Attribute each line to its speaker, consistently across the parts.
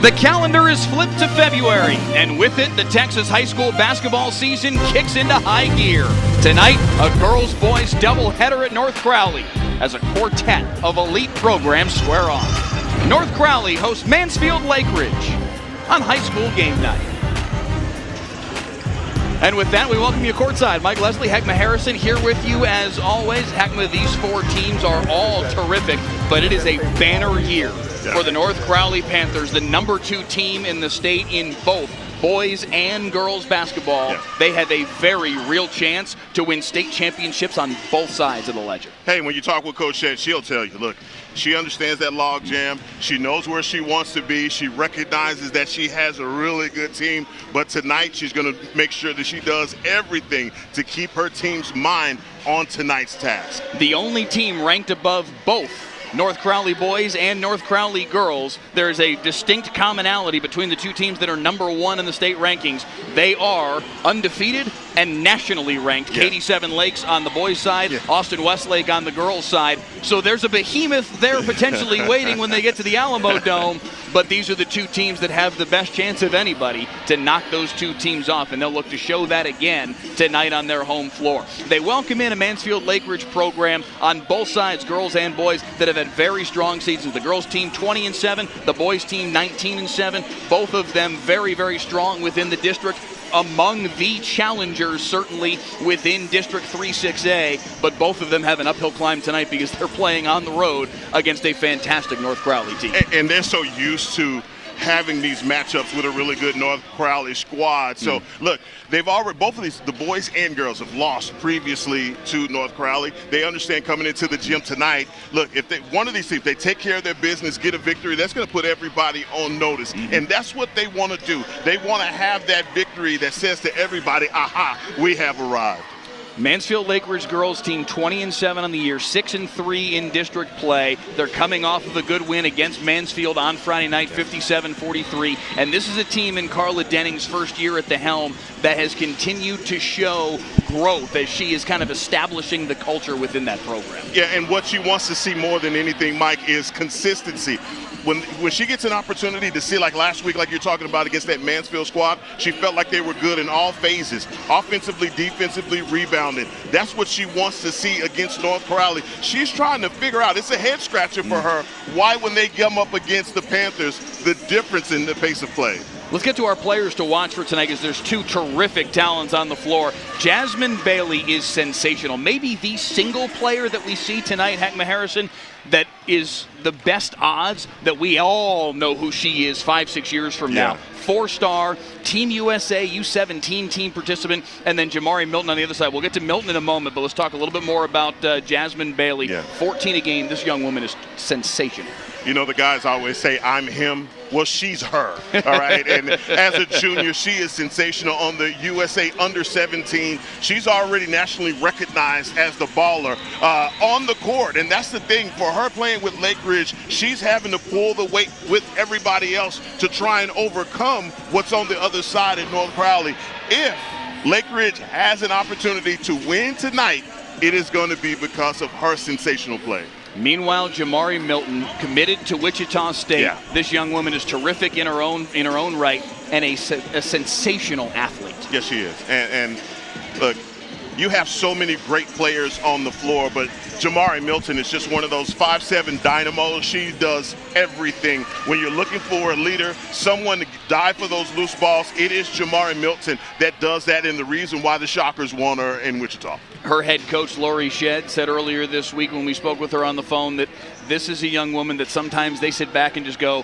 Speaker 1: The calendar is flipped to February, and with it, the Texas high school basketball season kicks into high gear. Tonight, a girls-boys doubleheader at North Crowley as a quartet of elite programs square off. North Crowley hosts Mansfield Lake Ridge on high school game night. And with that, we welcome you courtside. Mike Leslie, Heckma Harrison here with you as always. Heckma, these four teams are all terrific, but it is a banner year for the North Crowley Panthers, the number 2 team in the state in both boys and girls basketball. They have a very real chance to win state championships on both sides of the ledger.
Speaker 2: Hey, when you talk with Coach Shed, she'll tell you, look, she understands that log jam. She knows where she wants to be. She recognizes that she has a really good team. But tonight, she's going to make sure that she does everything to keep her team's mind on tonight's task.
Speaker 1: The only team ranked above both North Crowley boys and North Crowley girls, there is a distinct commonality between the two teams that are number 1 in the state rankings. They are undefeated and nationally ranked. Katy Seven Lakes on the boys' side, Austin Westlake on the girls' side. So there's a behemoth there potentially waiting when they get to the Alamo Dome. But these are the two teams that have the best chance of anybody to knock those two teams off, and they'll look to show that again tonight on their home floor. They welcome in a Mansfield Lake Ridge program on both sides, girls and boys, that have had very strong seasons. The girls team 20-7, the boys team 19-7. Both of them very, very strong within the district. Among the challengers, certainly within District 3-6A, but both of them have an uphill climb tonight because they're playing on the road against a fantastic North Crowley team.
Speaker 2: And they're so used to having these matchups with a really good North Crowley squad. So, look, they've already, both of these, the boys and girls, have lost previously to North Crowley. They understand coming into the gym tonight, look, if one of these teams, they take care of their business, get a victory, that's going to put everybody on notice. And that's what they want to do. They want to have that victory that says to everybody, aha, we have arrived.
Speaker 1: Mansfield Lake Ridge girls team 20-7 on the year, 6-3 in district play. They're coming off of a good win against Mansfield on Friday night, 57-43. And this is a team in Carla Denning's first year at the helm that has continued to show growth as she is kind of establishing the culture within that program.
Speaker 2: Yeah, and what she wants to see more than anything, Mike, is consistency. When she gets an opportunity to see, like last week, like you're talking about against that Mansfield squad, she felt like they were good in all phases, offensively, defensively, rebounding. That's what she wants to see against North Crowley. She's trying to figure out, it's a head scratcher for her, why when they come up against the Panthers, the difference in the pace of play.
Speaker 1: Let's get to our players to watch for tonight because there's two terrific talents on the floor. Jasmine Bailey is sensational. Maybe the single player that we see tonight, Heckma Harrison, that is the best odds that we all know who she is 5-6 years from now. 4-star, Team USA, U17 team participant, and then Jamari Milton on the other side. We'll get to Milton in a moment, but let's talk a little bit more about Jasmine Bailey. 14 a game. This young woman is sensational.
Speaker 2: You know, the guys always say, I'm him. Well, she's her, all right? And as a junior, she is sensational on the USA Under-17. She's already nationally recognized as the baller on the court. And that's the thing. For her playing with Lake Ridge, she's having to pull the weight with everybody else to try and overcome what's on the other side at North Crowley. If Lake Ridge has an opportunity to win tonight, it is going to be because of her sensational play.
Speaker 1: Meanwhile, Jamari Milton committed to Wichita State. This young woman is terrific in her own right and a sensational athlete.
Speaker 2: Yes, she is. And look, you have so many great players on the floor, but Jamari Milton is just one of those 5'7" dynamos. She does everything. When you're looking for a leader, someone to dive for those loose balls, it is Jamari Milton that does that, and the reason why the Shockers want her in Wichita.
Speaker 1: Her head coach, Lori Shedd, said earlier this week when we spoke with her on the phone that this is a young woman that sometimes they sit back and just go,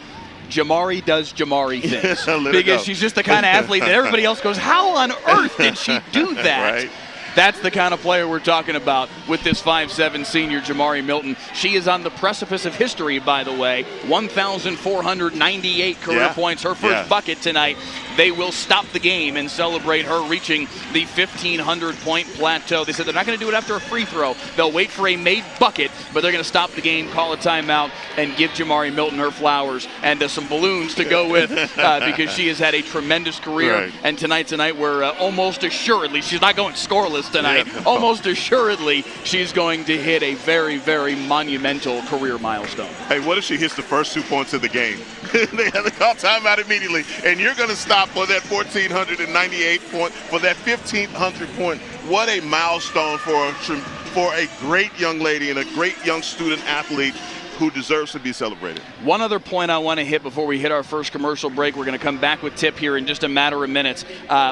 Speaker 1: Jamari does Jamari things. Because she's just the kind of athlete that everybody else goes, how on earth did she do that?
Speaker 2: Right.
Speaker 1: That's the kind of player we're talking about with this 5'7" senior Jamari Milton. She is on the precipice of history, by the way. 1,498 career points, her first bucket tonight. They will stop the game and celebrate her reaching the 1,500-point plateau. They said they're not going to do it after a free throw. They'll wait for a made bucket, but they're going to stop the game, call a timeout, and give Jamari Milton her flowers and some balloons to go with because she has had a tremendous career. And tonight's a night where almost assuredly she's not going scoreless. glass tonight.
Speaker 2: Yeah.
Speaker 1: Almost assuredly, she's going to hit a very, very monumental career milestone.
Speaker 2: Hey, what if she hits the first 2 points of the game? They have to call timeout immediately, and you're going to stop for that 1,498 point, for that 1,500 point. What a milestone for a great young lady and a great young student athlete who deserves to be celebrated.
Speaker 1: One other point I want to hit before we hit our first commercial break. We're going to come back with Tip here in just a matter of minutes.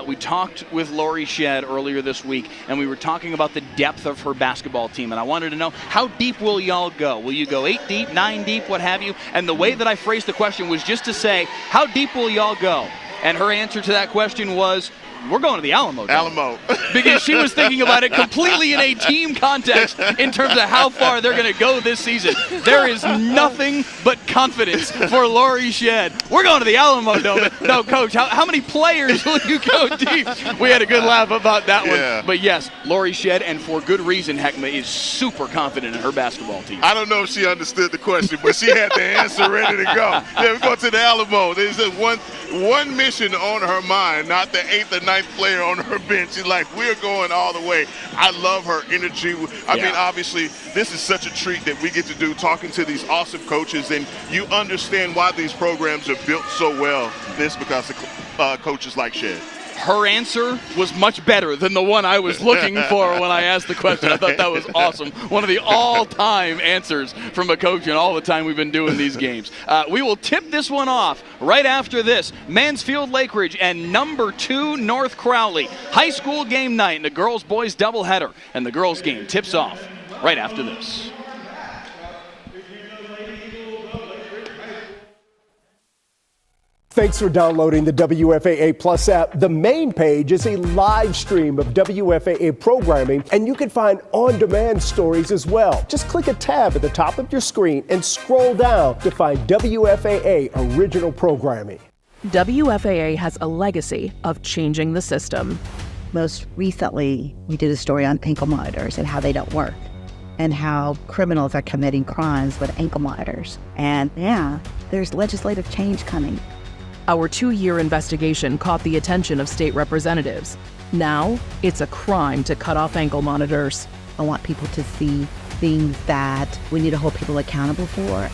Speaker 1: We talked with Lori Shedd earlier this week, and we were talking about the depth of her basketball team, and I wanted to know, how deep will y'all go? Will you go 8 deep, 9 deep, what have you? And the way that I phrased the question was just to say, how deep will y'all go? And her answer to that question was, we're going to the Alamo.
Speaker 2: Alamo.
Speaker 1: Because she was thinking about it completely in a team context in terms of how far they're going to go this season. There is nothing but confidence for Lori Shedd. We're going to the Alamo Dome. No, Coach, how many players will you go deep? We had a good laugh about that one. But yes, Lori Shedd, and for good reason, Heckma is super confident in her basketball team.
Speaker 2: I don't know if she understood the question, but she had the answer ready to go. Yeah, we go to the Alamo. There's just one mission on her mind, not the 8th or 9th player on her bench. She's like, we're going all the way. I love her energy. I mean, obviously, this is such a treat that we get to do, talking to these awesome coaches, and you understand why these programs are built so well. This because of coaches like Shedd.
Speaker 1: Her answer was much better than the one I was looking for when I asked the question. I thought that was awesome. One of the all-time answers from a coach in all the time we've been doing these games. We will tip this one off right after this. Mansfield Lake Ridge and number 2 North Crowley. High school game night and a girls-boys doubleheader. And the girls game tips off right after this.
Speaker 3: Thanks for downloading the WFAA Plus app. The main page is a live stream of WFAA programming, and you can find on-demand stories as well. Just click a tab at the top of your screen and scroll down to find WFAA original programming.
Speaker 4: WFAA has a legacy of changing the system.
Speaker 5: Most recently, we did a story on ankle monitors and how they don't work, and how criminals are committing crimes with ankle monitors. And yeah, there's legislative change coming.
Speaker 4: Our 2-year investigation caught the attention of state representatives. Now, it's a crime to cut off ankle monitors.
Speaker 5: I want people to see things that we need to hold people accountable for.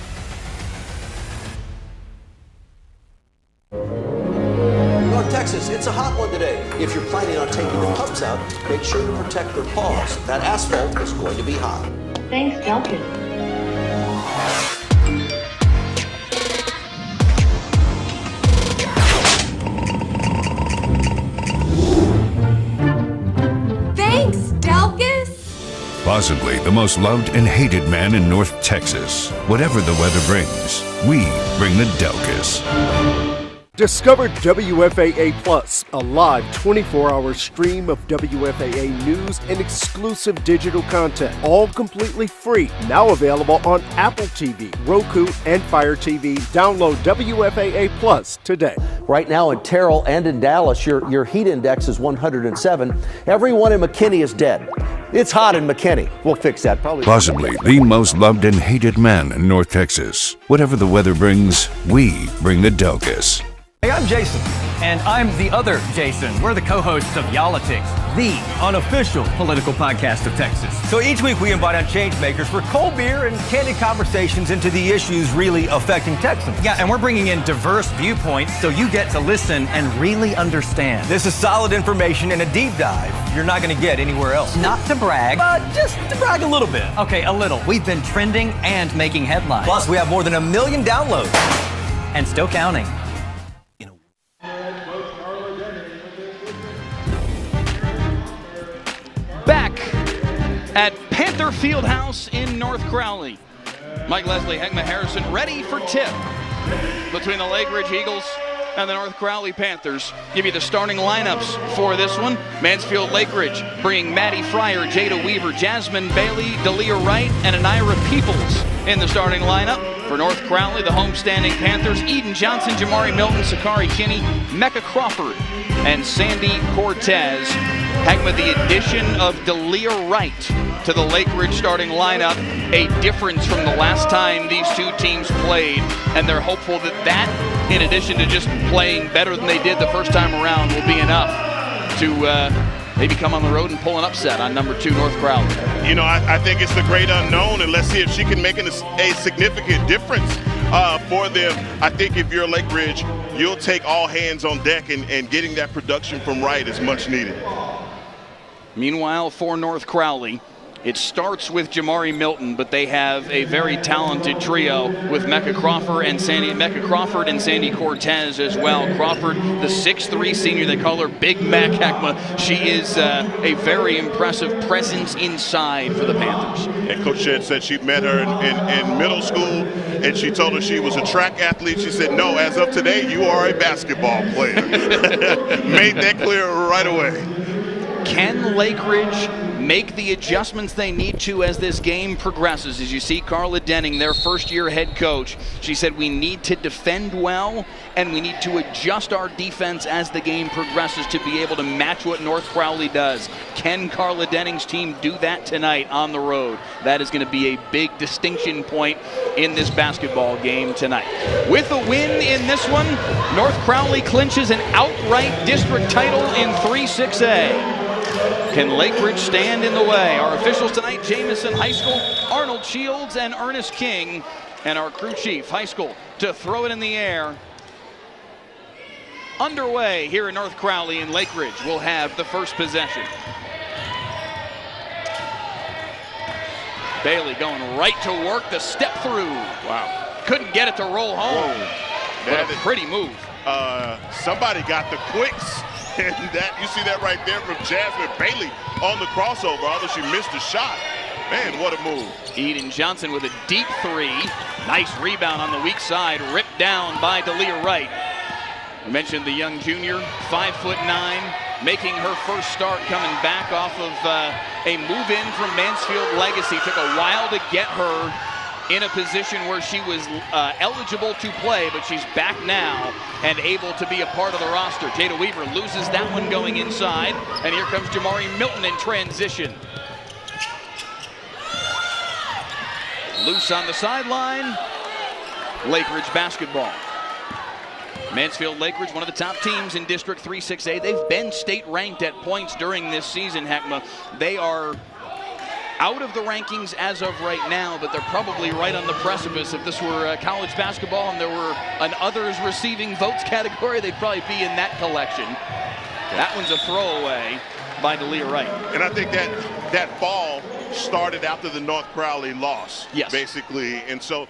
Speaker 6: North Texas, it's a hot one today. If you're planning on taking the pups out, make sure to protect their paws. That asphalt is going to be hot.
Speaker 7: Thanks, Delkin.
Speaker 8: Possibly the most loved and hated man in North Texas. Whatever the weather brings, we bring the Delkus.
Speaker 3: Discover WFAA Plus, a live 24-hour stream of WFAA news and exclusive digital content, all completely free. Now available on Apple TV, Roku, and Fire TV. Download WFAA Plus today.
Speaker 6: Right now in Terrell and in Dallas, your heat index is 107. Everyone in McKinney is dead. It's hot in McKinney. We'll fix that.
Speaker 8: Possibly the most loved and hated man in North Texas. Whatever the weather brings, we bring the Delkus.
Speaker 9: Hey, I'm Jason. And I'm the other Jason. We're the co-hosts of Y'all-itics, the unofficial political podcast of Texas. So each week we invite on change makers for cold beer and candid conversations into the issues really affecting Texans. Yeah, and we're bringing in diverse viewpoints so you get to listen and really understand. This is solid information and a deep dive you're not going to get anywhere else. Not to brag, but just to brag a little bit. Okay, a little. We've been trending and making headlines. Plus, we have more than 1 million downloads. And still counting.
Speaker 1: Back at Panther Fieldhouse in North Crowley. Mike Leslie, Heckma Harrison, ready for tip between the Lake Ridge Eagles and the North Crowley Panthers. Give you the starting lineups for this one. Mansfield Lake Ridge bringing Maddie Fryer, Jada Weaver, Jasmine Bailey, Dalia Wright, and Anira Peoples in the starting lineup. For North Crowley, the homestanding Panthers, Eden Johnson, Jamari Milton, Sakari Kinney, Mecca Crawford, and Sandy Cortez. Heckma, the addition of Dalia Wright to the Lake Ridge starting lineup, a difference from the last time these two teams played, and they're hopeful that in addition to just playing better than they did the first time around, will be enough to maybe come on the road and pull an upset on number 2 North Crowley.
Speaker 2: You know, I think it's the great unknown, and let's see if she can make a significant difference for them. I think if you're Lake Ridge, you'll take all hands on deck, and getting that production from Wright is much needed.
Speaker 1: Meanwhile, for North Crowley, it starts with Jamari Milton, but they have a very talented trio with Mecca Crawford and Sandy Cortez as well. Crawford, the 6'3" senior, they call her Big Mac Heckma. She is a very impressive presence inside for the Panthers.
Speaker 2: And Coach Shedd said she met her in middle school, and she told her she was a track athlete. She said, no, as of today, you are a basketball player. Made that clear right away.
Speaker 1: Can Lake Ridge make the adjustments they need to as this game progresses? As you see Carla Denning, their first-year head coach, she said we need to defend well and we need to adjust our defense as the game progresses to be able to match what North Crowley does. Can Carla Denning's team do that tonight on the road? That is going to be a big distinction point in this basketball game tonight. With a win in this one, North Crowley clinches an outright district title in 3-6A. Can Lake Ridge stand in the way? Our officials tonight, Jamison High School, Arnold Shields and Ernest King, and our crew chief, High School, to throw it in the air. Underway here in North Crowley, and Lake Ridge will have the first possession. Bailey going right to work, the step through.
Speaker 2: Wow.
Speaker 1: Couldn't get it to roll home. But a pretty move.
Speaker 2: Somebody got the quicks. And that, you see that right there from Jasmine Bailey on the crossover, although she missed the shot. Man, what a move.
Speaker 1: Eden Johnson with a deep 3. Nice rebound on the weak side, ripped down by Delia Wright. I mentioned the young junior, 5'9", making her first start coming back off of a move-in from Mansfield Legacy. Took a while to get her in a position where she was eligible to play, but she's back now and able to be a part of the roster. Jada Weaver loses that one going inside, and here comes Jamari Milton in transition. Loose on the sideline. Lake Ridge basketball. Mansfield Lake Ridge, one of the top teams in District 3-6A. They've been state ranked at points during this season, Heckma. They are out of the rankings as of right now, but they're probably right on the precipice. If this were college basketball and there were an others receiving votes category, they'd probably be in that collection. That one's a throwaway by Delia Wright.
Speaker 2: And I think that fall started after the North Crowley loss,
Speaker 1: yes,
Speaker 2: basically. And so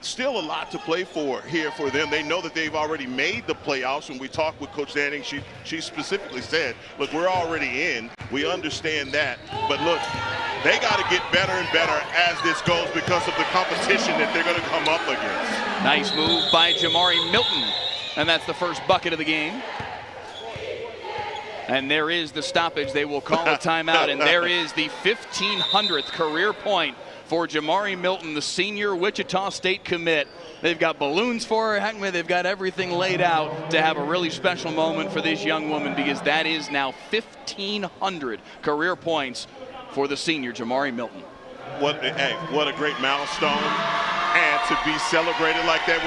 Speaker 2: still a lot to play for here for them. They know that they've already made the playoffs. When we talked with Coach Danning, she specifically said, look, we're already in. We understand that. But look, they got to get better and better as this goes because of the competition that they're going to come up against.
Speaker 1: Nice move by Jamari Milton. And that's the first bucket of the game. And there is the stoppage. They will call a timeout. And there is the 1,500th career point for Jamari Milton, the senior Wichita State commit. They've got balloons for her. Heckman, they've got everything laid out to have a really special moment for this young woman, because that is now 1,500 career points for the senior Jamari Milton.
Speaker 2: What a great milestone, and to be celebrated like that.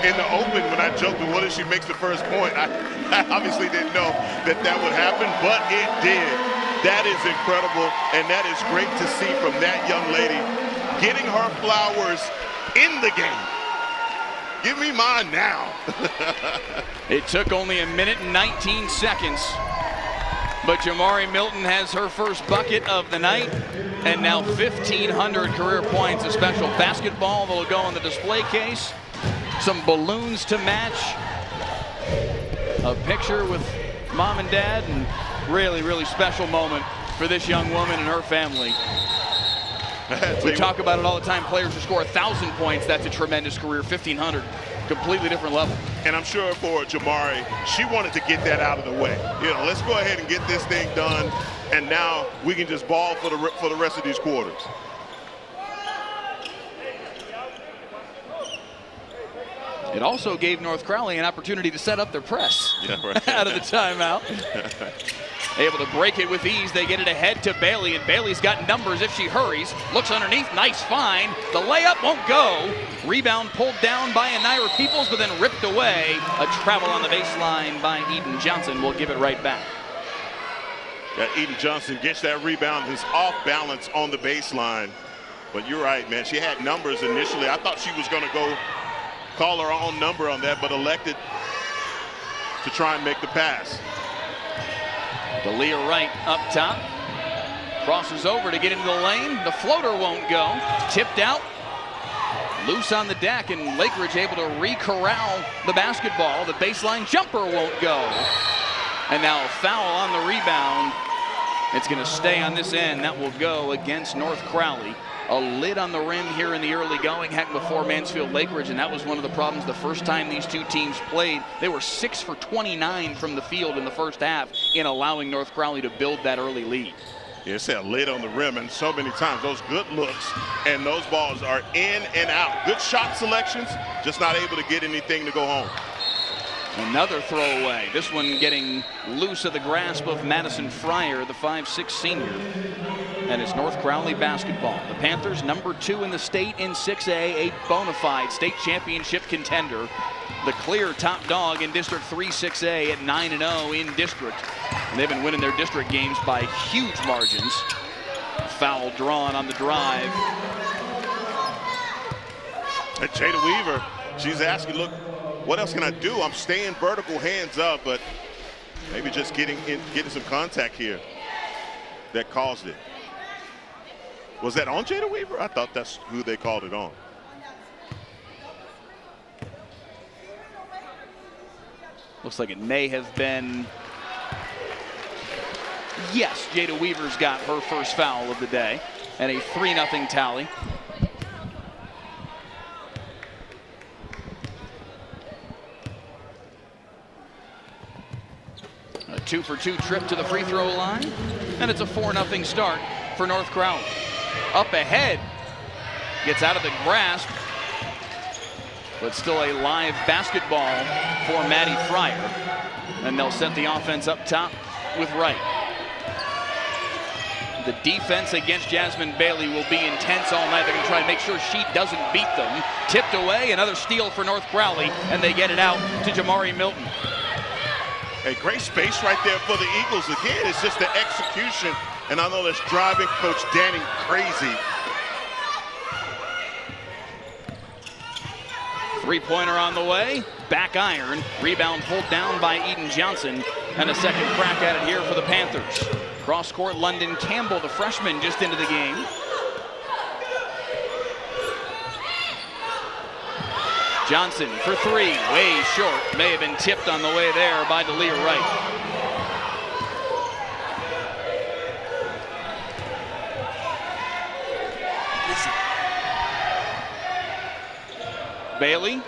Speaker 2: In the open, when I joked, what if she makes the first point? I obviously didn't know that would happen, but it did. That is incredible, and that is great to see from that young lady, getting her flowers in the game. Give me mine now.
Speaker 1: It took only a minute and 19 seconds, but Jamari Milton has her first bucket of the night, and now 1,500 career points. A special basketball that will go in the display case, some balloons to match, a picture with mom and dad, and really, really special moment for this young woman and her family. We talk about it all the time. Players who score 1,000 points, that's a tremendous career. 1,500, completely different level.
Speaker 2: And I'm sure for Jamari, she wanted to get that out of the way. Let's go ahead and get this thing done, and now we can just ball for the rest of these quarters.
Speaker 1: It also gave North Crowley an opportunity to set up their press out of the timeout. Able to break it with ease. They get it ahead to Bailey, and Bailey's got numbers if she hurries. Looks underneath, nice find. The layup won't go. Rebound pulled down by Anira Peoples, but then ripped away. A travel on the baseline by Eden Johnson will give it right back.
Speaker 2: That Eden Johnson gets that rebound, is off balance on the baseline. But you're right, man. She had numbers initially. I thought she was going to go call her own number on that, but elected to try and make the pass.
Speaker 1: D'Elia Wright up top. Crosses over to get into the lane. The floater won't go. Tipped out. Loose on the deck, and Lake Ridge able to re-corral the basketball. The baseline jumper won't go. And now a foul on the rebound. It's going to stay on this end. That will go against North Crowley. A lid on the rim here in the early going, heck, before Mansfield Lake Ridge, and that was one of the problems the first time these two teams played. They were 6 for 29 from the field in the first half in allowing North Crowley to build that early lead.
Speaker 2: Yeah, it's that lid on the rim, and so many times those good looks and those balls are in and out. Good shot selections, just not able to get anything to go home.
Speaker 1: Another throwaway. This one getting loose of the grasp of Madison Fryer, the 5'6" senior. And it's North Crowley basketball. The Panthers, number 2 in the state in 6A, a bona fide state championship contender. The clear top dog in District 3 6A at 9-0 in district. And they've been winning their district games by huge margins. Foul drawn on the drive.
Speaker 2: And Jada Weaver, she's asking, look, what else can I do? I'm staying vertical, hands up, but maybe just getting some contact here that caused it. Was that on Jada Weaver? I thought that's who they called it on.
Speaker 1: Looks like it may have been. Yes, Jada Weaver's got her first foul of the day, and a 3-0 tally. A 2-for-2 trip to the free throw line, and it's a 4-0 start for North Crowley. Up ahead, gets out of the grasp, but still a live basketball for Maddie Fryer. And they'll set the offense up top with Wright. The defense against Jasmine Bailey will be intense all night. They're going to try to make sure she doesn't beat them. Tipped away, another steal for North Crowley, and they get it out to Jamari Milton.
Speaker 2: A great space right there for the Eagles. Again, it's just the execution, and I know that's driving Coach Danny crazy.
Speaker 1: Three-pointer on the way, back iron, rebound pulled down by Eden Johnson, and a second crack at it here for the Panthers. Cross-court, London Campbell, the freshman, just into the game. Johnson for 3, way short. May have been tipped on the way there by D'Elia Wright. Bailey.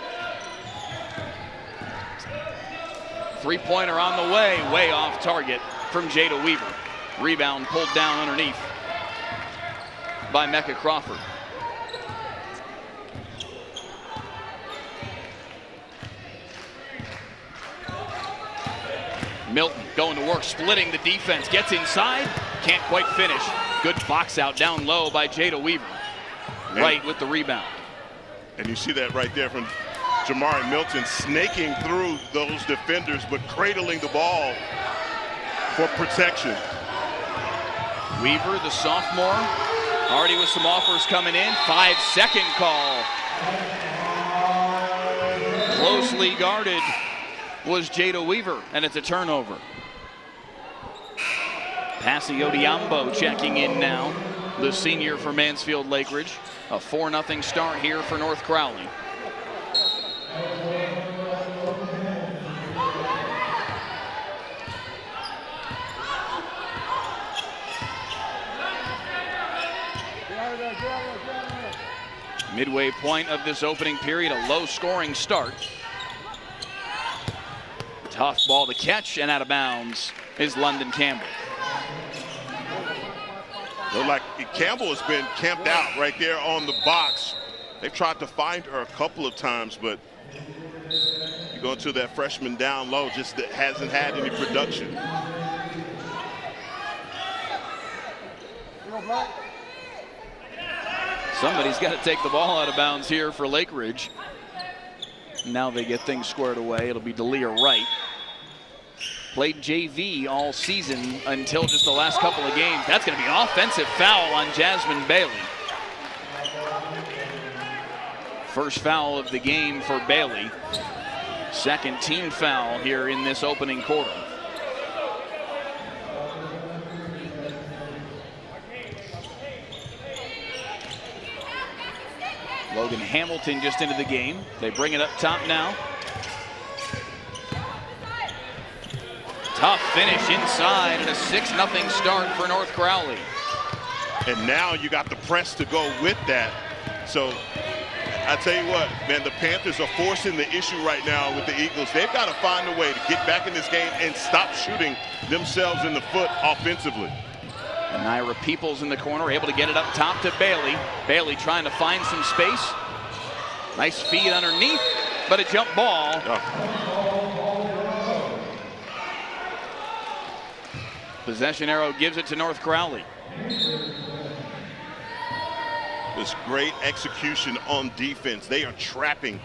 Speaker 1: Three-pointer on the way off target from Jada Weaver. Rebound pulled down underneath by Mecca Crawford. Milton going to work, splitting the defense, gets inside, can't quite finish. Good box out down low by Jada Weaver. Right with the rebound.
Speaker 2: And you see that right there from Jamari Milton, snaking through those defenders, but cradling the ball for protection.
Speaker 1: Weaver, the sophomore, already with some offers coming in. 5-second call. Closely guarded was Jada Weaver, and it's a turnover. Passy Odiambo checking in now, the senior for Mansfield Lake Ridge. A 4-0 start here for North Crowley. Midway point of this opening period, a low-scoring start. Tough ball to catch, and out of bounds is London Campbell.
Speaker 2: Look like Campbell has been camped out right there on the box. They've tried to find her a couple of times, but you go to that freshman down low, just hasn't had any production.
Speaker 1: Somebody's got to take the ball out of bounds here for Lake Ridge. Now they get things squared away. It'll be D'Elia Wright. Played JV all season until just the last couple of games. That's going to be an offensive foul on Jasmine Bailey. First foul of the game for Bailey. Second team foul here in this opening quarter. Logan Hamilton just into the game. They bring it up top now. Tough finish inside and a 6-0 start for North Crowley.
Speaker 2: And now you got the press to go with that. So I tell you what, man, the Panthers are forcing the issue right now with the Eagles. They've got to find a way to get back in this game and stop shooting themselves in the foot offensively.
Speaker 1: And Naira Peoples in the corner, able to get it up top to Bailey. Bailey trying to find some space. Nice feed underneath, but a jump ball. Possession arrow gives it to North Crowley.
Speaker 2: This great execution on defense. They are trapping.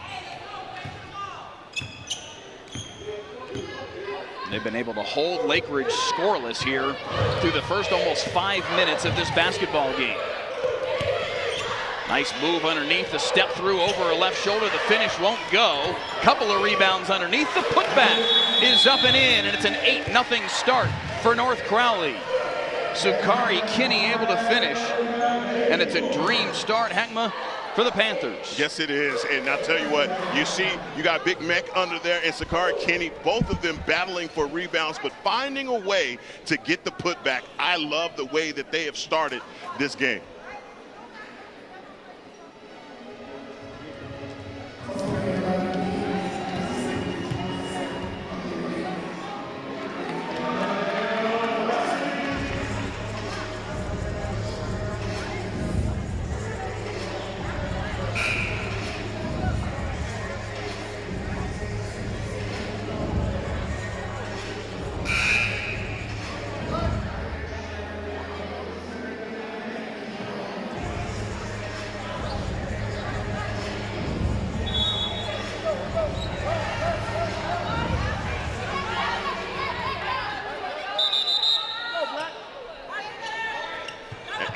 Speaker 1: They've been able to hold Lake Ridge scoreless here through the first almost 5 minutes of this basketball game. Nice move underneath, the step through over her left shoulder. The finish won't go. Couple of rebounds underneath. The putback is up and in, and it's an 8-0 start for North Crowley. Sukari Kinney able to finish, and it's a dream start, Heckma, for the Panthers.
Speaker 2: Yes, it is. And I'll tell you what, you see, you got Big Mech under there and Sakari Kinney, both of them battling for rebounds, but finding a way to get the putback. I love the way that they have started this game.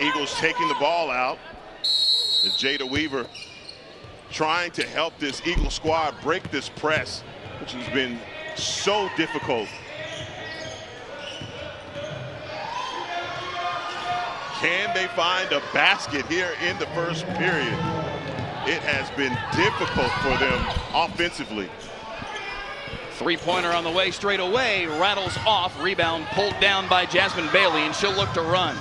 Speaker 2: Eagles taking the ball out. And Jada Weaver trying to help this Eagle squad break this press, which has been so difficult. Can they find a basket here in the first period? It has been difficult for them offensively.
Speaker 1: Three-pointer on the way straight away, rattles off, rebound pulled down by Jasmine Bailey, and she'll look to run.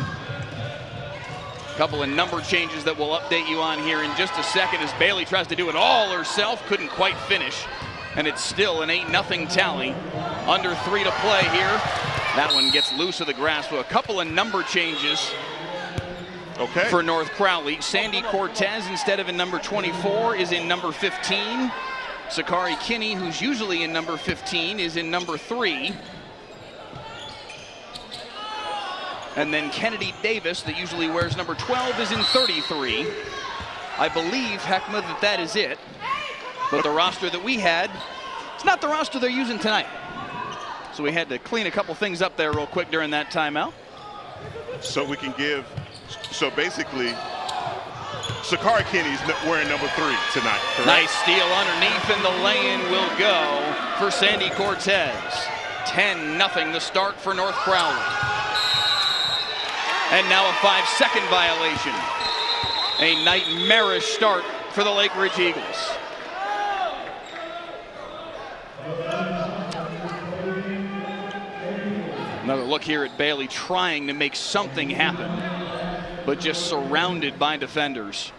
Speaker 1: Couple of number changes that we'll update you on here in just a second as Bailey tries to do it all herself, couldn't quite finish, and it's still an 8-0 tally. Under 3 to play here. That one gets loose of the grasp. So a couple of number changes for North Crowley. Sandy Cortez, instead of in number 24, is in number 15. Sakari Kinney, who's usually in number 15, is in number 3. And then Kennedy Davis, that usually wears number 12, is in 33. I believe, Heckma, that is it. But the roster that we had, it's not the roster they're using tonight. So we had to clean a couple things up there real quick during that timeout.
Speaker 2: So we can give, so basically, Sakari Kinney's wearing number 3 tonight, correct?
Speaker 1: Nice steal underneath, and the lay-in will go for Sandy Cortez. 10-0 the start for North Crowley. And now a 5-second violation. A nightmarish start for the Lake Ridge Eagles. Another look here at Bailey trying to make something happen, but just surrounded by defenders.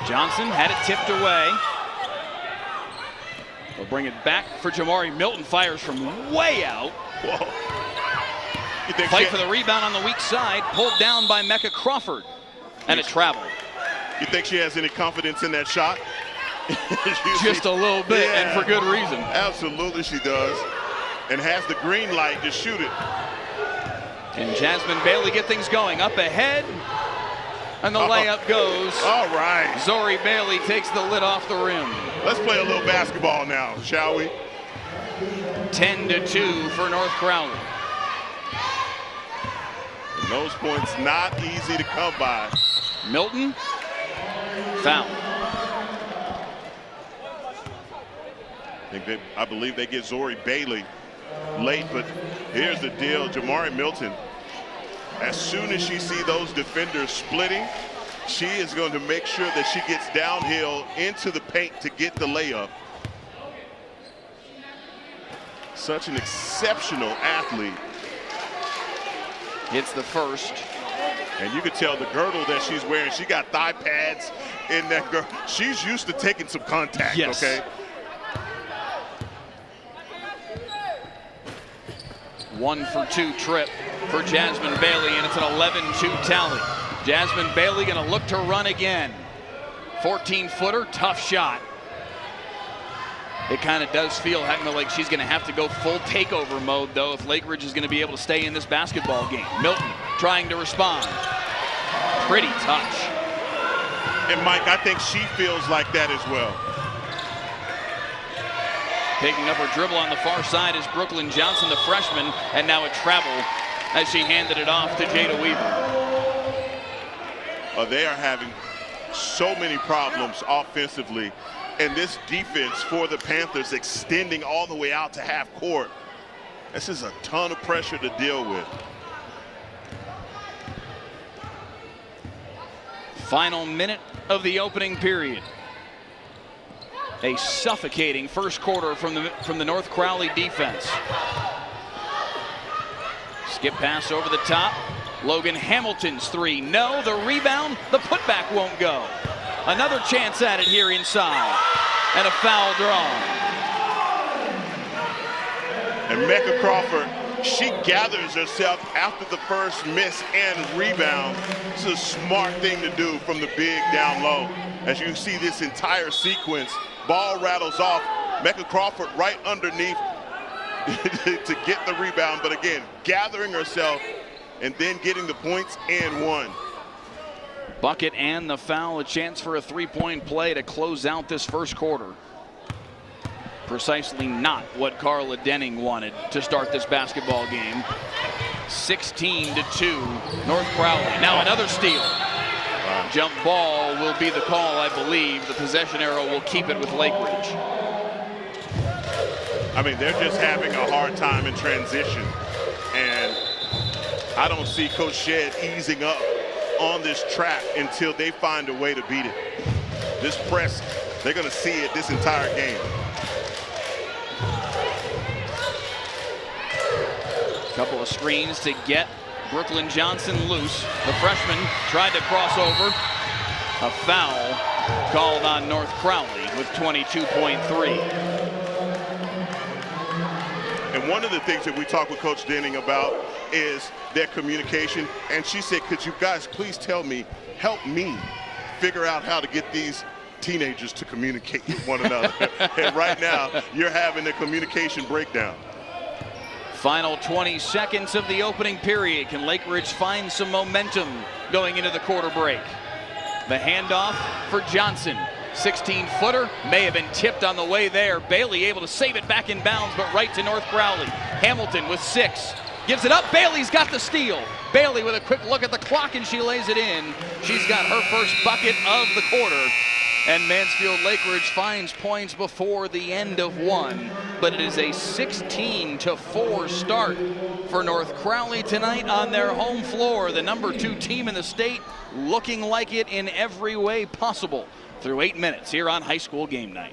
Speaker 1: Johnson had it tipped away. We'll bring it back for Jamari Milton. Fires from way out.
Speaker 2: Whoa.
Speaker 1: Fight for the rebound on the weak side. Pulled down by Mecca Crawford. And it traveled.
Speaker 2: You think she has any confidence in that shot?
Speaker 1: Just a little bit,
Speaker 2: yeah,
Speaker 1: and for good reason.
Speaker 2: Absolutely she does. and has the green light to shoot it.
Speaker 1: Can Jasmine Bailey get things going? Up ahead, and the layup goes.
Speaker 2: All right.
Speaker 1: Zori Bailey takes the lid off the rim.
Speaker 2: Let's play a little basketball now, shall we?
Speaker 1: 10-2 for North Crowley.
Speaker 2: And those points not easy to come by.
Speaker 1: Milton, foul.
Speaker 2: I believe they get Zori Bailey late, but here's the deal. Jamari Milton, as soon as she sees those defenders splitting, she is going to make sure that she gets downhill into the paint to get the layup. Such an exceptional athlete.
Speaker 1: Hits the first.
Speaker 2: And you can tell the girdle that she's wearing, she got thigh pads in that girl. She's used to taking some contact,
Speaker 1: yes.
Speaker 2: Okay?
Speaker 1: 1-for-2 trip for Jasmine Bailey, and it's an 11-2 tally. Jasmine Bailey gonna look to run again. 14-footer, tough shot. It kind of does feel like she's gonna have to go full takeover mode, though, if Lake Ridge is gonna be able to stay in this basketball game. Milton trying to respond. Pretty touch.
Speaker 2: And Mike, I think she feels like that as well.
Speaker 1: Picking up her dribble on the far side is Brooklyn Johnson, the freshman, and now a travel as she handed it off to Jada Weaver.
Speaker 2: They are having so many problems offensively, and this defense for the Panthers extending all the way out to half court. This is a ton of pressure to deal with.
Speaker 1: Final minute of the opening period. A suffocating first quarter from the North Crowley defense. Skip pass over the top. Logan Hamilton's three. No, the rebound, the putback won't go. Another chance at it here inside. And a foul drawn.
Speaker 2: And Mecca Crawford, she gathers herself after the first miss and rebound. It's a smart thing to do from the big down low. As you see this entire sequence, ball rattles off. Mecca Crawford right underneath to get the rebound. But again, gathering herself and then getting the points and one.
Speaker 1: Bucket and the foul, a chance for a three-point play to close out this first quarter. Precisely not what Carla Denning wanted to start this basketball game. 16-2, North Crowley. Now another steal. Jump ball will be the call, I believe. The possession arrow will keep it with Lake Ridge.
Speaker 2: I mean, they're just having a hard time in transition. And I don't see Coach Shedd easing up on this trap until they find a way to beat it. This press, they're going to see it this entire game.
Speaker 1: Couple of screens to get Brooklyn Johnson loose. The freshman tried to cross over. A foul called on North Crowley with 22.3.
Speaker 2: And one of the things that we talk with Coach Denning about is their communication. And she said, could you guys please help me figure out how to get these teenagers to communicate with one another. And right now, you're having a communication breakdown.
Speaker 1: Final 20 seconds of the opening period. Can Lake Ridge find some momentum going into the quarter break? The handoff for Johnson. 16-footer, may have been tipped on the way there. Bailey able to save it back in bounds, but right to North Crowley. Hamilton with 6. Gives it up. Bailey's got the steal. Bailey with a quick look at the clock, and she lays it in. She's got her first bucket of the quarter. And Mansfield Lake Ridge finds points before the end of one. But it is a 16-4 start for North Crowley tonight on their home floor. The number 2 team in the state, looking like it in every way possible through 8 minutes here on High School Game Night.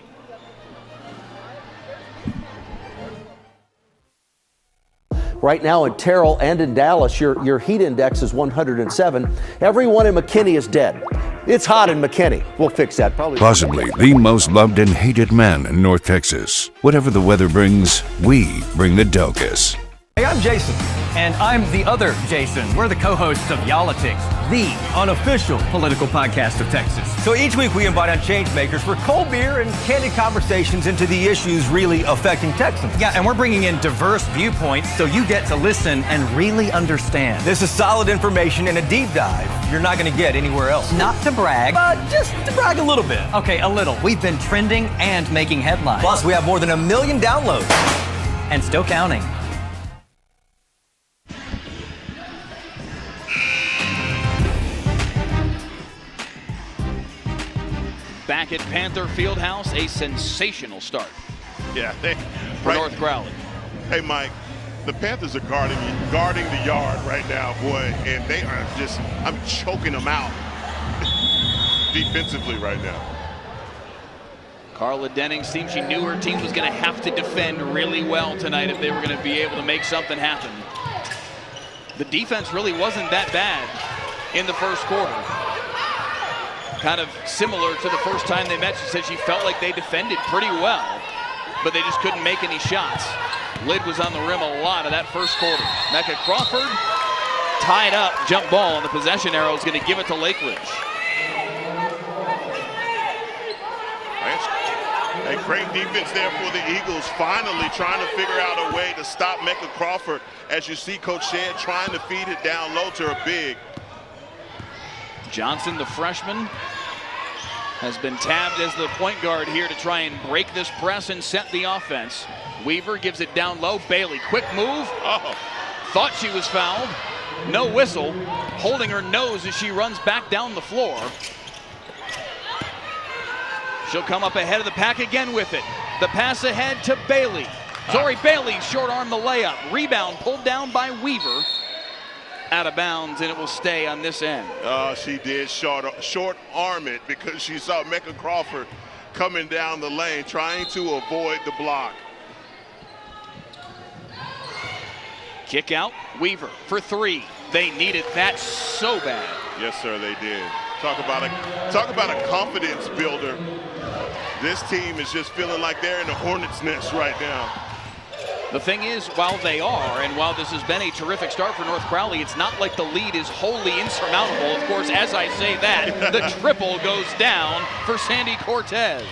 Speaker 6: Right now in Terrell and in Dallas, your heat index is 107. Everyone in McKinney is dead. It's hot in McKinney. We'll fix that.
Speaker 8: Possibly the most loved and hated man in North Texas. Whatever the weather brings, we bring the Delcas.
Speaker 9: Hey, I'm Jason, And I'm the other Jason. We're the co-hosts of Y'all-itics, the unofficial political podcast of Texas. So each week we invite on change makers for cold beer and candid conversations into the issues really affecting Texans.
Speaker 7: Yeah, and we're bringing in diverse viewpoints so you get to listen and really understand.
Speaker 9: This is solid information and a deep dive you're not going to get anywhere else.
Speaker 7: Not to brag,
Speaker 9: But just to brag a little bit.
Speaker 7: okay, a little. We've been trending and making headlines.
Speaker 9: Plus, we have more than 1 million downloads.
Speaker 7: And still counting.
Speaker 1: Back at Panther Fieldhouse, a sensational start
Speaker 2: Yeah,
Speaker 1: for North Crowley.
Speaker 2: Hey, Mike, the Panthers are guarding the yard right now, boy, and they are just, I'm choking them out defensively right now.
Speaker 1: Carla Denning's team, she knew her team was going to have to defend really well tonight if they were going to be able to make something happen. The defense really wasn't that bad in the first quarter. Kind of similar to the first time they met. She said she felt like they defended pretty well, but they just couldn't make any shots. Lid was on the rim a lot of that first quarter. Mecca Crawford tied up, jump ball, and the possession arrow is going to give it to Lake Ridge.
Speaker 2: A great defense there for the Eagles, finally trying to figure out a way to stop Mecca Crawford. As you see Coach Shedd trying to feed it down low to her big.
Speaker 1: Johnson, the freshman, has been tabbed as the point guard here to try and break this press and set the offense. Weaver gives it down low. Bailey, quick move. Thought she was fouled. No whistle. Holding her nose as she runs back down the floor. She'll come up ahead of the pack again with it. The pass ahead to Bailey. Zori Bailey short arm the layup. Rebound pulled down by Weaver. Out of bounds, and it will stay on this end.
Speaker 2: She did short arm it because she saw Mecca Crawford coming down the lane trying to avoid the block.
Speaker 1: Kick out, Weaver for three. They needed that so bad.
Speaker 2: Yes, sir, they did. Talk about a confidence builder. This team is just feeling like they're in the hornet's nest right now.
Speaker 1: The thing is, while they are, and while this has been a terrific start for North Crowley, it's not like the lead is wholly insurmountable. Of course, as I say that, the triple goes down for Sandy Cortez.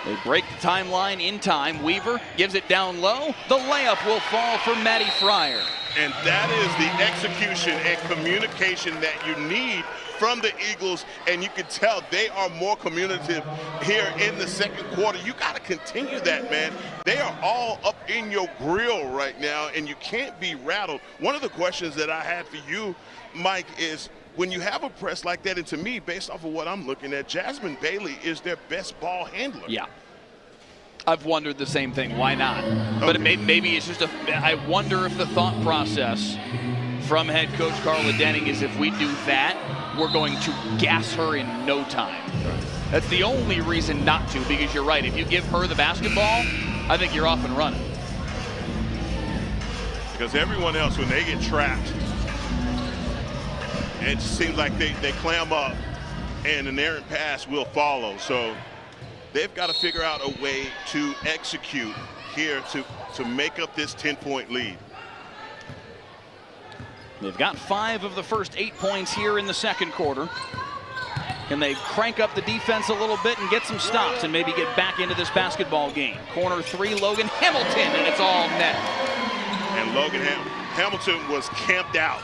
Speaker 1: They break the timeline in time. Weaver gives it down low. The layup will fall for Maddie Fryer.
Speaker 2: And that is the execution and communication that you need from the Eagles, and you can tell they are more communicative here in the second quarter. You got to continue that, man. They are all up in your grill right now, and you can't be rattled. One of the questions that I had for you, Mike, is when you have a press like that, and to me, based off of what I'm looking at, Jasmine Bailey is their best ball handler.
Speaker 1: Yeah. I've wondered the same thing. Why not? But maybe it's just I wonder if the thought process from head coach Carla Denning is if we do that, we're going to gas her in no time. That's the only reason not to, because you're right. If you give her the basketball, I think you're off and running.
Speaker 2: Because everyone else, when they get trapped, it seems like they clam up and an errant pass will follow. So they've got to figure out a way to execute here to make up this 10-point lead.
Speaker 1: They've got 5 of the first 8 points here in the second quarter. Can they crank up the defense a little bit and get some stops and maybe get back into this basketball game? Corner 3, Logan Hamilton, and it's all net.
Speaker 2: And Logan Hamilton was camped out.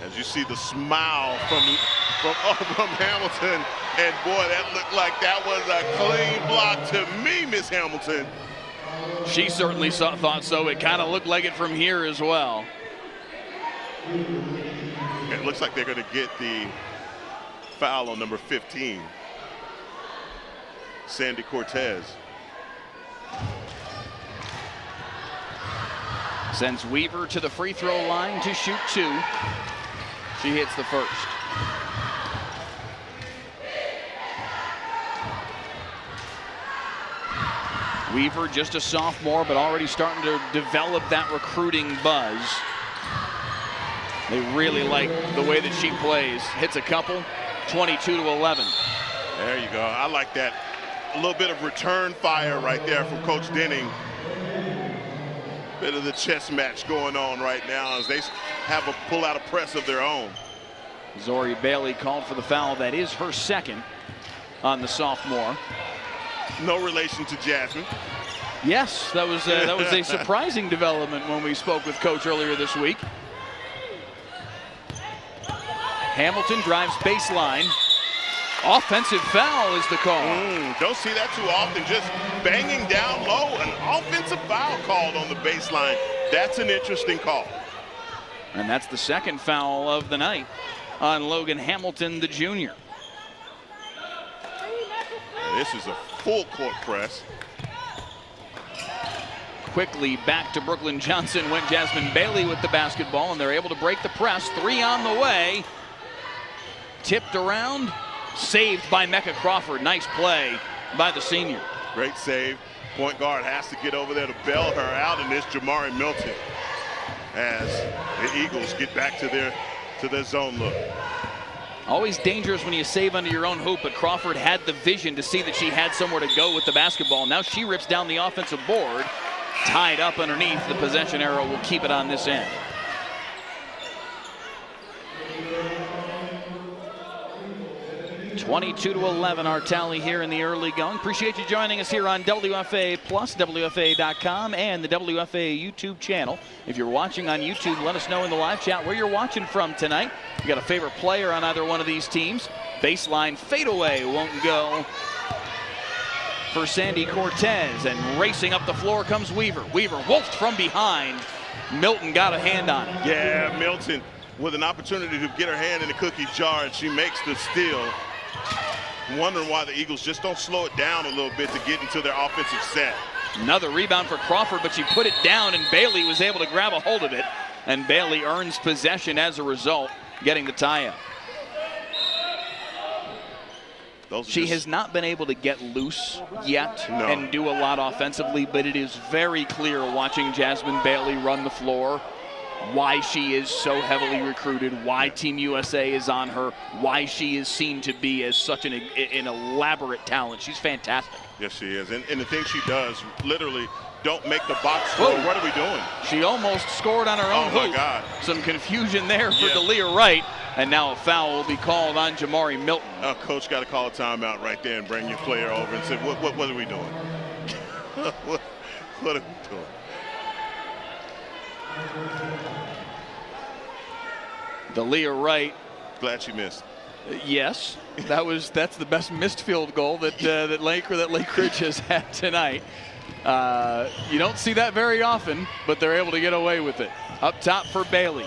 Speaker 2: As you see the smile from Hamilton, and boy, that looked like that was a clean block to me, Miss Hamilton.
Speaker 1: She certainly thought so. It kind of looked like it from here as well.
Speaker 2: It looks like they're going to get the foul on number 15, Sandy Cortez.
Speaker 1: Sends Weaver to the free throw line to shoot 2. She hits the first. Weaver, just a sophomore, but already starting to develop that recruiting buzz. They really like the way that she plays. Hits a couple, 22-11.
Speaker 2: There you go. I like that A little bit of return fire right there from Coach Denning. Bit of the chess match going on right now as they have a pull out a press of their own.
Speaker 1: Zori Bailey called for the foul. That is her second on the sophomore.
Speaker 2: No relation to Jasmine.
Speaker 1: Yes, that was a surprising development when we spoke with Coach earlier this week. Hamilton drives baseline. Offensive foul is the call.
Speaker 2: Don't see that too often. Just banging down low. An offensive foul called on the baseline. That's an interesting call.
Speaker 1: And that's the second foul of the night on Logan Hamilton, the junior.
Speaker 2: This is a full court press.
Speaker 1: Quickly back to Brooklyn Johnson went Jasmine Bailey with the basketball, and they're able to break the press. 3 on the way. Tipped around. Saved by Mecca Crawford. Nice play by the senior.
Speaker 2: Great save. Point guard has to get over there to bail her out, and it's Jamari Milton as the Eagles get back to their zone look.
Speaker 1: Always dangerous when you save under your own hoop, but Crawford had the vision to see that she had somewhere to go with the basketball. Now she rips down the offensive board. Tied up underneath. The possession arrow will keep it on this end. (22-11) our tally here in the early going. Appreciate you joining us here on WFAA Plus, WFAA.com, and the WFAA YouTube channel. If you're watching on YouTube, let us know in the live chat where you're watching from tonight. You got a favorite player on either one of these teams. Baseline fadeaway won't go for Sandy Cortez, and racing up the floor comes Weaver. Weaver wolfed from behind. Milton got a hand on it.
Speaker 2: Yeah, Milton with an opportunity to get her hand in the cookie jar, and she makes the steal. Wondering why the Eagles just don't slow it down a little bit to get into their offensive set.
Speaker 1: Another rebound for Crawford, but she put it down, and Bailey was able to grab a hold of it, and Bailey earns possession as a result, getting the tie-up. She has not been able to get loose yet and do a lot offensively, but it is very clear watching Jasmine Bailey run the floor why she is so heavily recruited, why Team USA is on her, why she is seen to be as such an elaborate talent. She's fantastic.
Speaker 2: Yes, she is. And the thing she does, literally, don't make the box score. What are we doing?
Speaker 1: She almost scored on her own hoop.
Speaker 2: Oh, my God.
Speaker 1: Some confusion there for D'Elia Wright. And now a foul will be called on Jamari Milton.
Speaker 2: Coach got to call a timeout right there and bring your player over and say, what are we doing? what are we doing?
Speaker 1: D'Elia Wright.
Speaker 2: Glad she missed.
Speaker 1: Yes, that's the best missed field goal that Lake Ridge has had tonight. You don't see that very often, but they're able to get away with it. Up top for Bailey,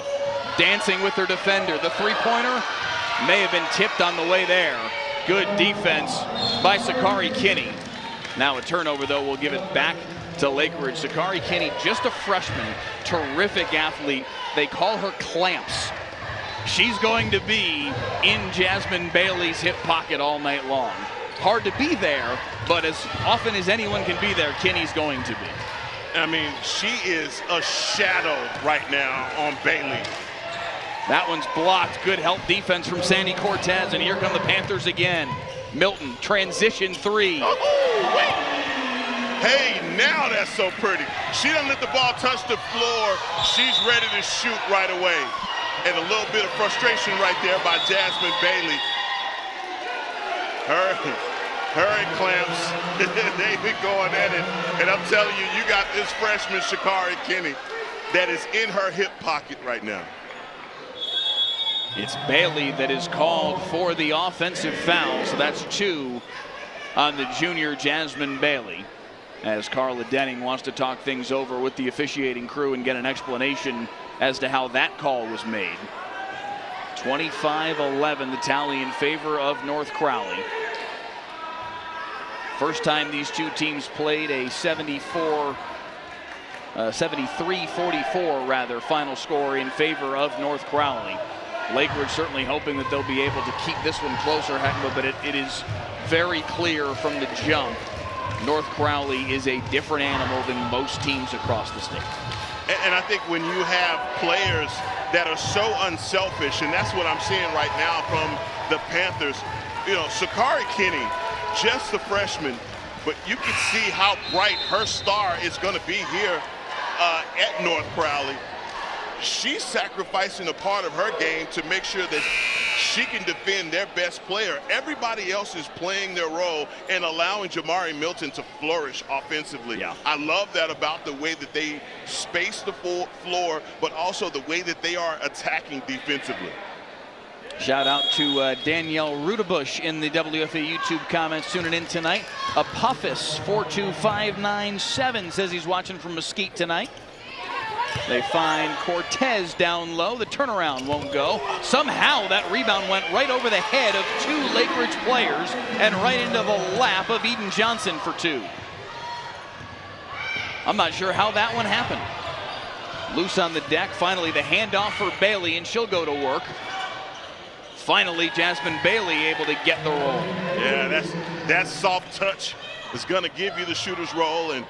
Speaker 1: dancing with her defender. The three-pointer may have been tipped on the way there. Good defense by Sakari Kinney. Now a turnover, though, will give it back to Lake Ridge. Sakari Kinney, just a freshman, terrific athlete. They call her Clamps. She's going to be in Jasmine Bailey's hip pocket all night long. Hard to be there, but as often as anyone can be there, Kinney's going to be.
Speaker 2: I mean, she is a shadow right now on Bailey.
Speaker 1: That one's blocked. Good help defense from Sandy Cortez, and here come the Panthers again. Milton, transition three.
Speaker 2: Oh, wait. Hey, now that's so pretty. She doesn't let the ball touch the floor. She's ready to shoot right away. And a little bit of frustration right there by Jasmine Bailey. Her and Clamps, they've been going at it. And I'm telling you, you got this freshman, Sakari Kinney, that is in her hip pocket right now.
Speaker 1: It's Bailey that is called for the offensive foul, so that's 2 on the junior Jasmine Bailey, as Carla Denning wants to talk things over with the officiating crew and get an explanation as to how that call was made. 25-11, the tally in favor of North Crowley. First time these two teams played a 73-44 rather final score in favor of North Crowley. Lake Ridge certainly hoping that they'll be able to keep this one closer, but it is very clear from the jump North Crowley is a different animal than most teams across the state.
Speaker 2: And I think when you have players that are so unselfish, and that's what I'm seeing right now from the Panthers, you know, Sakari Kinney, just a freshman, but you can see how bright her star is going to be here at North Crowley. She's sacrificing a part of her game to make sure that she can defend their best player. Everybody else is playing their role and allowing Jamari Milton to flourish offensively.
Speaker 1: Yeah.
Speaker 2: I love that about the way that they space the full floor, but also the way that they are attacking defensively.
Speaker 1: Shout out to Danielle Rudabush in the WFAA YouTube comments tuning in tonight. Apophis 42597 says he's watching from Mesquite tonight. They find Cortez down low. The turnaround won't go. Somehow that rebound went right over the head of 2 Lake Ridge players and right into the lap of Eden Johnson for 2. I'm not sure how that one happened. Loose on the deck. Finally the handoff for Bailey, and she'll go to work. Finally, Jasmine Bailey able to get the roll.
Speaker 2: Yeah, that soft touch is going to give you the shooter's roll, and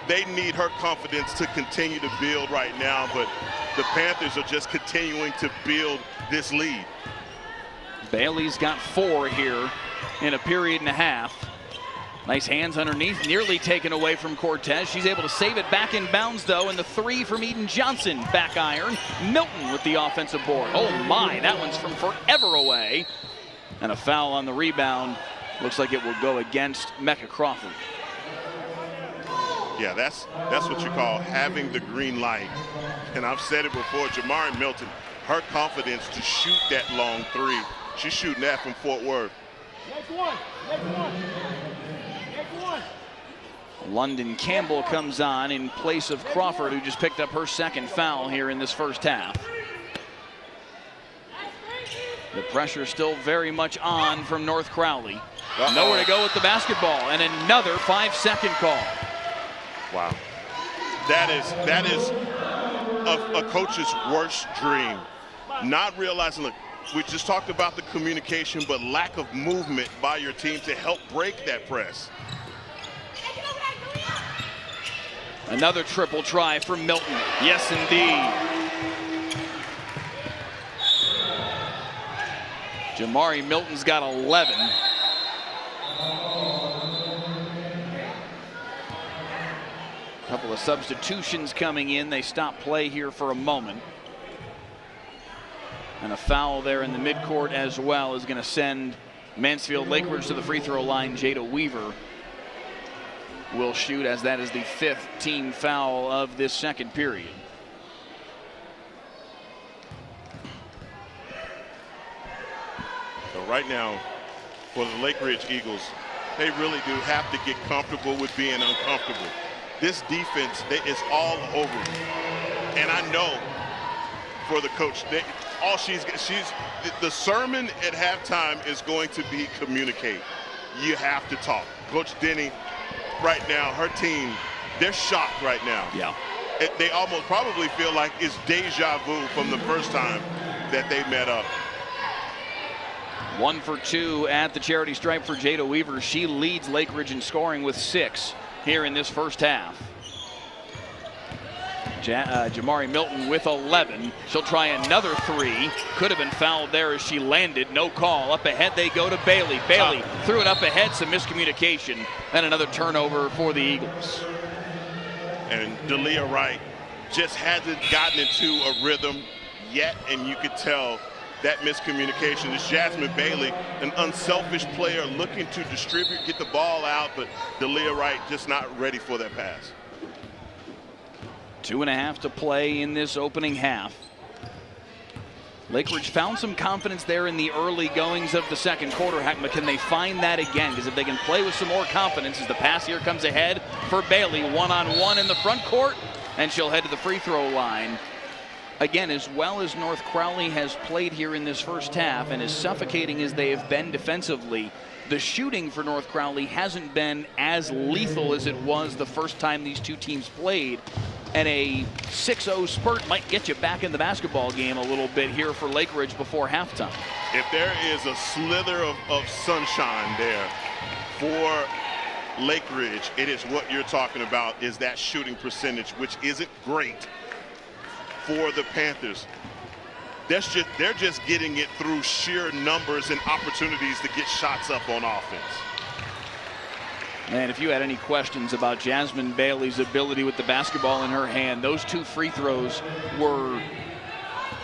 Speaker 2: they need her confidence to continue to build right now, but the Panthers are just continuing to build this lead.
Speaker 1: Bailey's got 4 here in a period and a half. Nice hands underneath, nearly taken away from Cortez. She's able to save it back in bounds, though, and the 3 from Eden Johnson. Back iron. Milton with the offensive board. Oh, my, that one's from forever away. And a foul on the rebound. Looks like it will go against Mecca Crawford.
Speaker 2: Yeah, that's what you call having the green light. And I've said it before, Jamari Milton, her confidence to shoot that long 3. She's shooting that from Fort Worth.
Speaker 10: Next one.
Speaker 1: London Campbell comes on in place of Crawford, who just picked up her 2nd foul here in this first half. The pressure still very much on from North Crowley. Nowhere to go with the basketball, and another 5-second call.
Speaker 2: Wow. That is a coach's worst dream. Not realizing, look, we just talked about the communication, but lack of movement by your team to help break that press.
Speaker 1: Another triple try from Milton. Yes, indeed. Jamari Milton's got 11. A couple of substitutions coming in. They stop play here for a moment. And a foul there in the midcourt as well is going to send Mansfield Lake Ridge to the free throw line. Jada Weaver will shoot, as that is the 5th team foul of this second period.
Speaker 2: So right now, for the Lake Ridge Eagles, they really do have to get comfortable with being uncomfortable. This defense is all over. And I know for the coach, the sermon at halftime is going to be communicate. You have to talk. Coach Denny, right now, her team, they're shocked right now.
Speaker 1: Yeah.
Speaker 2: They almost probably feel like it's deja vu from the first time that they met up.
Speaker 1: 1 for 2 at the charity stripe for Jada Weaver. She leads Lake Ridge in scoring with 6 here in this first half. Jamari Milton with 11. She'll try another 3. Could have been fouled there as she landed. No call. Up ahead they go to Bailey. Bailey threw it up ahead. Some miscommunication. Then another turnover for the Eagles.
Speaker 2: And Delia Wright just hasn't gotten into a rhythm yet, and you could tell that miscommunication. Is Jasmine Bailey, an unselfish player looking to distribute, get the ball out, but Delia Wright just not ready for that pass.
Speaker 1: 2.5 to play in this opening half. Lake Ridge found some confidence there in the early goings of the second quarter. But can they find that again? Because if they can play with some more confidence, as the pass here comes ahead for Bailey, 1-on-1 in the front court, and she'll head to the free throw line. Again, as well as North Crowley has played here in this first half, and as suffocating as they have been defensively, the shooting for North Crowley hasn't been as lethal as it was the first time these two teams played. And a 6-0 spurt might get you back in the basketball game a little bit here for Lake Ridge before halftime.
Speaker 2: If there is a slither of sunshine there for Lake Ridge, it is what you're talking about, is that shooting percentage, which isn't great for the Panthers. They're just getting it through sheer numbers and opportunities to get shots up on offense.
Speaker 1: And if you had any questions about Jasmine Bailey's ability with the basketball in her hand, those 2 free throws were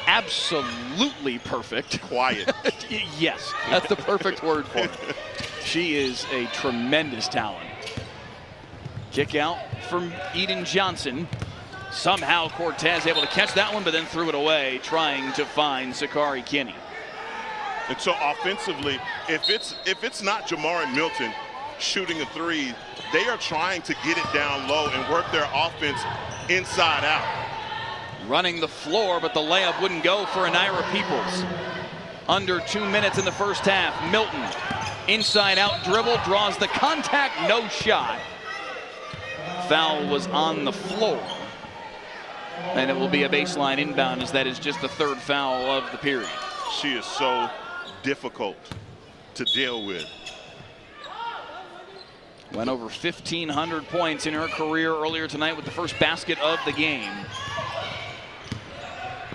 Speaker 1: absolutely perfect.
Speaker 2: Quiet.
Speaker 1: Yes, that's the perfect word for it. She is a tremendous talent. Kick out from Eden Johnson. Somehow Cortez able to catch that one, but then threw it away, trying to find Sakari Kinney.
Speaker 2: And so offensively, if it's not Jamari Milton shooting a 3, they are trying to get it down low and work their offense inside out.
Speaker 1: Running the floor, but the layup wouldn't go for Anira Peoples. Under 2 minutes in the first half. Milton, inside out dribble, draws the contact, no shot. Foul was on the floor. And it will be a baseline inbound, as that is just the 3rd foul of the period.
Speaker 2: She is so difficult to deal with.
Speaker 1: Went over 1,500 points in her career earlier tonight with the first basket of the game.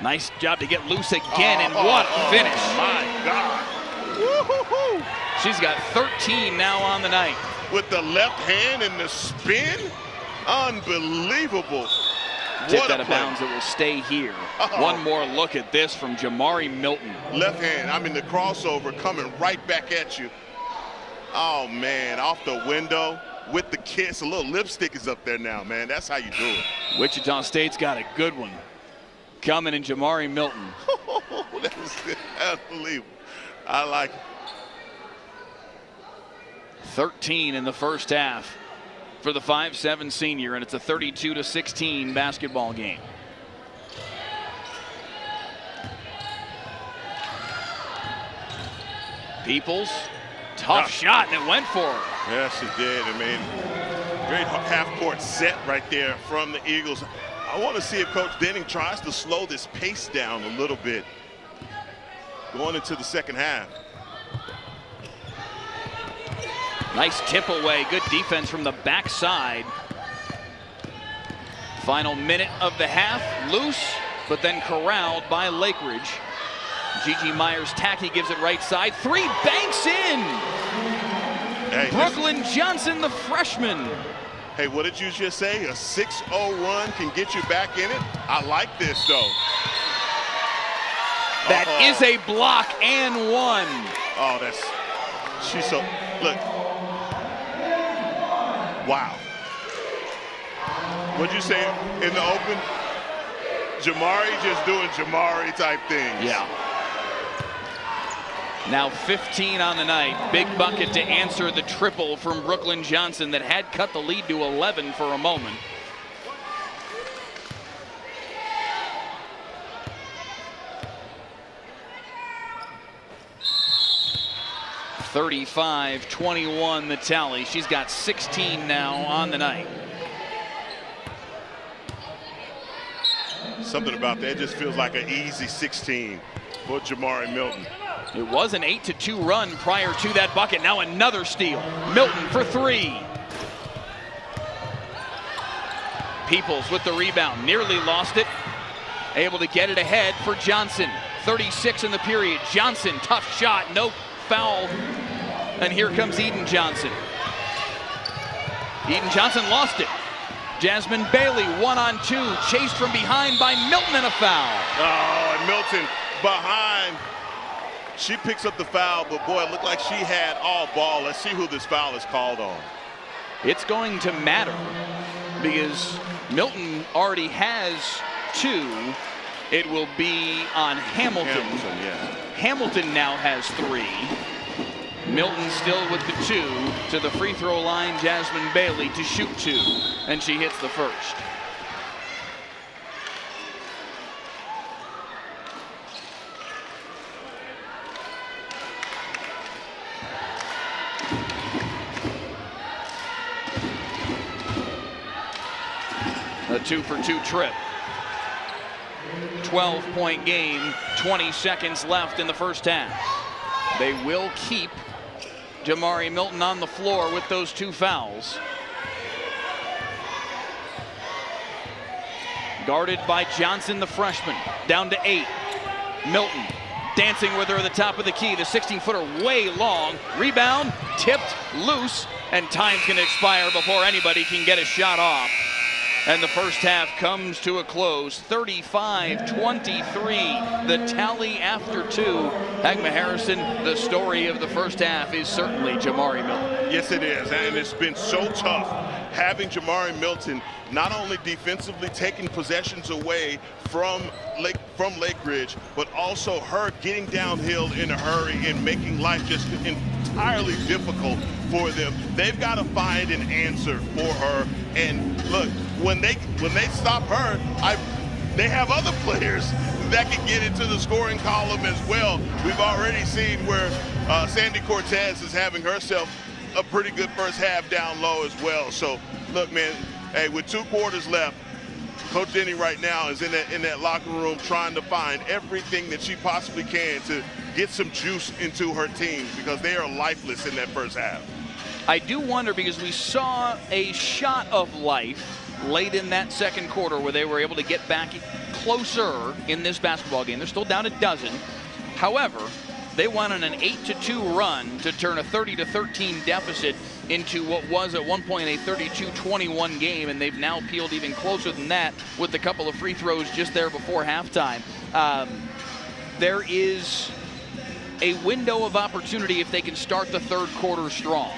Speaker 1: Nice job to get loose again, and what a finish.
Speaker 2: My God. Woo-hoo-hoo.
Speaker 1: She's got 13 now on the night.
Speaker 2: With the left hand and the spin, unbelievable.
Speaker 1: Tipped out of bounds, it will stay here. One more look at this from Jamari Milton.
Speaker 2: Left hand, I mean the crossover coming right back at you. Oh man, off the window with the kiss. A little lipstick is up there now, man. That's how you do it.
Speaker 1: Wichita State's got a good one coming in Jamari Milton.
Speaker 2: That was unbelievable. I like it.
Speaker 1: 13 in the first half for the 5'7" senior, and it's a 32-16 basketball game. Peoples, tough shot, and it went for her.
Speaker 2: Yes, it did. I mean, great half-court set right there from the Eagles. I want to see if Coach Denning tries to slow this pace down a little bit going into the second half.
Speaker 1: Nice tip away, good defense from the backside. Final minute of the half, loose, but then corralled by Lake Ridge. Gigi Myers-Tacky gives it right side, 3 banks in.
Speaker 2: Hey,
Speaker 1: Brooklyn Johnson, the freshman.
Speaker 2: Hey, what did you just say? A 6-0 run can get you back in it? I like this, though.
Speaker 1: That is a block and one.
Speaker 2: Oh, she's so, look. Wow. What'd you say in the open? Jamari just doing Jamari type things.
Speaker 1: Yeah. Now 15 on the night. Big bucket to answer the triple from Brooklyn Johnson that had cut the lead to 11 for a moment. (35-21) the tally. She's got 16 now on the night.
Speaker 2: Something about that just feels like an easy 16 for Jamari Milton.
Speaker 1: It was an 8-2 run prior to that bucket. Now another steal. Milton for 3. Peoples with the rebound. Nearly lost it. Able to get it ahead for Johnson. 36 in the period. Johnson, tough shot. No foul. And here comes Eden Johnson. Eden Johnson lost it. Jasmine Bailey, 1-on-2, chased from behind by Milton, and a foul.
Speaker 2: Oh, and Milton behind. She picks up the foul, but boy, it looked like she had all ball. Let's see who this foul is called on.
Speaker 1: It's going to matter because Milton already has 2. It will be on Hamilton. Hamilton now has 3. Milton still with the 2 to the free throw line. Jasmine Bailey to shoot 2, and she hits the first. A 2-for-2 trip. 12-point game, 20 seconds left in the first half. They will keep Jamari Milton on the floor with those 2 fouls. Guarded by Johnson, the freshman, down to 8. Milton dancing with her at the top of the key. The 16-footer way long. Rebound, tipped, loose, and time's going to expire before anybody can get a shot off. And the first half comes to a close, 35-23, the tally after two. Hagma Harrison, the story of the first half is certainly Jamari Milton.
Speaker 2: Yes, it is, and it's been so tough having Jamari Milton not only defensively taking possessions away from Lake Ridge, but also her getting downhill in a hurry and making life just entirely difficult for them. They've got to find an answer for her. And look, when they stop her, they have other players that can get into the scoring column as well. We've already seen where Sandy Cortez is having herself a pretty good first half down low as well. So look, man, hey, with 2 quarters left, Coach Denny right now is in that locker room trying to find everything that she possibly can to get some juice into her team, because they are lifeless in that first half.
Speaker 1: I do wonder, because we saw a shot of life late in that second quarter where they were able to get back closer in this basketball game. They're still down a dozen. However, they went on an 8-2 run to turn a 30-13 deficit into what was at one point a 32-21 game, and they've now peeled even closer than that with a couple of free throws just there before halftime. There is a window of opportunity if they can start the third quarter strong.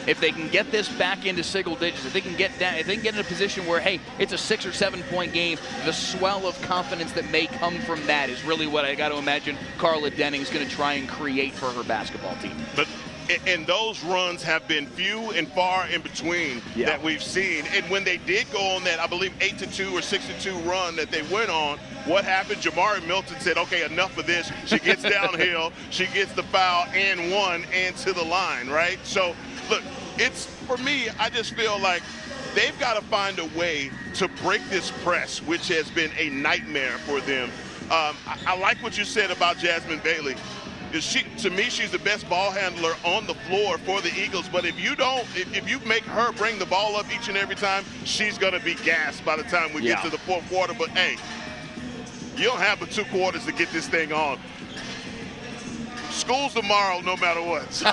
Speaker 1: If they can get this back into single digits, if they can get down, if they can get in a position where, hey, it's a 6 or 7 point game, the swell of confidence that may come from that is really what I got to imagine Carla Denning's going to try and create for her basketball team.
Speaker 2: And those runs have been few and far in between that we've seen. And when they did go on that, I believe, 8-2 or 6-2 run that they went on, what happened? Jamari Milton said, okay, enough of this. She gets downhill, she gets the foul and one and to the line, right? So, look, it's, for me, I just feel like they've got to find a way to break this press, which has been a nightmare for them. I like what you said about Jasmine Bailey. To me, she's the best ball handler on the floor for the Eagles. But if you make her bring the ball up each and every time, she's going to be gassed by the time we get to the fourth quarter. But, hey, you don't have but 2 quarters to get this thing on. School's tomorrow no matter what. So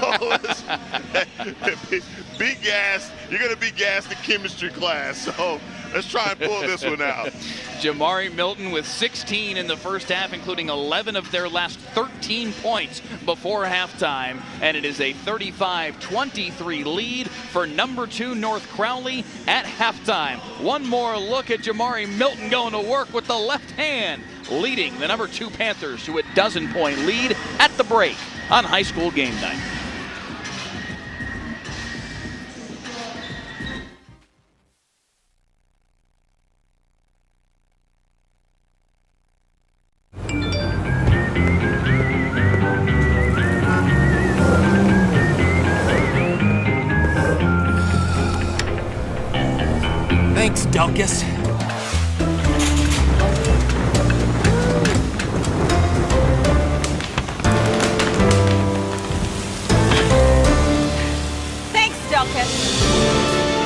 Speaker 2: be gassed. You're going to be gassed in chemistry class. So let's try and pull this one out.
Speaker 1: Jamari Milton with 16 in the first half, including 11 of their last 13 points before halftime. And it is a 35-23 lead for number 2 North Crowley at halftime. One more look at Jamari Milton going to work with the left hand, leading the number 2 Panthers to a 12-point lead at the break on High School Game Night.
Speaker 10: Thanks, Delkus.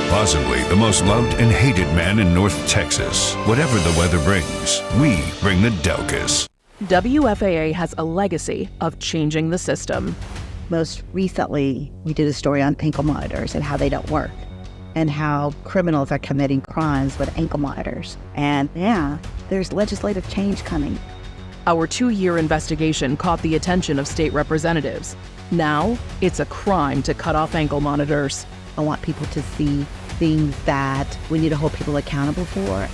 Speaker 8: Possibly the most loved and hated man in North Texas. Whatever the weather brings, we bring the Delkus.
Speaker 4: WFAA has a legacy of changing the system.
Speaker 5: Most recently, we did a story on ankle monitors and how they don't work, and how criminals are committing crimes with ankle monitors. And there's legislative change coming.
Speaker 4: Our 2-year investigation caught the attention of state representatives. Now, it's a crime to cut off ankle monitors.
Speaker 5: I want people to see things that we need to hold people accountable for.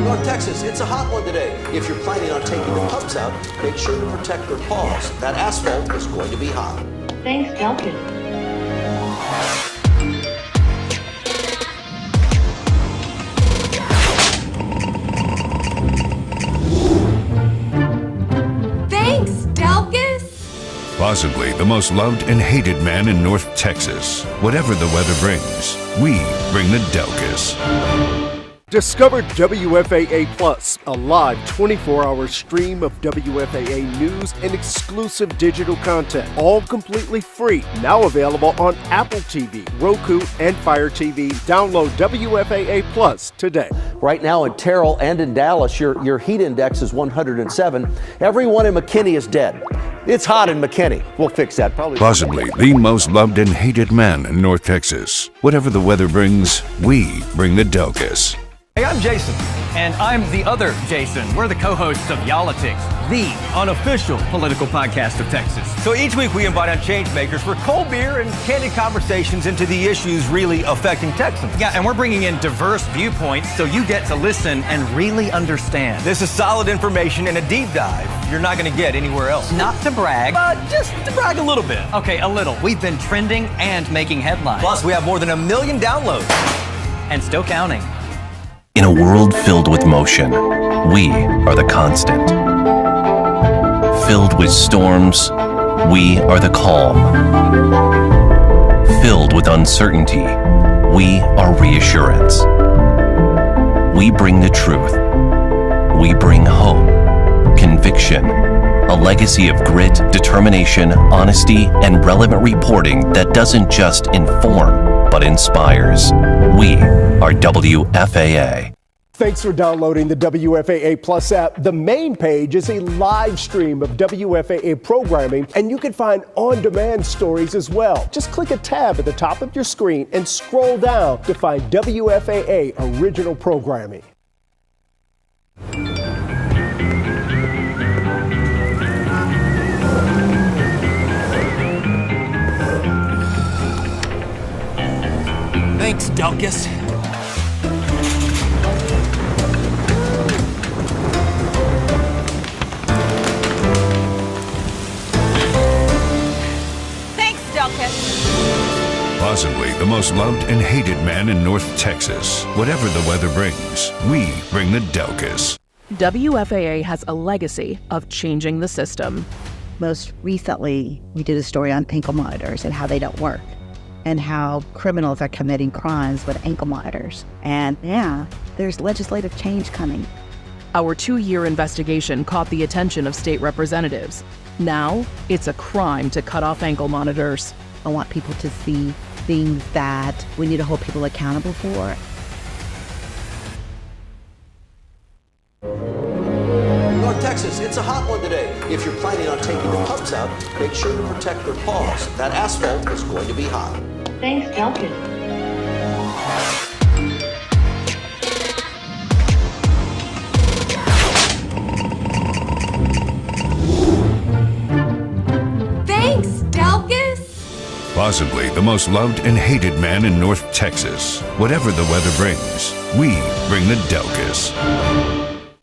Speaker 6: North Texas, it's a hot one today. If you're planning on taking the pumps out, make sure to protect your paws. That asphalt is going to be hot.
Speaker 11: Thanks, Delkus.
Speaker 8: Possibly the most loved and hated man in North Texas. Whatever the weather brings, we bring the Delkus.
Speaker 3: Discover WFAA Plus, a live 24-hour stream of WFAA news and exclusive digital content, all completely free. Now available on Apple TV, Roku, and Fire TV. Download WFAA Plus today.
Speaker 6: Right now in Terrell and in Dallas, your heat index is 107. Everyone in McKinney is dead. It's hot in McKinney. We'll fix that.
Speaker 8: Possibly the most loved and hated man in North Texas. Whatever the weather brings, we bring the Delkus.
Speaker 9: Hey, I'm Jason. And I'm the other Jason. We're the co-hosts of Y'all-itics, the unofficial political podcast of Texas. So each week we invite on change makers for cold beer and candid conversations into the issues really affecting Texans.
Speaker 7: Yeah, and we're bringing in diverse viewpoints so you get to listen and really understand.
Speaker 9: This is solid information and a deep dive you're not going to get anywhere else.
Speaker 7: Not to brag,
Speaker 9: Just to brag a little bit.
Speaker 7: okay, a little. We've been trending and making headlines.
Speaker 9: Plus, we have more than 1 million downloads.
Speaker 7: And still counting.
Speaker 11: In a world filled with motion, we are the constant. Filled with storms, we are the calm. Filled with uncertainty, we are reassurance. We bring the truth. We bring hope, conviction, a legacy of grit, determination, honesty, and relevant reporting that doesn't just inform, but inspires. We are WFAA.
Speaker 3: Thanks for downloading the WFAA Plus app. The main page is a live stream of WFAA programming, and you can find on-demand stories as well. Just click a tab at the top of your screen and scroll down to find WFAA original programming.
Speaker 10: Thanks, Delkus.
Speaker 8: Possibly the most loved and hated man in North Texas. Whatever the weather brings, we bring the Delkus.
Speaker 4: WFAA has a legacy of changing the system.
Speaker 5: Most recently, we did a story on ankle monitors and how they don't work, and how criminals are committing crimes with ankle monitors. And yeah, there's legislative change coming.
Speaker 4: Our 2-year investigation caught the attention of state representatives. Now, it's a crime to cut off ankle monitors.
Speaker 5: I want people to see things that we need to hold people accountable for.
Speaker 6: North Texas, it's a hot one today. If you're planning on taking the pups out, make sure to protect their paws. That asphalt is going to be hot.
Speaker 12: Thanks, Delkus. Thanks, Delkus.
Speaker 8: Possibly the most loved and hated man in North Texas. Whatever the weather brings, we bring the Delkus.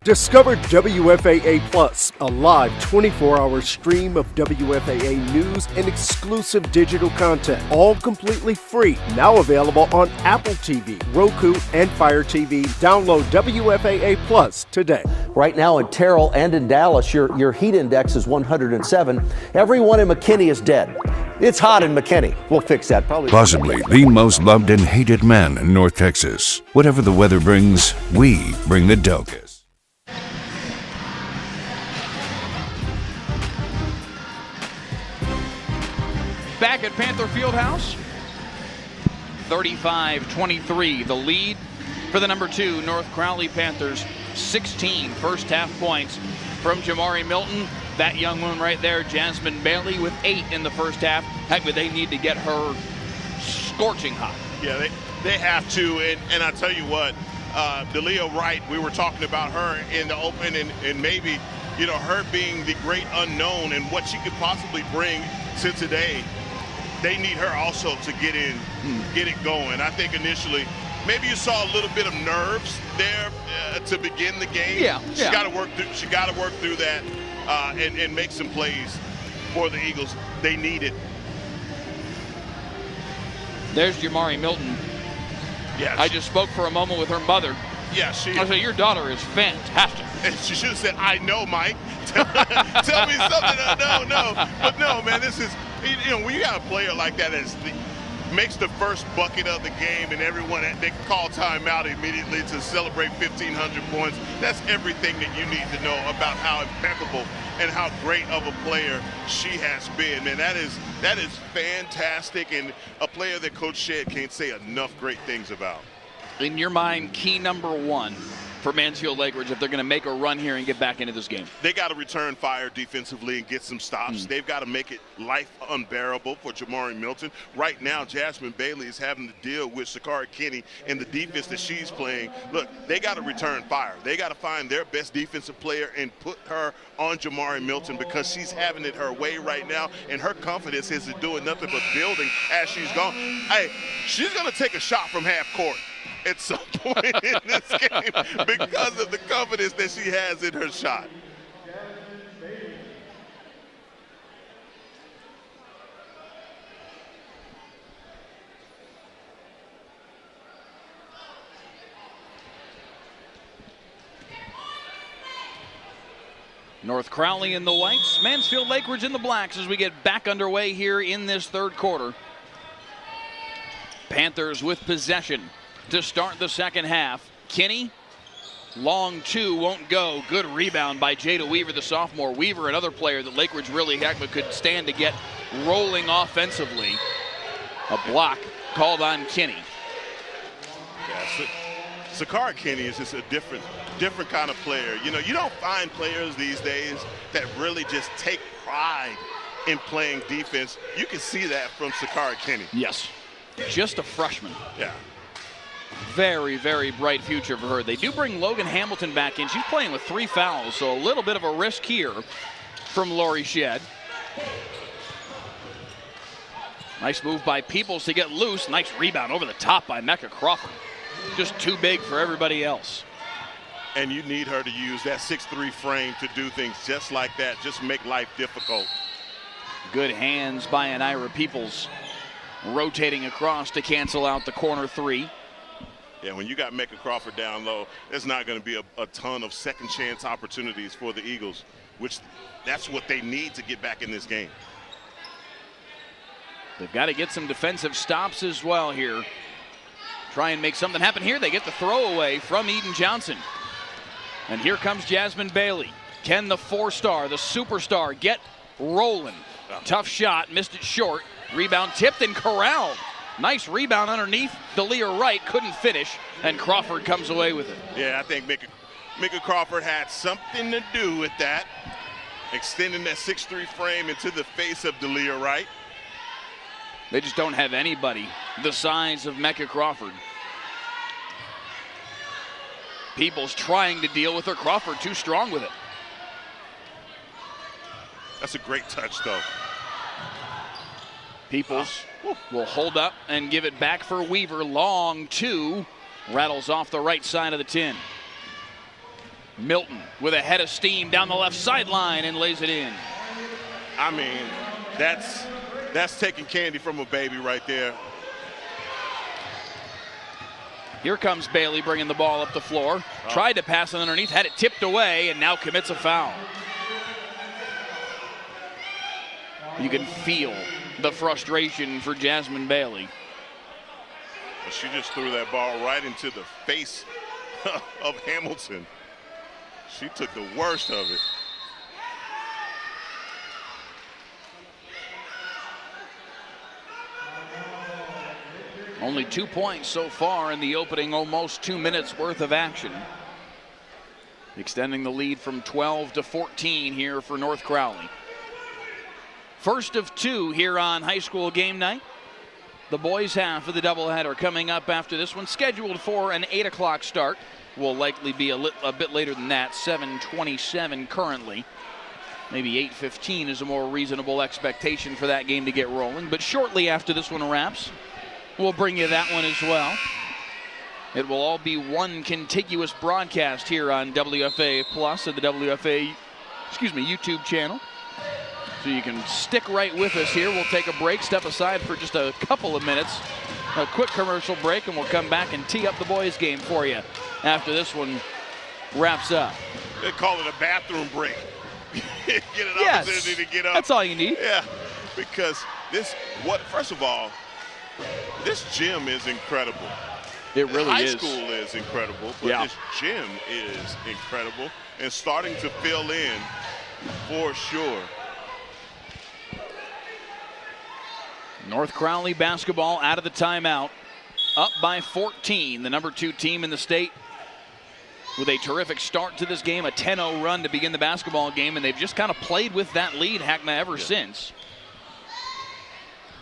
Speaker 3: Discover WFAA Plus, a live 24-hour stream of WFAA news and exclusive digital content, all completely free. Now available on Apple TV, Roku, and Fire TV. Download WFAA Plus today.
Speaker 6: Right now in Terrell and in Dallas, your heat index is 107. Everyone in McKinney is dead. It's hot in McKinney. We'll fix that.
Speaker 8: Possibly the most loved and hated man in North Texas. Whatever the weather brings, we bring the Delkus.
Speaker 1: Back at Panther Fieldhouse, 35-23, the lead for the number 2 North Crowley Panthers. 16 first half points from Jamari Milton. That young one right there, Jasmine Bailey, with 8 in the first half. Heck, but they need to get her scorching hot.
Speaker 2: Yeah, they have to, and I tell you what, Delia Wright, we were talking about her in the open, and maybe, you know, her being the great unknown and what she could possibly bring to today. They need her also to get it going. I think initially, maybe you saw a little bit of nerves there to begin the game.
Speaker 1: Yeah.
Speaker 2: She got to work through. She got to work through that and make some plays for the Eagles. They need it.
Speaker 1: There's Jamari Milton.
Speaker 2: Yeah.
Speaker 1: I just spoke for a moment with her mother.
Speaker 2: Yeah,
Speaker 1: I said, your daughter is fantastic.
Speaker 2: And she should have said, I know, Mike. Tell me something. No. But no, man, this is, you know, when you got a player like that that makes the first bucket of the game and everyone, they call timeout immediately to celebrate 1,500 points. That's everything that you need to know about how impeccable and how great of a player she has been. Man, that is fantastic, and a player that Coach Shedd can't say enough great things about.
Speaker 1: In your mind, key number 1 for Mansfield Lake Ridge if they're going to make a run here and get back into this game.
Speaker 2: They got to return fire defensively and get some stops. They've got to make it life unbearable for Jamari Milton. Right now, Jasmine Bailey is having to deal with Sakara Kinney and the defense that she's playing. Look, they got to return fire. They got to find their best defensive player and put her on Jamari Milton because she's having it her way right now, and her confidence isn't doing nothing but building as she's gone. Hey, she's going to take a shot from half court at some point in this game because of the confidence that she has in her shot.
Speaker 1: North Crowley in the whites, Mansfield Lake Ridge in the blacks as we get back underway here in this third quarter. Panthers with possession to start the second half. Kinney, long two, won't go. Good rebound by Jada Weaver, the sophomore. Weaver, another player that Lake Ridge really could stand to get rolling offensively. A block called on Kinney.
Speaker 2: Yeah, Sakara Kinney is just a different kind of player. You know, you don't find players these days that really just take pride in playing defense. You can see that from Sakara Kinney.
Speaker 1: Yes, just a freshman.
Speaker 2: Yeah.
Speaker 1: Very, very bright future for her. They do bring Logan Hamilton back in. She's playing with 3 fouls, so a little bit of a risk here from Lori Shedd. Nice move by Peoples to get loose. Nice rebound over the top by Mecca Crawford. Just too big for everybody else.
Speaker 2: And you need her to use that 6'3" frame to do things just like that, just make life difficult.
Speaker 1: Good hands by Anira Peoples, rotating across to cancel out the corner three.
Speaker 2: Yeah, when you got Mecca Crawford down low, there's not going to be a ton of second chance opportunities for the Eagles, which that's what they need to get back in this game.
Speaker 1: They've got to get some defensive stops as well here. Try and make something happen here. They get the throwaway from Eden Johnson. And here comes Jasmine Bailey. Can the 4-star, the superstar, get rolling? Tough shot, missed it short. Rebound tipped and corralled. Nice rebound underneath. Delia Wright couldn't finish, and Crawford comes away with it.
Speaker 2: Yeah, I think Mecca Crawford had something to do with that, extending that 6'3" frame into the face of Delia Wright.
Speaker 1: They just don't have anybody the size of Mecca Crawford. Peoples trying to deal with her. Crawford too strong with it.
Speaker 2: That's a great touch, though.
Speaker 1: Peoples will hold up and give it back for Weaver. Long two. Rattles off the right side of the 10. Milton with a head of steam down the left sideline and lays it in.
Speaker 2: I mean, that's taking candy from a baby right there.
Speaker 1: Here comes Bailey bringing the ball up the floor. Tried to pass it underneath, had it tipped away, and now commits a foul. You can feel the frustration for Jasmine Bailey.
Speaker 2: She just threw that ball right into the face of Hamilton. She took the worst of it.
Speaker 1: Only 2 points so far in the opening almost 2 minutes worth of action. Extending the lead from 12 to 14 here for North Crowley. First of 2 here on high school game night. The boys' half of the doubleheader coming up after this one, scheduled for an 8 o'clock start. Will likely be a bit later than that, 7:27 currently. Maybe 8:15 is a more reasonable expectation for that game to get rolling. But shortly after this one wraps, we'll bring you that one as well. It will all be one contiguous broadcast here on WFAA Plus and the WFAA, YouTube channel. So you can stick right with us here. We'll take a break, step aside for just a couple of minutes, a quick commercial break, and we'll come back and tee up the boys' game for you after this one wraps up.
Speaker 2: They call it a bathroom break. Get an opportunity to get up.
Speaker 1: That's all you need.
Speaker 2: Yeah, because first of all, this gym is incredible.
Speaker 1: It really is.
Speaker 2: High school is incredible, but this gym is incredible and starting to fill in for sure.
Speaker 1: North Crowley basketball out of the timeout. Up by 14, the number 2 team in the state. with a terrific start to this game, a 10-0 run to begin the basketball game, and they've just kind of played with that lead, Hackma, ever since.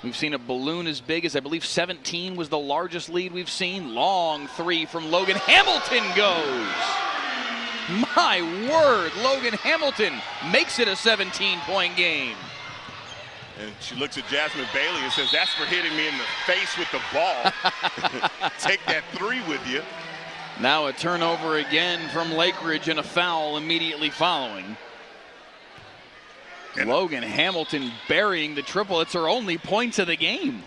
Speaker 1: We've seen a balloon as big as, I believe, 17 was the largest lead we've seen. Long three from Logan Hamilton goes. My word, Logan Hamilton makes it a 17-point game.
Speaker 2: And she looks at Jasmine Bailey and says, that's for hitting me in the face with the ball. Take that three with you.
Speaker 1: Now a turnover again from Lake Ridge and a foul immediately following. And Logan Hamilton burying the triple. It's her only points of the game.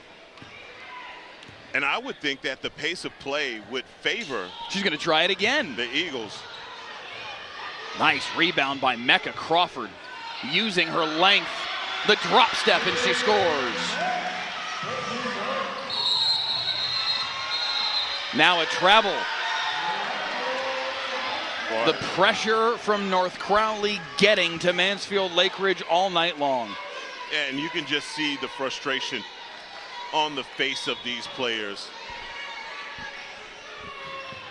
Speaker 2: And I would think that the pace of play would favor.
Speaker 1: She's going to try it again.
Speaker 2: The Eagles.
Speaker 1: Nice rebound by Mecca Crawford. Using her length. The drop step, and she scores. Now a travel. Boy. The pressure from North Crowley getting to Mansfield Lake Ridge all night long.
Speaker 2: And you can just see the frustration on the face of these players.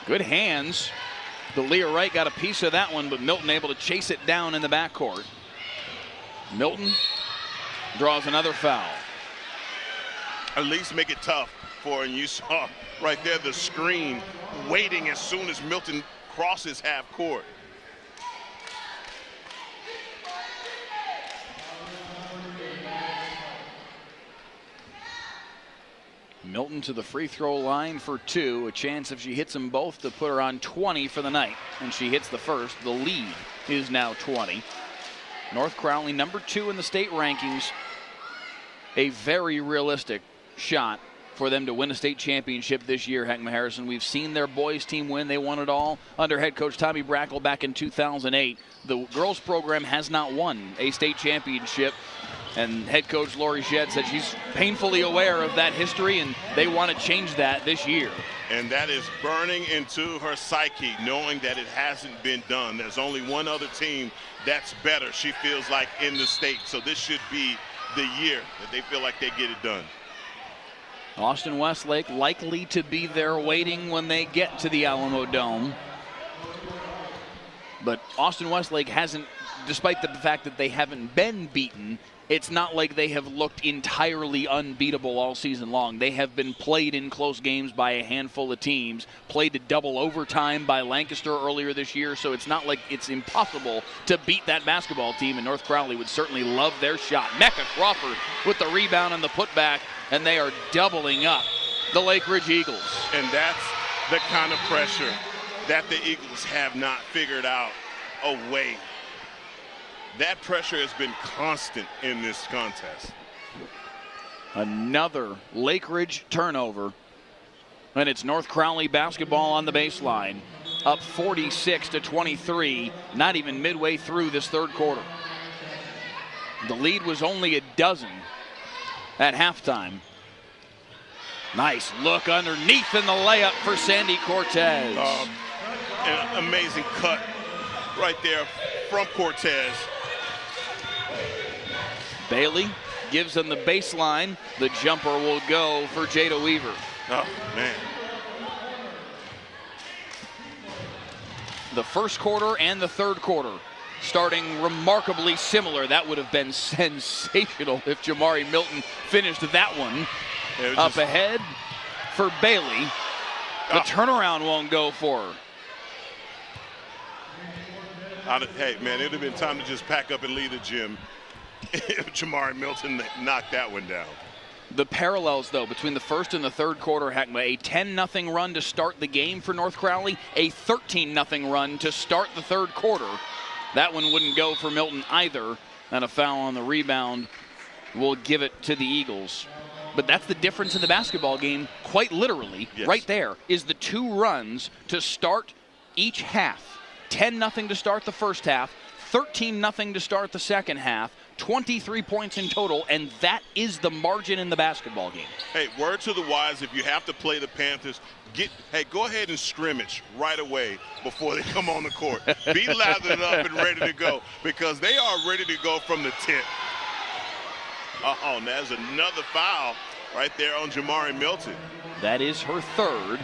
Speaker 1: Good hands. The Leah Wright got a piece of that one, but Milton able to chase it down in the backcourt. Milton draws another foul.
Speaker 2: At least make it tough for her. And you saw right there the screen waiting as soon as Milton crosses half court.
Speaker 1: Milton to the free throw line for two. A chance if she hits them both to put her on 20 for the night. And she hits the first. The lead is now 20. North Crowley, number 2 in the state rankings. A very realistic shot for them to win a state championship this year, Hackma Harrison. We've seen their boys team win. They won it all under head coach Tommy Brackle back in 2008. The girls program has not won a state championship. And head coach Lori Shedd said she's painfully aware of that history, and they want to change that this year.
Speaker 2: And that is burning into her psyche, knowing that it hasn't been done. There's only one other team that's better, she feels like, in the state. So this should be the year that they feel like they get it done.
Speaker 1: Austin Westlake likely to be there waiting when they get to the Alamo Dome. But Austin Westlake hasn't, despite the fact that they haven't been beaten, it's not like they have looked entirely unbeatable all season long. They have been played in close games by a handful of teams, played to double overtime by Lancaster earlier this year, so it's not like it's impossible to beat that basketball team, and North Crowley would certainly love their shot. Mecca Crawford with the rebound and the putback, and they are doubling up the Lake Ridge Eagles.
Speaker 2: And that's the kind of pressure that the Eagles have not figured out a way. That pressure has been constant in this contest.
Speaker 1: Another Lake Ridge turnover, and it's North Crowley basketball on the baseline, up 46-23, not even midway through this third quarter. The lead was only a dozen at halftime. Nice look underneath in the layup for Sandy Cortez.
Speaker 2: An amazing cut right there from Cortez.
Speaker 1: Bailey gives them the baseline. The jumper will go for Jada Weaver.
Speaker 2: Oh, man.
Speaker 1: The first quarter and the third quarter starting remarkably similar. That would have been sensational if Jamari Milton finished that one. Up ahead for Bailey. The turnaround won't go for her.
Speaker 2: Hey, man, it would have been time to just pack up and leave the gym if Jamari Milton knocked that one down.
Speaker 1: The parallels, though, between the first and the third quarter, Hackma, a 10-0 run to start the game for North Crowley, a 13-0 run to start the third quarter. That one wouldn't go for Milton either, and a foul on the rebound will give it to the Eagles. But that's the difference in the basketball game, quite literally. Yes. Right there is the two runs to start each half. 10-0 to start the first half, 13-0 to start the second half, 23 points in total, and that is the margin in the basketball game.
Speaker 2: Hey, word to the wise, if you have to play the Panthers, go ahead and scrimmage right away before they come on the court. Be lathered up and ready to go, because they are ready to go from the tip. And there's another foul right there on Jamari Milton.
Speaker 1: That is her third.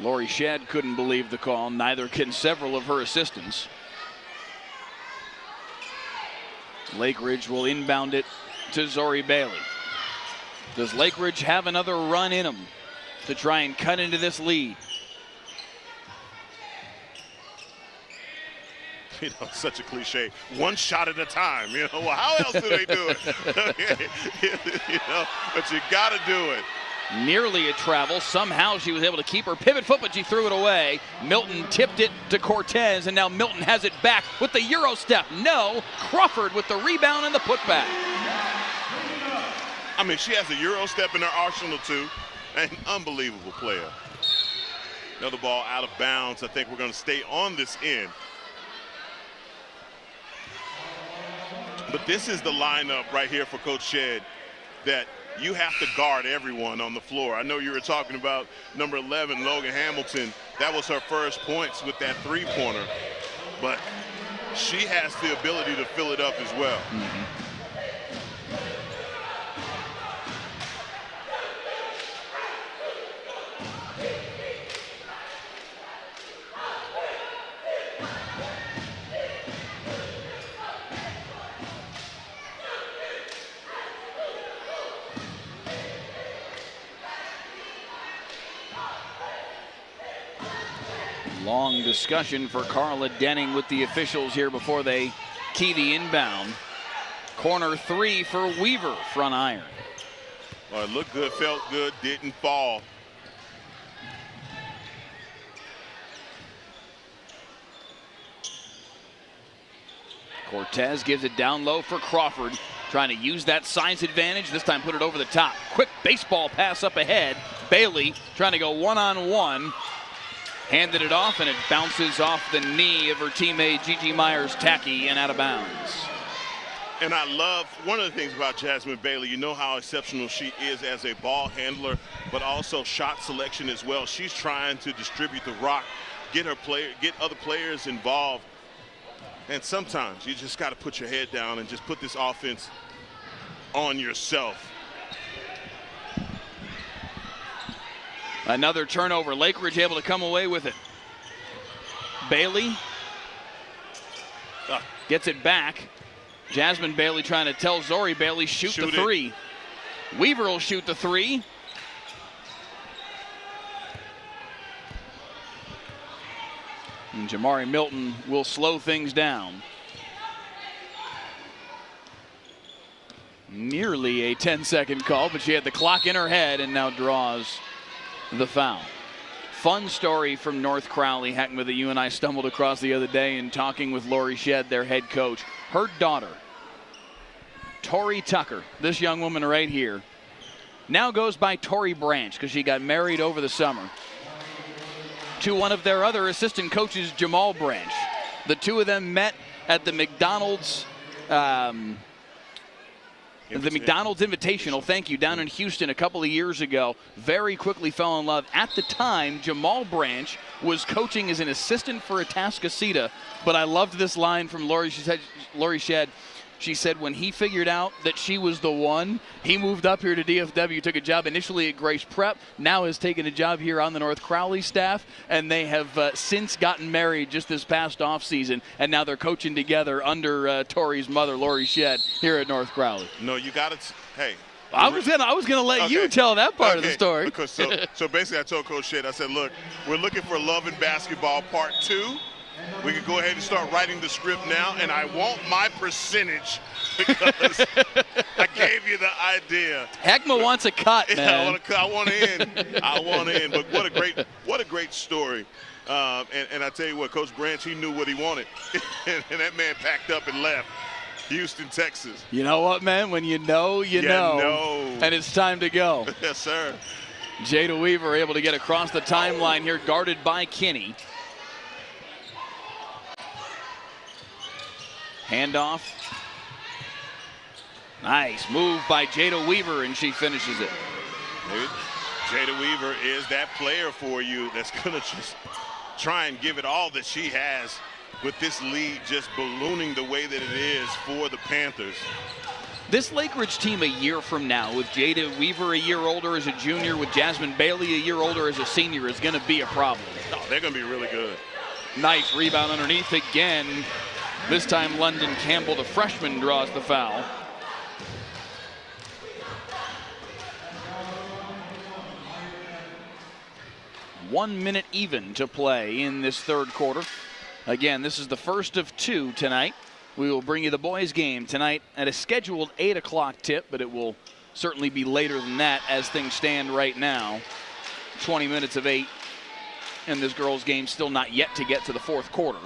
Speaker 1: Lori Shedd couldn't believe the call. Neither can several of her assistants. Lake Ridge will inbound it to Zori Bailey. Does Lake Ridge have another run in them to try and cut into this lead?
Speaker 2: You know, such a cliche. One shot at a time. You know, well, how else do they do it? You know, but you got to do it.
Speaker 1: Nearly a travel. Somehow she was able to keep her pivot foot, but she threw it away. Milton tipped it to Cortez, and now Milton has it back with the Euro step. No, Crawford with the rebound and the putback.
Speaker 2: I mean, she has a Euro step in her arsenal, too. An unbelievable player. Another ball out of bounds. I think we're going to stay on this end. But this is the lineup right here for Coach Shedd that you have to guard everyone on the floor. I know you were talking about number 11, Logan Hamilton. That was her first points with that three-pointer. But she has the ability to fill it up as well.
Speaker 1: Long discussion for Carla Denning with the officials here before they key the inbound. Corner three for Weaver, front iron.
Speaker 2: Well, it looked good, felt good, didn't fall.
Speaker 1: Cortez gives it down low for Crawford, trying to use that size advantage. This time put it over the top. Quick baseball pass up ahead. Bailey trying to go one-on-one. Handed it off, and it bounces off the knee of her teammate Gigi Myers-Tacky and out of bounds.
Speaker 2: And I love one of the things about Jasmine Bailey, you know how exceptional she is as a ball handler, but also shot selection as well. She's trying to distribute the rock, get other players involved. And sometimes you just got to put your head down and just put this offense on yourself.
Speaker 1: Another turnover. Lake Ridge able to come away with it. Bailey gets it back. Jasmine Bailey trying to tell Zori Bailey shoot the three. Weaver will shoot the three. And Jamari Milton will slow things down. Nearly a 10-second call, but she had the clock in her head and now draws the foul. Fun story from North Crowley, Heckma, that you and I stumbled across the other day in talking with Lori Shedd, their head coach. Her daughter, Tori Tucker, this young woman right here, now goes by Tori Branch because she got married over the summer to one of their other assistant coaches, Jamal Branch. The two of them met at the McDonald's Invitational, thank you, down in Houston a couple of years ago. Very quickly fell in love. At the time, Jamal Branch was coaching as an assistant for Atascocita, but I loved this line from Lori Shedd. She said when he figured out that she was the one, he moved up here to DFW, took a job initially at Grace Prep, now has taken a job here on the North Crowley staff, and they have since gotten married just this past offseason, and now they're coaching together under Tori's mother, Lori Shedd, here at North Crowley.
Speaker 2: No, you got to, hey.
Speaker 1: I was gonna let you tell that part of the story.
Speaker 2: Because so basically I told Coach Shedd, I said, look, we're looking for Love and Basketball Part 2. We can go ahead and start writing the script now, and I want my percentage because I gave you the idea.
Speaker 1: Heckma wants a cut, man.
Speaker 2: I want in. But what a great story. And I tell you what, Coach Branch, he knew what he wanted, and that man packed up and left. Houston, Texas.
Speaker 1: You know what, man? When you know, you know. And it's time to go.
Speaker 2: Yes, sir.
Speaker 1: Jada Weaver able to get across the timeline here, guarded by Kinney. Handoff. Nice move by Jada Weaver, and she finishes it.
Speaker 2: Jada Weaver is that player for you that's going to just try and give it all that she has with this lead just ballooning the way that it is for the Panthers.
Speaker 1: This Lake Ridge team a year from now, with Jada Weaver a year older as a junior, with Jasmine Bailey a year older as a senior, is going to be a problem.
Speaker 2: Oh, they're going to be really good.
Speaker 1: Nice rebound underneath again. This time London Campbell, the freshman, draws the foul. One minute even to play in this third quarter. Again, this is the first of two tonight. We will bring you the boys' game tonight at a scheduled 8 o'clock tip, but it will certainly be later than that as things stand right now. 20 minutes of 8, and this girls' game still not yet to get to the fourth quarter.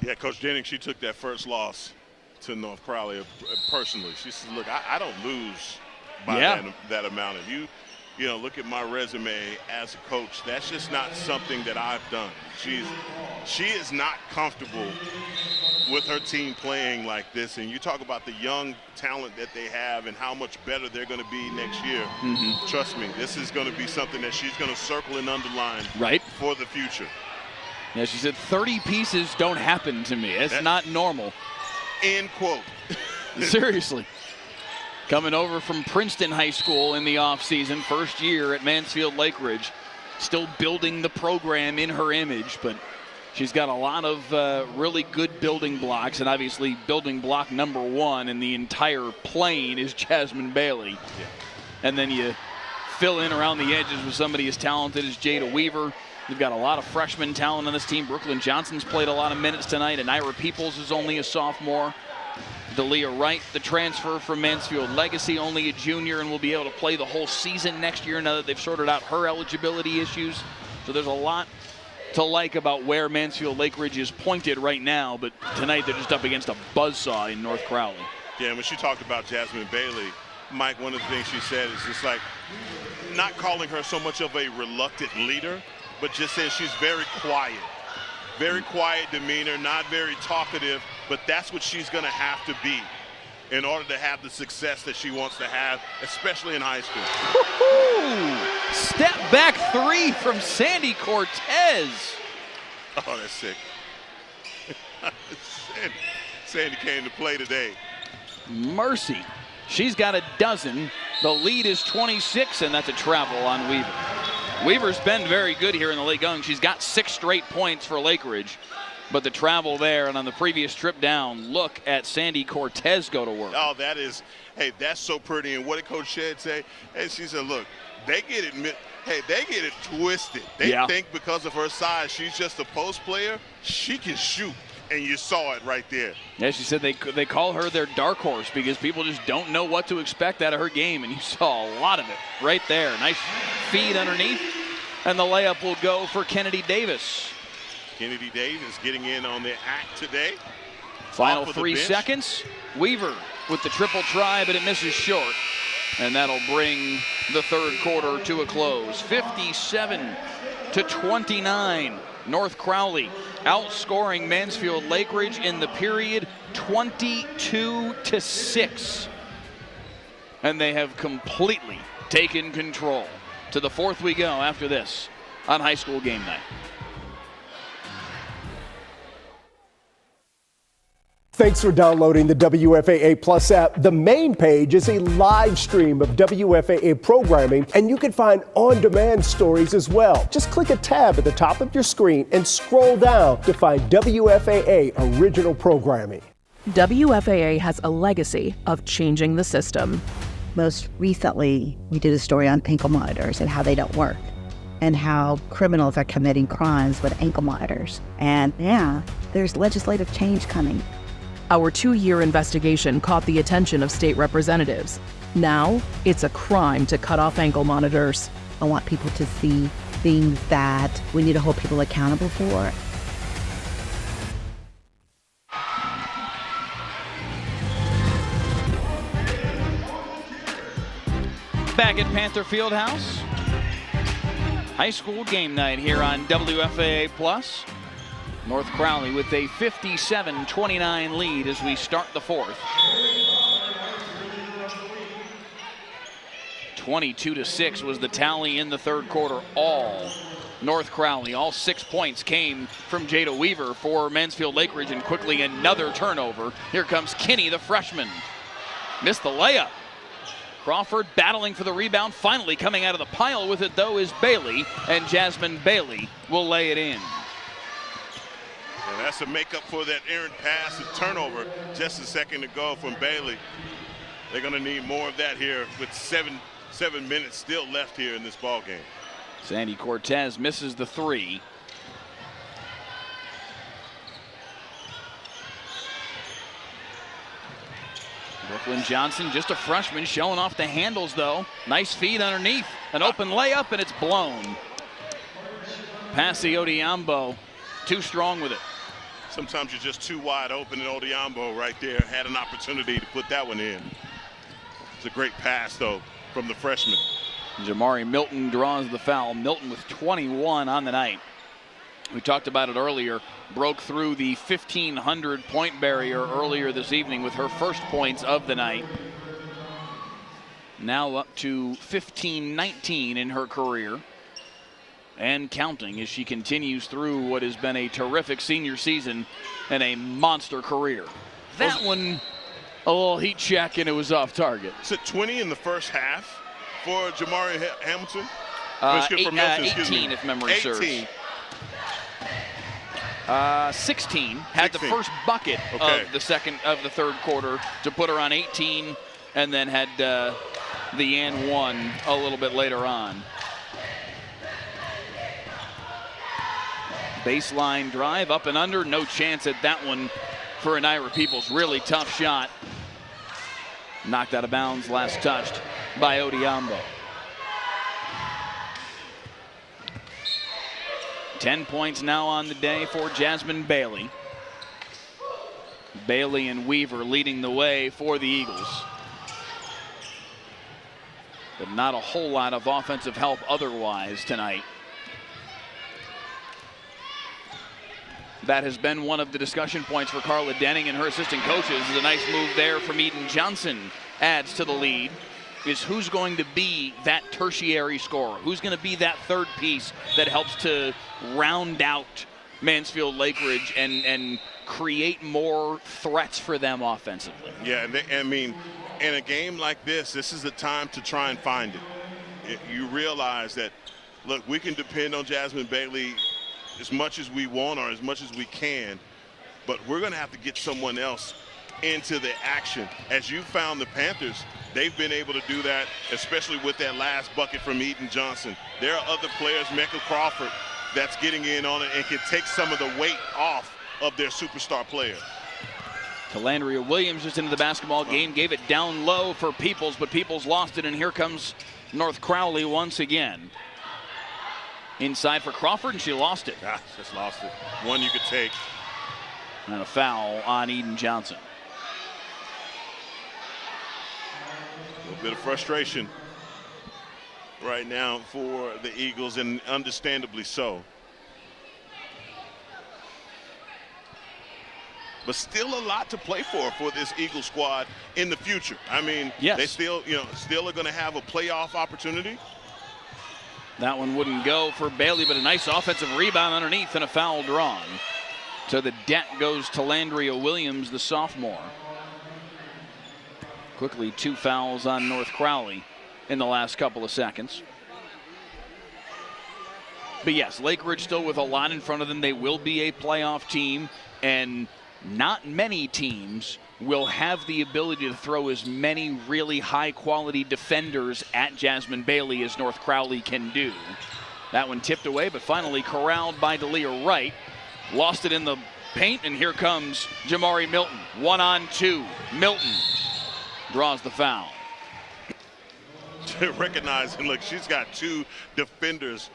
Speaker 2: Yeah, Coach Jennings, she took that first loss to North Crowley personally. She said, look, I don't lose by that amount. If you know, look at my resume as a coach, that's just not something that I've done. She is not comfortable with her team playing like this. And you talk about the young talent that they have and how much better they're going to be next year. Mm-hmm. Trust me, this is going to be something that she's going to circle and underline for the future.
Speaker 1: Yeah, she said 30 pieces don't happen to me. It's not normal.
Speaker 2: End quote.
Speaker 1: Seriously. Coming over from Princeton High School in the offseason, first year at Mansfield Lake Ridge. Still building the program in her image, but she's got a lot of really good building blocks, and obviously building block number one in the entire plane is Jasmine Bailey. Yeah. And then you fill in around the edges with somebody as talented as Jada Weaver. You've got a lot of freshman talent on this team. Brooklyn Johnson's played a lot of minutes tonight, and Ira Peoples is only a sophomore. Delia Wright, the transfer from Mansfield Legacy, only a junior, and will be able to play the whole season next year now that they've sorted out her eligibility issues. So there's a lot to like about where Mansfield Lake Ridge is pointed right now, but tonight they're just up against a buzzsaw in North Crowley.
Speaker 2: Yeah, and when she talked about Jasmine Bailey, Mike, one of the things she said is just like not calling her so much of a reluctant leader, but just says she's very quiet demeanor, not very talkative, but that's what she's going to have to be in order to have the success that she wants to have, especially in high school.
Speaker 1: Step back three from Sandy Cortez.
Speaker 2: Oh, that's sick. Sandy came to play today.
Speaker 1: Mercy. She's got a dozen. The lead is 26, and that's a travel on Weaver. Weaver's been very good here in the late going. She's got 6 straight points for Lake Ridge. But the travel there, and on the previous trip down, look at Sandy Cortez go to work.
Speaker 2: Oh, that is, hey, that's so pretty. And what did Coach Shedd say? Hey, she said, look, they get it twisted. They think because of her size, she's just a post player. She can shoot, and you saw it right there.
Speaker 1: Yeah, she said they call her their dark horse because people just don't know what to expect out of her game, and you saw a lot of it right there. Nice feed underneath, and the layup will go for Kennedy Davis.
Speaker 2: Kennedy Davis getting in on the act today.
Speaker 1: Final 3 seconds. Weaver with the triple try, but it misses short. And that'll bring the third quarter to a close. 57-29. North Crowley outscoring Mansfield Lake Ridge in the period 22-6. And they have completely taken control. To the fourth we go after this on High School Game Night.
Speaker 3: Thanks for downloading the WFAA Plus app. The main page is a live stream of WFAA programming, and you can find on-demand stories as well. Just click a tab at the top of your screen and scroll down to find WFAA original programming.
Speaker 4: WFAA has a legacy of changing the system.
Speaker 5: Most recently, we did a story on ankle monitors and how they don't work, and how criminals are committing crimes with ankle monitors. And yeah, there's legislative change coming.
Speaker 4: Our 2-year investigation caught the attention of state representatives. Now, it's a crime to cut off ankle monitors.
Speaker 5: I want people to see things that we need to hold people accountable for.
Speaker 1: Back at Panther Fieldhouse. High School Game Night here on WFAA Plus. North Crowley with a 57-29 lead as we start the fourth. 22-6 was the tally in the third quarter. All North Crowley, all 6 points came from Jada Weaver for Mansfield Lake Ridge, and quickly another turnover. Here comes Kinney, the freshman. Missed the layup. Crawford battling for the rebound. Finally coming out of the pile with it, though, is Bailey, and Jasmine Bailey will lay it in.
Speaker 2: And that's a makeup for that errant pass and turnover just a second ago from Bailey. They're going to need more of that here with seven minutes still left here in this ball game.
Speaker 1: Sandy Cortez misses the three. Brooklyn Johnson, just a freshman, showing off the handles, though. Nice feed underneath. An open layup, and it's blown. Passy Odiambo, too strong with it.
Speaker 2: Sometimes you're just too wide open, and Odiambo right there had an opportunity to put that one in. It's a great pass, though, from the freshman.
Speaker 1: Jamari Milton draws the foul. Milton with 21 on the night. We talked about it earlier. Broke through the 1,500-point barrier earlier this evening with her first points of the night. Now up to 15-19 in her career. And counting as she continues through what has been a terrific senior season and a monster career. That one, a little heat check, and it was off target.
Speaker 2: Is it 20 in the first half for Jamari Hamilton?
Speaker 1: 18, if memory serves. 16 had the first bucket of the third quarter to put her on 18, and then had the and one a little bit later on. Baseline drive up and under, no chance at that one for Anira Peoples. Really tough shot. Knocked out of bounds, last touched by Odiambo. 10 points now on the day for Jasmine Bailey. Bailey and Weaver leading the way for the Eagles. But not a whole lot of offensive help otherwise tonight. That has been one of the discussion points for Carla Denning and her assistant coaches. A nice move there from Eden Johnson adds to the lead. Is who's going to be that tertiary scorer? Who's going to be that third piece that helps to round out Mansfield Lake Ridge and create more threats for them offensively?
Speaker 2: Yeah, I mean, in a game like this is the time to try and find it. You realize that, look, we can depend on Jasmine Bailey as much as we want or as much as we can, but we're going to have to get someone else into the action. As you found the Panthers, they've been able to do that, especially with that last bucket from Eden Johnson. There are other players, Mecca Crawford, that's getting in on it and can take some of the weight off of their superstar player.
Speaker 1: Talandria Williams just into the basketball game, gave it down low for Peoples, but Peoples lost it, and here comes North Crowley once again. Inside for Crawford, and she lost it.
Speaker 2: Just lost it. One you could take.
Speaker 1: And a foul on Eden Johnson.
Speaker 2: A little bit of frustration right now for the Eagles, and understandably so. But still a lot to play for this Eagle squad in the future. I mean,
Speaker 1: yes.
Speaker 2: They still are going to have a playoff opportunity.
Speaker 1: That one wouldn't go for Bailey, but a nice offensive rebound underneath and a foul drawn. To the deck goes Talandria Williams, the sophomore. Quickly, 2 fouls on North Crowley in the last couple of seconds. But yes, Lake Ridge still with a lot in front of them. They will be a playoff team, and not many teams will have the ability to throw as many really high-quality defenders at Jasmine Bailey as North Crowley can do. That one tipped away, but finally corralled by D'Elia Wright. Lost it in the paint, and here comes Jamari Milton. 1-on-2. Milton draws the foul.
Speaker 2: Recognizing, look, she's got 2 defenders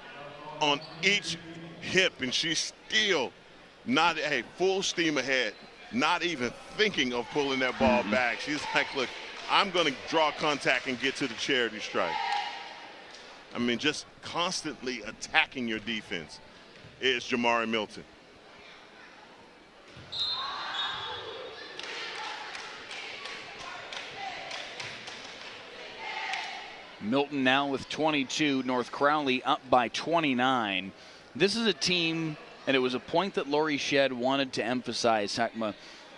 Speaker 2: on each hip, and she's still not full steam ahead. Not even thinking of pulling that ball back. She's like, look, I'm going to draw contact and get to the charity stripe. I mean, just constantly attacking your defense is Jamari Milton.
Speaker 1: Milton now with 22, North Crowley up by 29. This is a team, and it was a point that Lori Shedd wanted to emphasize, Heckma,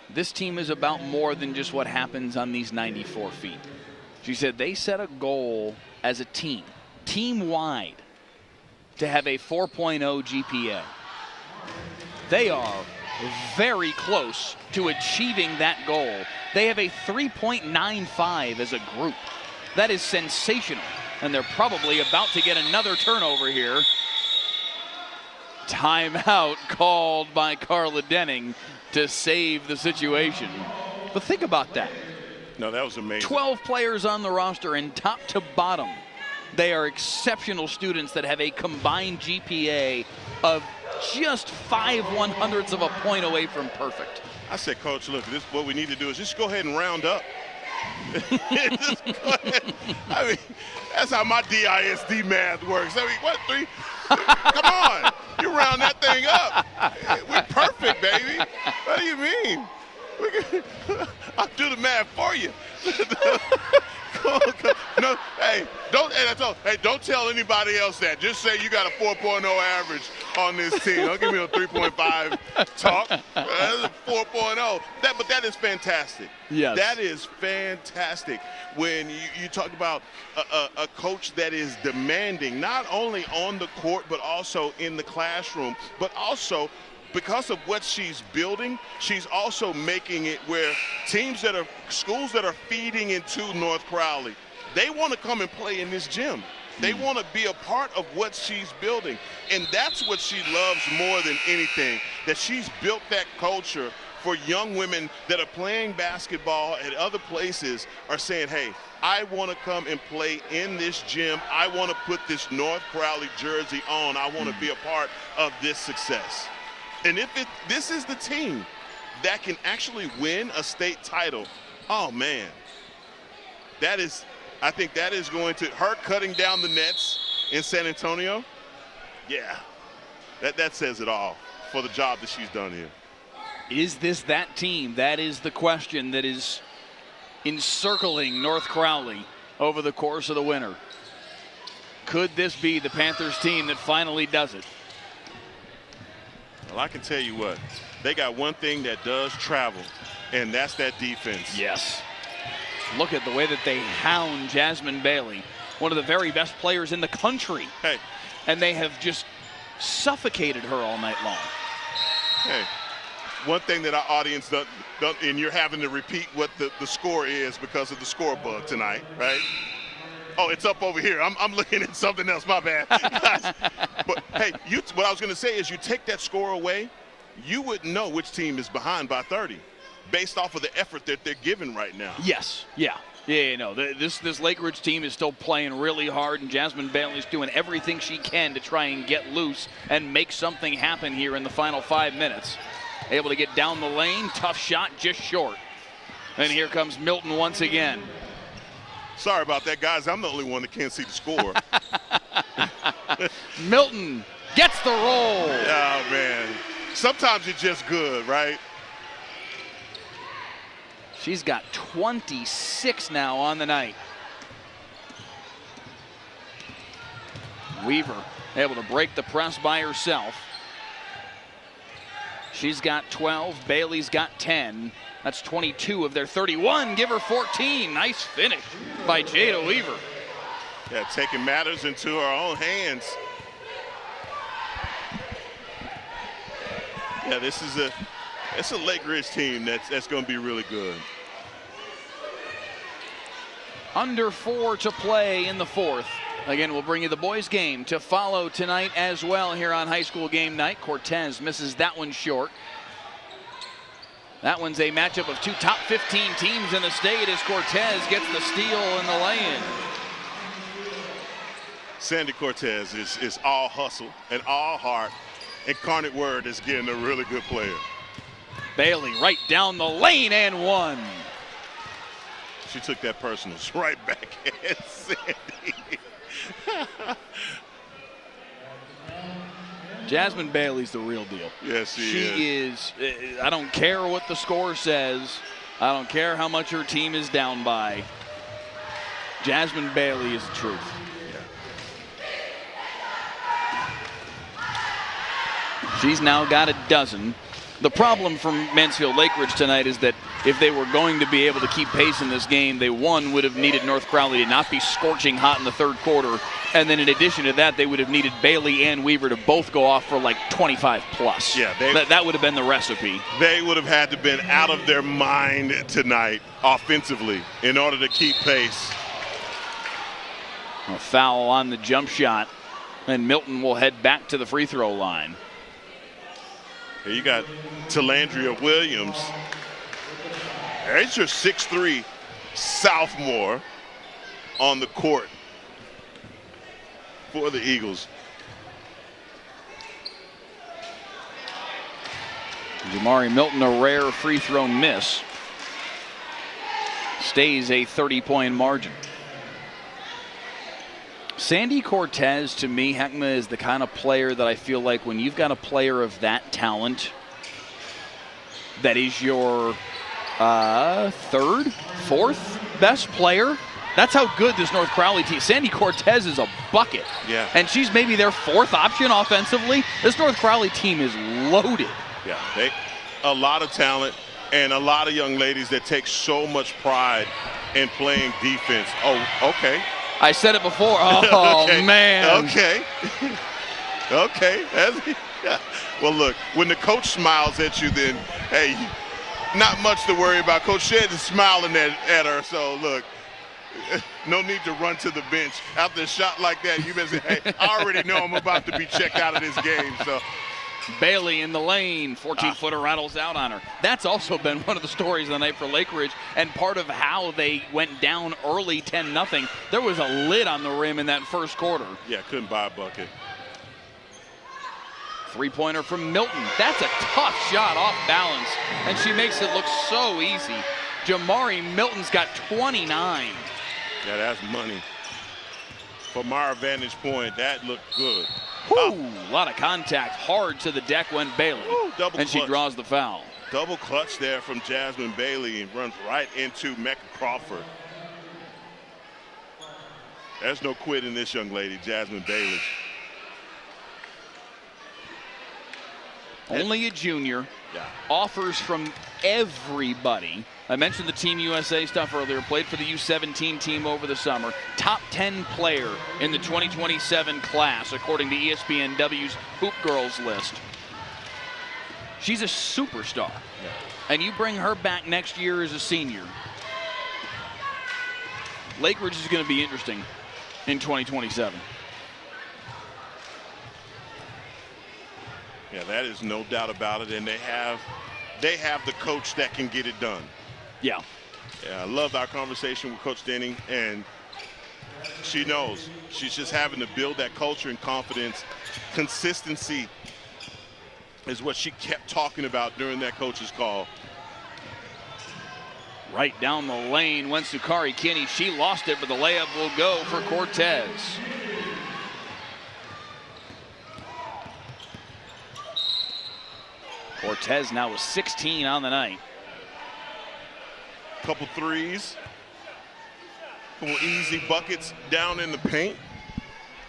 Speaker 1: this team is about more than just what happens on these 94 feet. She said they set a goal as a team, team-wide, to have a 4.0 GPA. They are very close to achieving that goal. They have a 3.95 as a group. That is sensational, and they're probably about to get another turnover here. Timeout called by Carla Denning to save the situation. But think about that.
Speaker 2: No, that was amazing. 12
Speaker 1: players on the roster, and top to bottom, they are exceptional students that have a combined GPA of just 5/100ths of a point away from perfect.
Speaker 2: I said, Coach, look, this what we need to do is just go ahead and round up. Just go ahead. I mean, that's how my DISD math works. I mean, what, 3? Come on. You round that thing up. We're perfect, baby. What do you mean? I'll do the math for you. No, hey, don't tell anybody else that. Just say you got a 4.0 average on this team. Don't give me a 3.5 talk. That's a 4.0. But that is fantastic.
Speaker 1: Yes.
Speaker 2: That is fantastic when you talk about a coach that is demanding, not only on the court, but also in the classroom, but also because of what she's building, she's also making it where schools that are feeding into North Crowley, they want to come and play in this gym. They want to be a part of what she's building. And that's what she loves more than anything, that she's built that culture for young women that are playing basketball at other places are saying, hey, I want to come and play in this gym. I want to put this North Crowley jersey on. I want to be a part of this success. And if this is the team that can actually win a state title, oh man, I think that is going to, her cutting down the nets in San Antonio, yeah, that says it all for the job that she's done here.
Speaker 1: Is this that team? That is the question that is encircling North Crowley over the course of the winter. Could this be the Panthers team that finally does it?
Speaker 2: Well, I can tell you what, they got one thing that does travel, and that's that defense.
Speaker 1: Yes. Look at the way that they hound Jasmine Bailey, one of the very best players in the country.
Speaker 2: Hey.
Speaker 1: And they have just suffocated her all night long.
Speaker 2: Hey, one thing that our audience don't and you're having to repeat what the score is because of the score bug tonight, right? Oh, it's up over here. I'm looking at something else. My bad. But, hey, what I was going to say is you take that score away, you wouldn't know which team is behind by 30 based off of the effort that they're giving right now.
Speaker 1: Yes. Yeah. Yeah, no, this Lake Ridge team is still playing really hard, and Jasmine Bailey's doing everything she can to try and get loose and make something happen here in the final 5 minutes. Able to get down the lane. Tough shot, just short. And here comes Milton once again.
Speaker 2: Sorry about that, guys. I'm the only one that can't see the score.
Speaker 1: Milton gets the roll.
Speaker 2: Oh, man. Sometimes it's just good, right?
Speaker 1: She's got 26 now on the night. Weaver able to break the press by herself. She's got 12. Bailey's got 10. That's 22 of their 31. Give her 14. Nice finish by Jada Weaver.
Speaker 2: Yeah, taking matters into her own hands. Yeah, it's a Lake Ridge team that's going to be really good.
Speaker 1: Under 4 to play in the fourth. Again, we'll bring you the boys' game to follow tonight as well here on high school game night. Cortez misses that one short. That one's a matchup of two top 15 teams in the state as Cortez gets the steal and the lay-in.
Speaker 2: Sandy Cortez is all hustle and all heart. Incarnate Word is getting a really good player.
Speaker 1: Bailey right down the lane and one.
Speaker 2: She took that personals right back at Sandy.
Speaker 1: Jasmine Bailey's the real deal.
Speaker 2: Yes,
Speaker 1: she is. I don't care what the score says. I don't care how much her team is down by. Jasmine Bailey is the truth. She's now got a dozen. The problem from Mansfield Lake Ridge tonight is that if they were going to be able to keep pace in this game, they, one, would have needed North Crowley to not be scorching hot in the third quarter. And then in addition to that, they would have needed Bailey and Weaver to both go off for like 25 plus.
Speaker 2: Yeah,
Speaker 1: that would have been the recipe.
Speaker 2: They would have had to been out of their mind tonight offensively in order to keep pace.
Speaker 1: A foul on the jump shot, and Milton will head back to the free throw line.
Speaker 2: Here you got Talandria Williams. There's your 6'3" sophomore on the court for the Eagles.
Speaker 1: Jamari Milton, a rare free throw miss. Stays a 30-point margin. Sandy Cortez, to me, Heckma, is the kind of player that I feel like when you've got a player of that talent, that is your third, fourth best player. That's how good this North Crowley team. Sandy Cortez is a bucket.
Speaker 2: Yeah.
Speaker 1: And she's maybe their fourth option offensively. This North Crowley team is loaded.
Speaker 2: Yeah, a lot of talent and a lot of young ladies that take so much pride in playing defense. Oh, okay.
Speaker 1: I said it before. Oh,
Speaker 2: okay.
Speaker 1: Man.
Speaker 2: Okay. Okay. Yeah. Well, look, when the coach smiles at you, then, hey, not much to worry about. Coach Shedd is smiling at her, so look, no need to run to the bench. After a shot like that, you better say, hey, I already know I'm about to be checked out of this game. So
Speaker 1: Bailey in the lane, 14-footer rattles out on her. That's also been one of the stories of the night for Lake Ridge, and part of how they went down early 10-0. There was a lid on the rim in that first quarter.
Speaker 2: Yeah, couldn't buy a bucket.
Speaker 1: Three-pointer from Milton. That's a tough shot off balance, and she makes it look so easy. Jamari Milton's got 29.
Speaker 2: Yeah, that's money. From our vantage point, that looked good.
Speaker 1: Woo, a lot of contact. Hard to the deck went Bailey.
Speaker 2: Double
Speaker 1: and
Speaker 2: clutch.
Speaker 1: She draws the foul.
Speaker 2: Double clutch there from Jasmine Bailey and runs right into Mecca Crawford. There's no quit in this young lady, Jasmine Bailey.
Speaker 1: Only a junior.
Speaker 2: Yeah.
Speaker 1: Offers from everybody. I mentioned the Team USA stuff earlier. Played for the U17 team over the summer. Top 10 player in the 2027 class, according to ESPNW's Hoop Girls list. She's a superstar.
Speaker 2: Yeah.
Speaker 1: And you bring her back next year as a senior. Lake Ridge is going to be interesting in 2027.
Speaker 2: Yeah, that is no doubt about it. And they have the coach that can get it done.
Speaker 1: Yeah.
Speaker 2: Yeah, I loved our conversation with Coach Denning, and she knows. She's just having to build that culture and confidence. Consistency is what she kept talking about during that coach's call.
Speaker 1: Right down the lane went Sukari Kinney. She lost it, but the layup will go for Cortez. Cortez now with 16 on the night.
Speaker 2: Couple threes. Couple easy buckets down in the paint.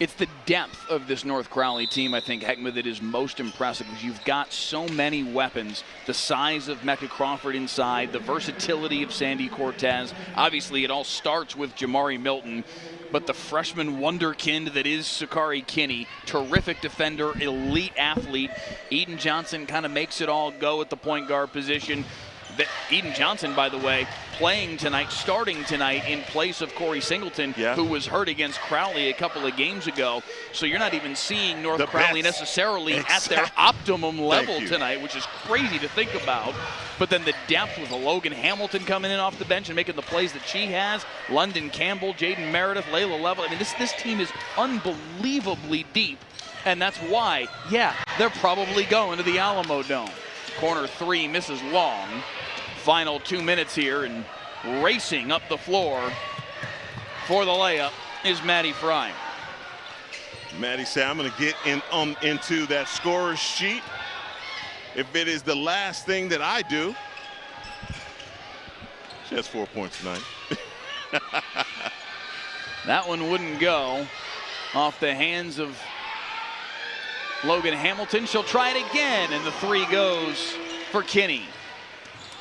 Speaker 1: It's the depth of this North Crowley team, I think, Heckma, that is most impressive, because you've got so many weapons. The size of Mecca Crawford inside, the versatility of Sandy Cortez. Obviously, it all starts with Jamari Milton, but the freshman wonderkind that is Sukari Kinney, terrific defender, elite athlete. Eden Johnson kind of makes it all go at the point guard position. Eden Johnson, by the way, playing tonight, starting tonight in place of Corey Singleton, who was hurt against Crowley a couple of games ago. So you're not even seeing North Crowley necessarily at their optimum level tonight, which is crazy to think about. But then the depth with a Logan Hamilton coming in off the bench and making the plays that she has, London Campbell, Jaden Meredith, Layla Level. I mean, this team is unbelievably deep, and that's why, they're probably going to the Alamo Dome. Corner three misses long. Final 2 minutes here, and racing up the floor for the layup is Maddie Fry.
Speaker 2: Maddie said, I'm going to get into that scorer's sheet if it is the last thing that I do. She has 4 points tonight.
Speaker 1: That one wouldn't go off the hands of Logan Hamilton. She'll try it again, and the three goes for Kinney.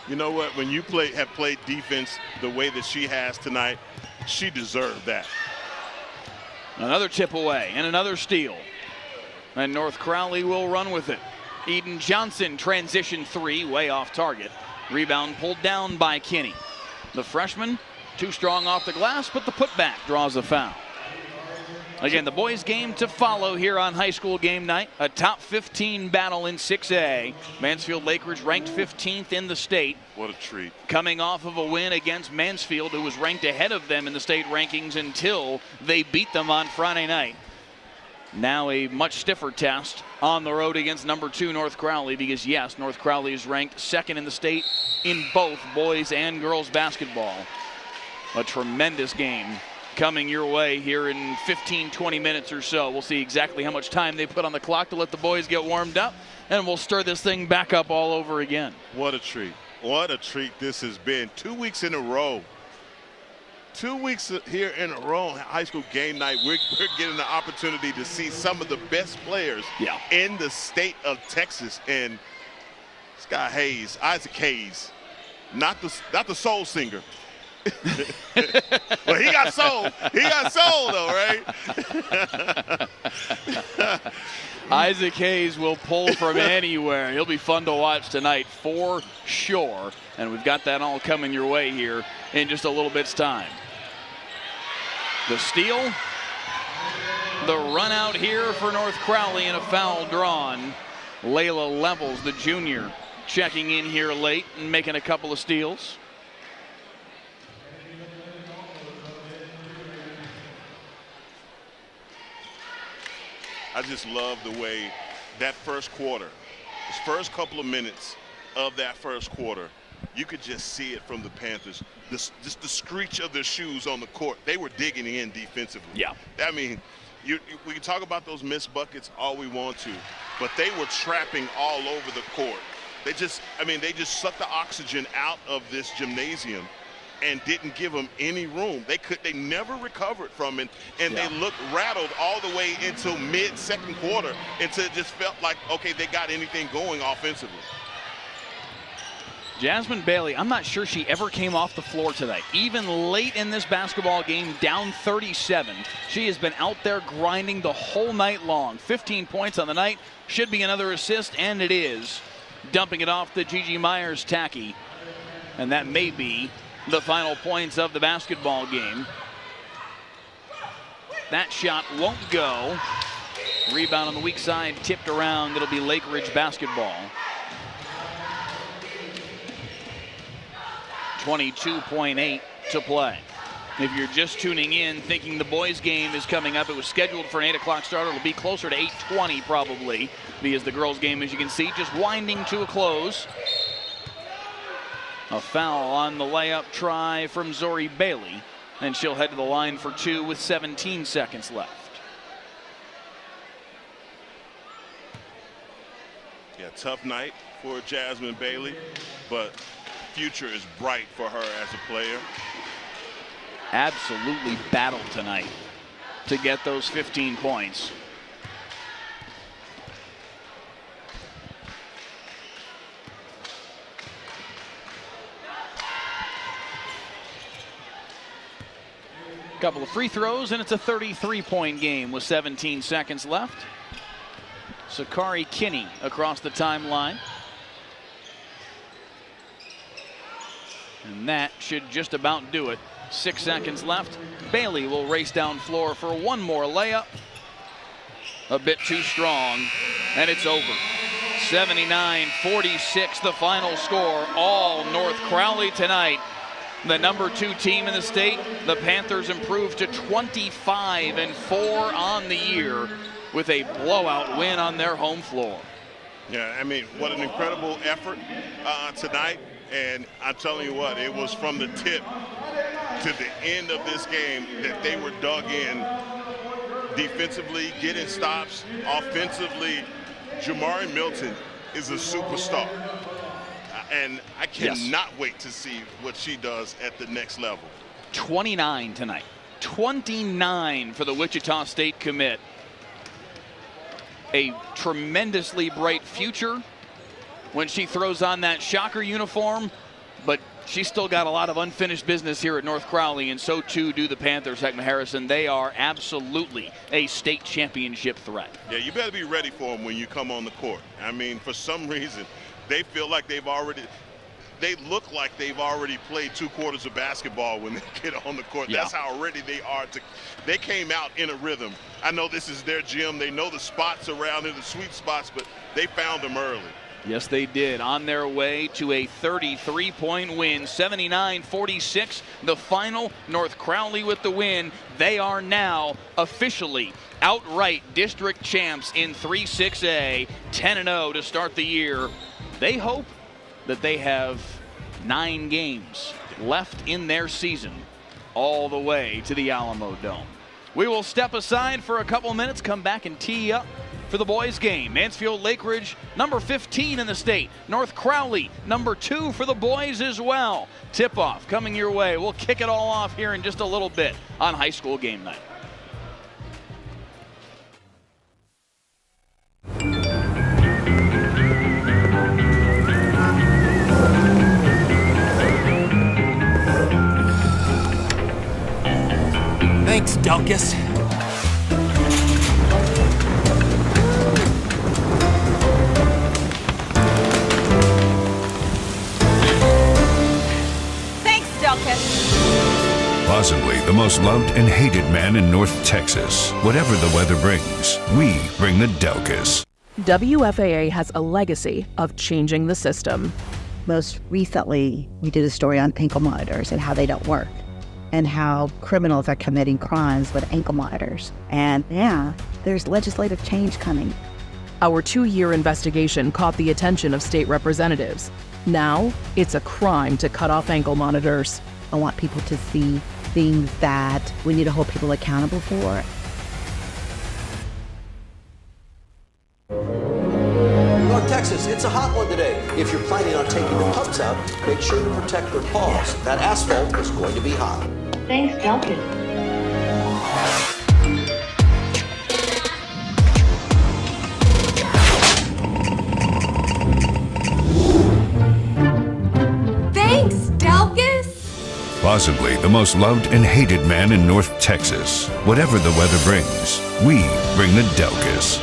Speaker 2: You know what? When you have played defense the way that she has tonight, she deserved that.
Speaker 1: Another tip away and another steal. And North Crowley will run with it. Eden Johnson, transition three, way off target. Rebound pulled down by Kinney. The freshman, too strong off the glass, but the putback draws a foul. Again, the boys' game to follow here on high school game night. A top 15 battle in 6A. Mansfield Lake Ridge ranked 15th in the state.
Speaker 2: What a treat.
Speaker 1: Coming off of a win against Mansfield, who was ranked ahead of them in the state rankings until they beat them on Friday night. Now a much stiffer test on the road against number 2 North Crowley, because yes, North Crowley is ranked second in the state in both boys and girls basketball. A tremendous game coming your way here in 15-20 minutes or so. We'll see exactly how much time they put on the clock to let the boys get warmed up, and we'll stir this thing back up all over again.
Speaker 2: What a treat. What a treat this has been. 2 weeks in a row. 2 weeks here in a row, high school game night. We're getting the opportunity to see some of the best players in the state of Texas. And this guy Hayes, Isaac Hayes, not the soul singer. Well, he got sold. He got sold, though, right?
Speaker 1: Isaac Hayes will pull from anywhere. He'll be fun to watch tonight for sure. And we've got that all coming your way here in just a little bit's time. The steal, the run out here for North Crowley, and a foul drawn. Layla Levels, the junior, checking in here late and making a couple of steals.
Speaker 2: I just love the way that first quarter, this first couple of minutes of that first quarter, you could just see it from the Panthers. Just the screech of their shoes on the court. They were digging in defensively.
Speaker 1: Yeah.
Speaker 2: I mean, we can talk about those missed buckets all we want to, but they were trapping all over the court. They just sucked the oxygen out of this gymnasium and didn't give them any room. They never recovered from it, and they looked rattled all the way into mid-second quarter until it just felt like, okay, they got anything going offensively.
Speaker 1: Jasmine Bailey, I'm not sure she ever came off the floor tonight. Even late in this basketball game, down 37, she has been out there grinding the whole night long. 15 points on the night, should be another assist, and it is. Dumping it off to Gigi Myers Tacky, and that may be the final points of the basketball game. That shot won't go. Rebound on the weak side, tipped around. It'll be Lake Ridge basketball. 22.8 to play. If you're just tuning in thinking the boys game is coming up, it was scheduled for an 8 o'clock start. It'll be closer to 8:20 probably, because the girls game, as you can see, just winding to a close. A foul on the layup try from Zori Bailey, and she'll head to the line for 2 with 17 seconds left.
Speaker 2: Yeah, tough night for Jasmine Bailey, but future is bright for her as a player.
Speaker 1: Absolutely battled tonight to get those 15 points. Couple of free throws, and it's a 33-point game with 17 seconds left. Sakari Kinney across the timeline. And that should just about do it. 6 seconds left. Bailey will race down floor for one more layup. A bit too strong, and it's over. 79-46, the final score. All North Crowley tonight. The number 2 team in the state. The Panthers improved to 25-4 on the year with a blowout win on their home floor.
Speaker 2: Yeah, I mean, what an incredible effort tonight. And I'm telling you what, it was from the tip to the end of this game that they were dug in defensively, getting stops, offensively. Jamari Milton is a superstar. And I cannot wait to see what she does at the next level.
Speaker 1: 29 tonight. 29 for the Wichita State commit. A tremendously bright future when she throws on that Shocker uniform, but she's still got a lot of unfinished business here at North Crowley, and so too do the Panthers. Heckma Harrison, they are absolutely a state championship threat.
Speaker 2: Yeah, you better be ready for them when you come on the court. I mean, for some reason, they feel like they look like they've already played 2 quarters of basketball when they get on the court. Yeah. That's how ready they are. They came out in a rhythm. I know this is their gym. They know the spots around it, the sweet spots, but they found them early.
Speaker 1: Yes, they did. On their way to a 33-point win, 79-46. The final, North Crowley with the win. They are now officially outright district champs in 3-6A, 10-0 to start the year. They hope that they have 9 games left in their season all the way to the Alamo Dome. We will step aside for a couple minutes, come back and tee up for the boys' game. Mansfield Lake Ridge, number 15 in the state. North Crowley, number 2 for the boys as well. Tip-off coming your way. We'll kick it all off here in just a little bit on high school game night.
Speaker 10: Thanks, Delkus.
Speaker 8: Possibly the most loved and hated man in North Texas. Whatever the weather brings, we bring the Delkus.
Speaker 4: WFAA has a legacy of changing the system.
Speaker 5: Most recently, we did a story on ankle monitors and how they don't work, and how criminals are committing crimes with ankle monitors. And yeah, there's legislative change coming.
Speaker 4: Our 2-year investigation caught the attention of state representatives. Now, it's a crime to cut off ankle monitors.
Speaker 5: I want people to see things that we need to hold people accountable for.
Speaker 6: North Texas, it's a hot one today. If you're planning on taking the pups out, make sure to protect their paws. That asphalt is going to be hot.
Speaker 12: Thanks, Delkus. Thanks, Delkus.
Speaker 8: Possibly the most loved and hated man in North Texas. Whatever the weather brings, we bring the Delkus.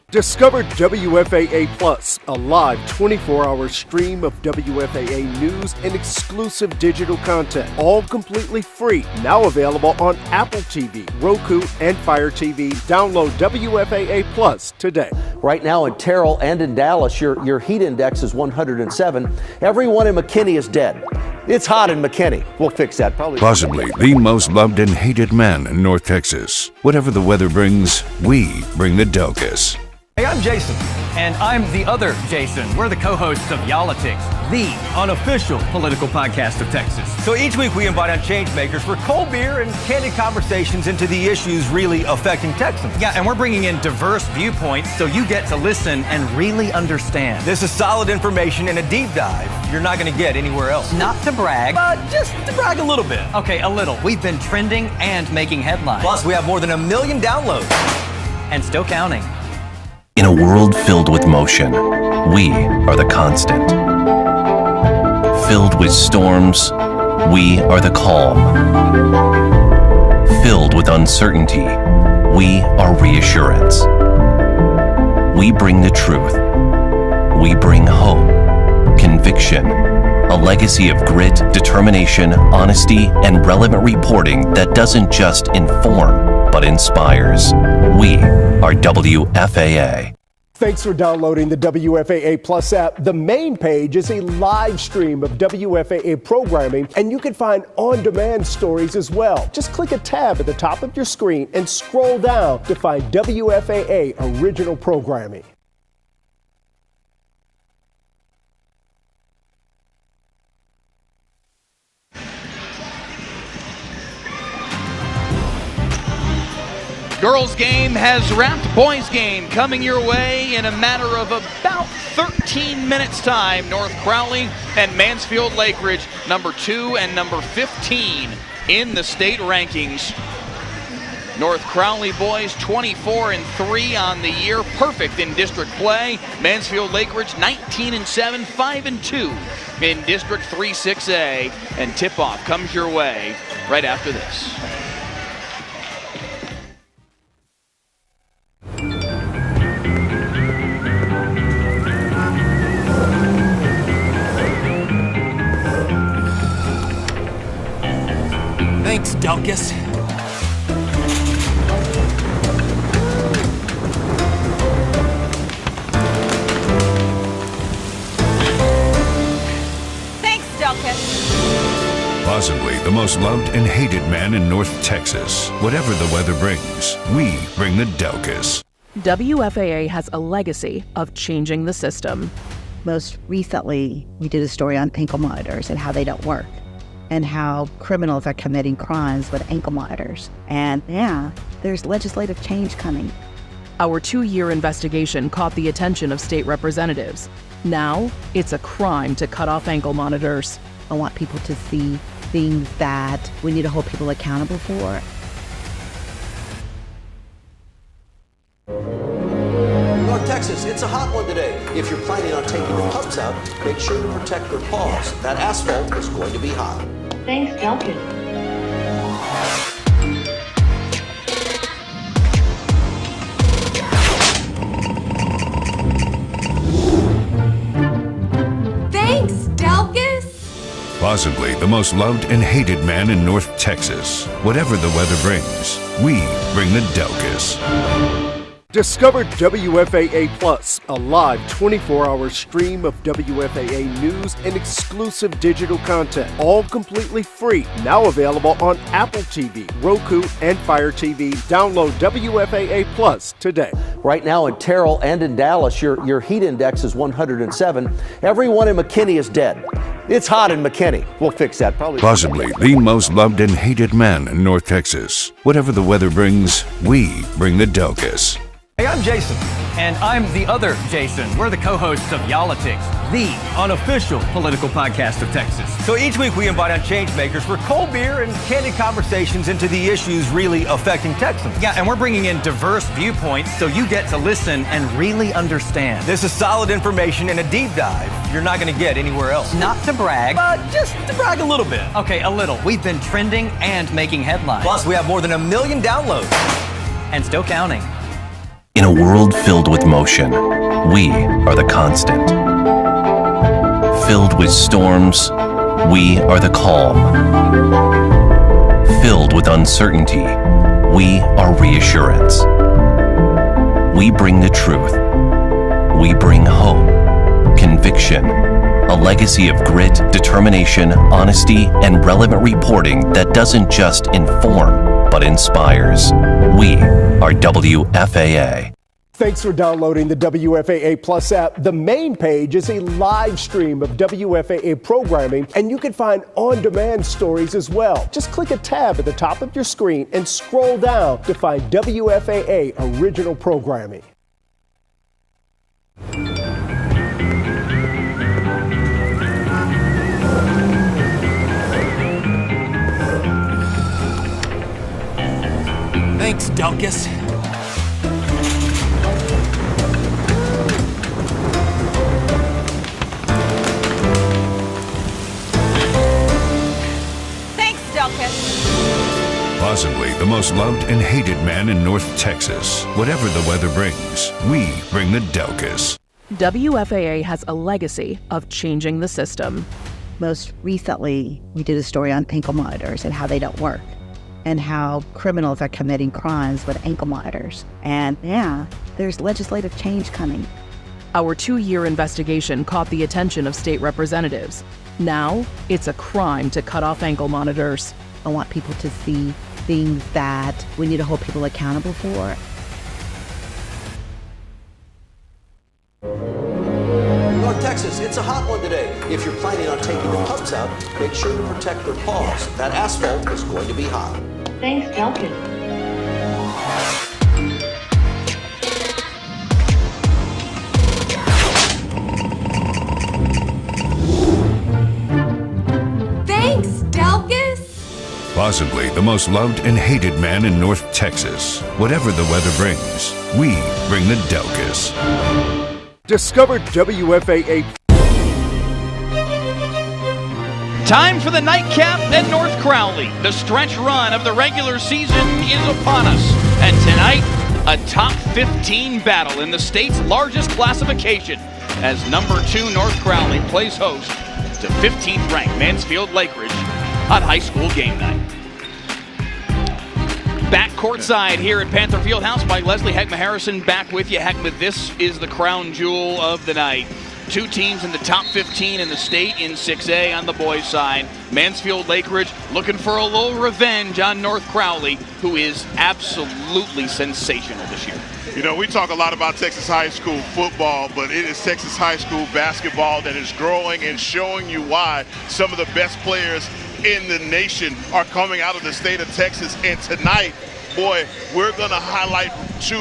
Speaker 3: Discover WFAA Plus, a live 24-hour stream of WFAA news and exclusive digital content, all completely free. Now available on Apple TV, Roku, and Fire TV. Download WFAA Plus today.
Speaker 6: Right now in Terrell and in Dallas, your heat index is 107. Everyone in McKinney is dead. It's hot in McKinney. We'll fix that probably.
Speaker 8: Possibly the most loved and hated man in North Texas. Whatever the weather brings, we bring the Delkus.
Speaker 9: Hey, I'm Jason. And I'm the other Jason. We're the co-hosts of Y'all-itics, the unofficial political podcast of Texas. So each week we invite on change makers for cold beer and candid conversations into the issues really affecting Texans. Yeah, and we're bringing in diverse viewpoints so you get to listen and really understand. This is solid information and a deep dive you're not going to get anywhere else. Not to brag, but just to brag a little bit. Okay, a little. We've been trending and making headlines. Plus, we have more than 1 million downloads and still counting.
Speaker 11: In a world filled with motion, we are the constant. Filled with storms, we are the calm. Filled with uncertainty, we are reassurance. We bring the truth. We bring hope, conviction, a legacy of grit, determination, honesty, and relevant reporting that doesn't just inform, but inspires. We are WFAA.
Speaker 3: Thanks for downloading the WFAA Plus app. The main page is a live stream of WFAA programming, and you can find on-demand stories as well. Just click a tab at the top of your screen and scroll down to find WFAA original programming.
Speaker 1: Girls game has wrapped. Boys game coming your way in a matter of about 13 minutes time. North Crowley and Mansfield Lake Ridge, number 2 and number 15 in the state rankings. North Crowley boys 24-3 on the year, perfect in district play. Mansfield Lake Ridge 19-7, 5-2 in District 3-6A, and tip-off comes your way right after this.
Speaker 10: Thanks, Delkus.
Speaker 12: Thanks, Delkus.
Speaker 8: Possibly the most loved and hated man in North Texas. Whatever the weather brings, we bring the Delkus.
Speaker 4: WFAA has a legacy of changing the system.
Speaker 5: Most recently, we did a story on ankle monitors and how they don't work, and how criminals are committing crimes with ankle monitors. And yeah, there's legislative change coming.
Speaker 4: Our 2-year investigation caught the attention of state representatives. Now, it's a crime to cut off ankle monitors.
Speaker 5: I want people to see things that we need to hold people accountable for.
Speaker 6: North Texas, it's a hot one today. If you're planning on taking your pups out, make sure to protect their paws. That asphalt is going to be hot.
Speaker 12: Thanks, Delkus. Thanks, Delkus.
Speaker 8: Possibly the most loved and hated man in North Texas. Whatever the weather brings, we bring the Delkus.
Speaker 3: Discover WFAA Plus, a live 24-hour stream of WFAA news and exclusive digital content, all completely free. Now available on Apple TV, Roku, and Fire TV. Download WFAA Plus today.
Speaker 6: Right now in Terrell and in Dallas, your heat index is 107. Everyone in McKinney is dead. It's hot in McKinney. We'll fix that probably.
Speaker 8: Possibly the most loved and hated man in North Texas. Whatever the weather brings, we bring the Delkus.
Speaker 9: Hey, I'm Jason. And I'm the other Jason. We're the co-hosts of Yolitics, the unofficial political podcast of Texas. So each week we invite on change makers for cold beer and candid conversations into the issues really affecting Texans.
Speaker 7: Yeah, and we're bringing in diverse viewpoints so you get to listen and really understand.
Speaker 9: This is solid information and a deep dive you're not going to get anywhere else.
Speaker 7: Not to brag,
Speaker 9: But just to brag a little bit.
Speaker 7: okay, a little. We've been trending and making headlines.
Speaker 9: Plus, we have more than 1 million downloads.
Speaker 7: And still counting.
Speaker 11: In a world filled with motion, we are the constant. Filled with storms, we are the calm. Filled with uncertainty, we are reassurance. We bring the truth. We bring hope, conviction, a legacy of grit, determination, honesty, and relevant reporting that doesn't just inform, but inspires. We are WFAA.
Speaker 3: Thanks for downloading the WFAA Plus app. The main page is a live stream of WFAA programming, and you can find on-demand stories as well. Just click a tab at the top of your screen and scroll down to find WFAA original programming.
Speaker 10: Thanks, Delkus.
Speaker 12: Thanks, Delkus.
Speaker 8: Possibly the most loved and hated man in North Texas. Whatever the weather brings, we bring the Delkus.
Speaker 4: WFAA has a legacy of changing the system.
Speaker 5: Most recently, we did a story on ankle monitors and how they don't work, and how criminals are committing crimes with ankle monitors. And yeah, there's legislative change coming.
Speaker 4: Our 2-year investigation caught the attention of state representatives. Now, it's a crime to cut off ankle monitors.
Speaker 5: I want people to see things that we need to hold people accountable for.
Speaker 6: North Texas, it's a hot one today. If you're planning on taking your pups out, make sure to protect their paws. That asphalt is going to be hot.
Speaker 12: Thanks, Delkus. Thanks, Delkus.
Speaker 8: Possibly the most loved and hated man in North Texas. Whatever the weather brings, we bring the Delkus.
Speaker 3: Discover WFAA.
Speaker 1: Time for the nightcap at North Crowley. The stretch run of the regular season is upon us. And tonight, a top 15 battle in the state's largest classification as number 2 North Crowley plays host to 15th ranked Mansfield Lake Ridge on high school game night. Back courtside here at Panther Fieldhouse by Leslie Heckma Harrison, back with you. Heckma, this is the crown jewel of the night. 2 teams in the top 15 in the state in 6A on the boys' side. Mansfield Lake Ridge looking for a little revenge on North Crowley, who is absolutely sensational this year.
Speaker 2: You know, we talk a lot about Texas high school football, but it is Texas high school basketball that is growing and showing you why some of the best players in the nation are coming out of the state of Texas. And tonight, boy, we're going to highlight 2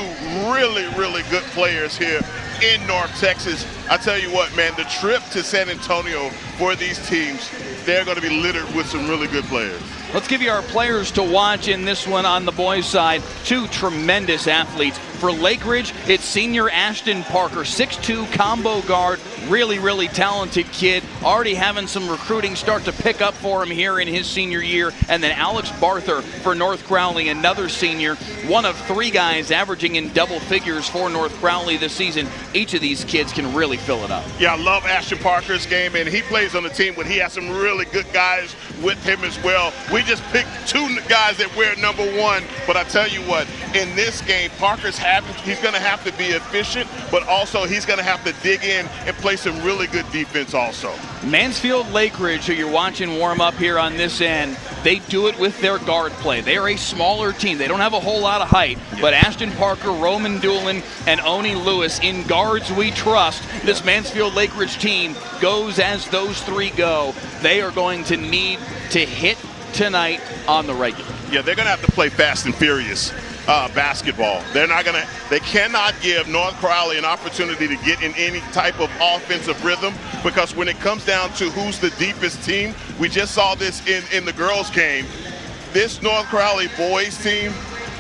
Speaker 2: really, really good players here in North Texas. I tell you what, man, the trip to San Antonio for these teams, they're going to be littered with some really good players.
Speaker 1: Let's give you our players to watch in this one on the boys' side. 2 tremendous athletes. For Lake Ridge, it's senior Ashton Parker, 6'2", combo guard, really, really talented kid. Already having some recruiting start to pick up for him here in his senior year. And then Alex Barther for North Crowley, another senior. One of 3 guys averaging in double figures for North Crowley this season. Each of these kids can really fill it up.
Speaker 2: Yeah, I love Ashton Parker's game, and he plays on the team, but he has some really good guys with him as well. We just picked 2 guys that wear number 1, but I tell you what, in this game, he's going to have to be efficient, but also he's going to have to dig in and play some really good defense also.
Speaker 1: Mansfield Lake Ridge, who you're watching warm up here on this end, they do it with their guard play. They are a smaller team. They don't have a whole lot of height, but Ashton Parker, Roman Doolin, and Oni Lewis, in guards we trust. This Mansfield Lake Ridge team goes as those 3 go. They are going to need to hit tonight on the regular.
Speaker 2: Yeah, they're going to have to play fast and furious basketball. They cannot give North Crowley an opportunity to get in any type of offensive rhythm, because when it comes down to who's the deepest team, we just saw this in the girls' game. This North Crowley boys team,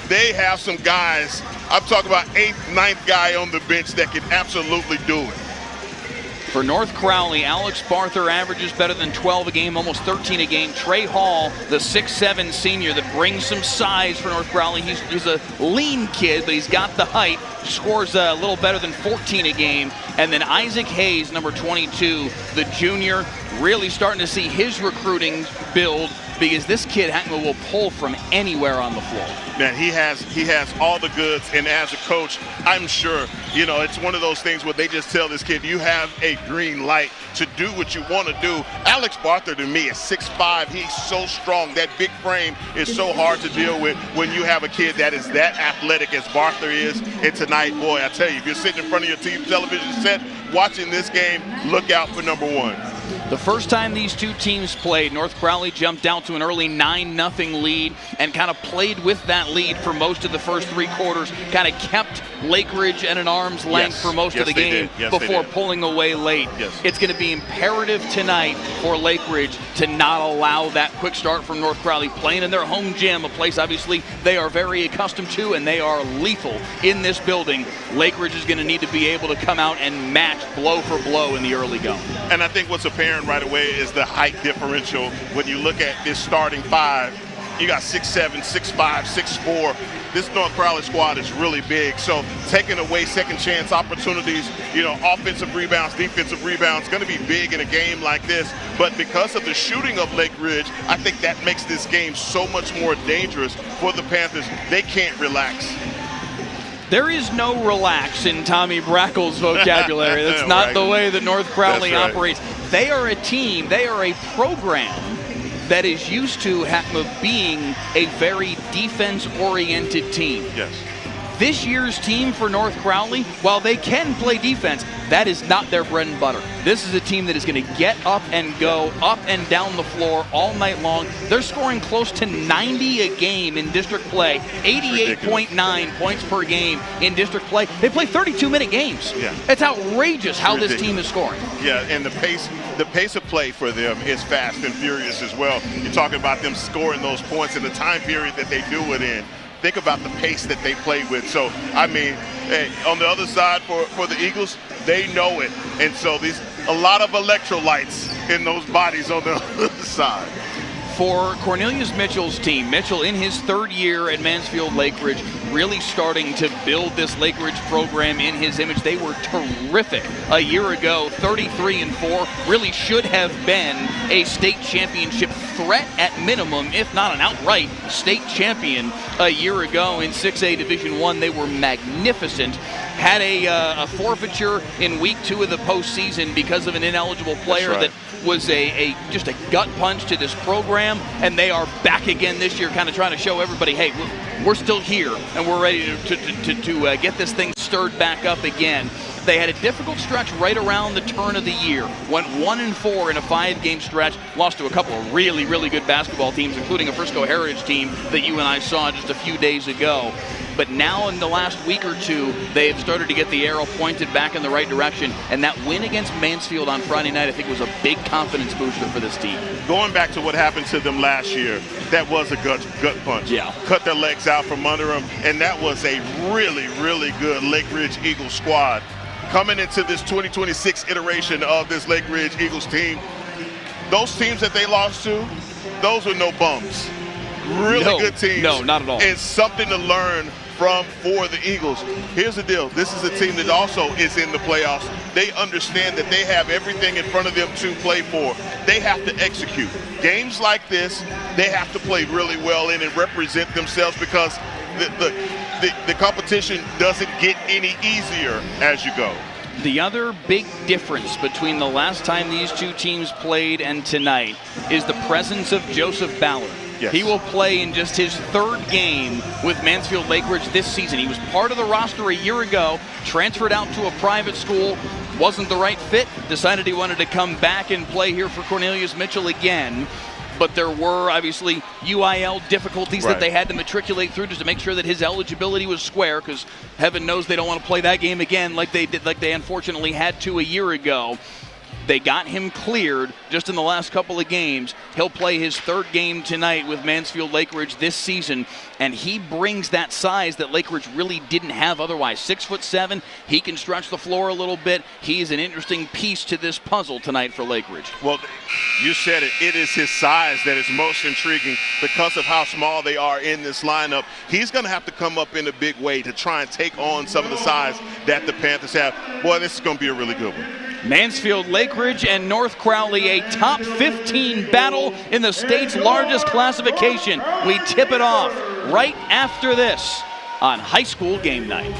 Speaker 2: they have some guys. I'm talking about 8th, 9th guy on the bench that can absolutely do it.
Speaker 1: For North Crowley, Alex Barther averages better than 12 a game, almost 13 a game. Trey Hall, the 6'7" senior that brings some size for North Crowley. He's a lean kid, but he's got the height. Scores a little better than 14 a game. And then Isaac Hayes, number 22, the junior, really starting to see his recruiting build, because this kid will pull from anywhere on the floor.
Speaker 2: Man, he has all the goods, and as a coach, I'm sure, you know, it's one of those things where they just tell this kid, you have a green light to do what you want to do. Alex Barther, to me, is 6'5". He's so strong. That big frame is so hard to deal with when you have a kid that is that athletic as Barther is. And tonight, boy, I tell you, if you're sitting in front of your TV television set watching this game, look out for number 1.
Speaker 1: The first time these 2 teams played, North Crowley jumped out to an early 9-0 lead and kind of played with that lead for most of the first 3 quarters, kind of kept Lake Ridge at an arm's length for most of the game before pulling away late. It's going to be imperative tonight for Lake Ridge to not allow that quick start from North Crowley, playing in their home gym, a place obviously they are very accustomed to, and they are lethal in this building. Lake Ridge is going to need to be able to come out and match blow for blow in the early going.
Speaker 2: And I think what's apparent right away is the height differential. When you look at this starting 5, you got 6'7", 6'5", 6'4". This North Crowley squad is really big. So taking away second chance opportunities, you know, offensive rebounds, defensive rebounds, going to be big in a game like this. But because of the shooting of Lake Ridge, I think that makes this game so much more dangerous for the Panthers. They can't relax.
Speaker 1: There is no relax in Tommy Brackle's vocabulary. That's not the way that North Crowley operates. They are a team, they are a program that is used to being a very defense-oriented team.
Speaker 2: Yes.
Speaker 1: This year's team for North Crowley, while they can play defense, that is not their bread and butter. This is a team that is going to get up and go, up and down the floor all night long. They're scoring close to 90 a game in district play, 88.9 points per game in district play. They play 32-minute games.
Speaker 2: Yeah.
Speaker 1: It's outrageous how this team is scoring.
Speaker 2: Yeah, and the pace the pace of play for them is fast and furious as well. You're talking about them scoring those points in the time period that they do it in. Think about the pace that they play with. So, I mean, hey, on the other side for the Eagles, they know it. And so a lot of electrolytes in those bodies on the other side.
Speaker 1: For Cornelius Mitchell's team, Mitchell in his third year at Mansfield Lake Ridge, really starting to build this Lake Ridge program in his image. They were terrific a year ago, 33-4, really should have been a state championship threat at minimum, if not an outright state champion a year ago in 6A Division I. They were magnificent. Had a forfeiture in week 2 of the postseason because of an ineligible player that was just a gut punch to this program, and they are back again this year, kind of trying to show everybody, hey, we're still here and we're ready to get this thing stirred back up again. They had a difficult stretch right around the turn of the year. Went 1-4 in a 5-game stretch. Lost to a couple of really, really good basketball teams, including a Frisco Heritage team that you and I saw just a few days ago. But now in the last week or two, they've started to get the arrow pointed back in the right direction. And that win against Mansfield on Friday night, I think, was a big confidence booster for this team.
Speaker 2: Going back to what happened to them last year, that was a gut punch.
Speaker 1: Yeah.
Speaker 2: Cut their legs out from under them. And that was a really, really good Lake Ridge Eagles squad. Coming into this 2026 iteration of this Lake Ridge Eagles team, those teams that they lost to, those were no bums. Really good teams.
Speaker 1: No, not at all.
Speaker 2: And something to learn for the Eagles. Here's the deal. This is a team that also is in the playoffs. They understand that they have everything in front of them to play for. They have to execute. Games like this, they have to play really well in and represent themselves, because the competition doesn't get any easier as you go.
Speaker 1: The other big difference between the last time these two teams played and tonight is the presence of Joseph Ballard.
Speaker 2: Yes.
Speaker 1: He will play in just his third game with Mansfield Lake Ridge this season. He was part of the roster a year ago, transferred out to a private school, wasn't the right fit, decided he wanted to come back and play here for Cornelius Mitchell again. But there were obviously UIL difficulties that they had to matriculate through just to make sure that his eligibility was square, because heaven knows they don't want to play that game again like they unfortunately had to a year ago. They got him cleared just in the last couple of games. He'll play his third game tonight with Mansfield Lake Ridge this season, and he brings that size that Lake Ridge really didn't have otherwise. 6'7", he can stretch the floor a little bit. He's an interesting piece to this puzzle tonight for Lake Ridge.
Speaker 2: Well, you said it. It is his size that is most intriguing because of how small they are in this lineup. He's going to have to come up in a big way to try and take on some of the size that the Panthers have. Boy, this is going to be a really good one.
Speaker 1: Mansfield Lake Ridge and North Crowley, a top 15 battle in the state's largest classification. We tip it off right after this on High School Game Night.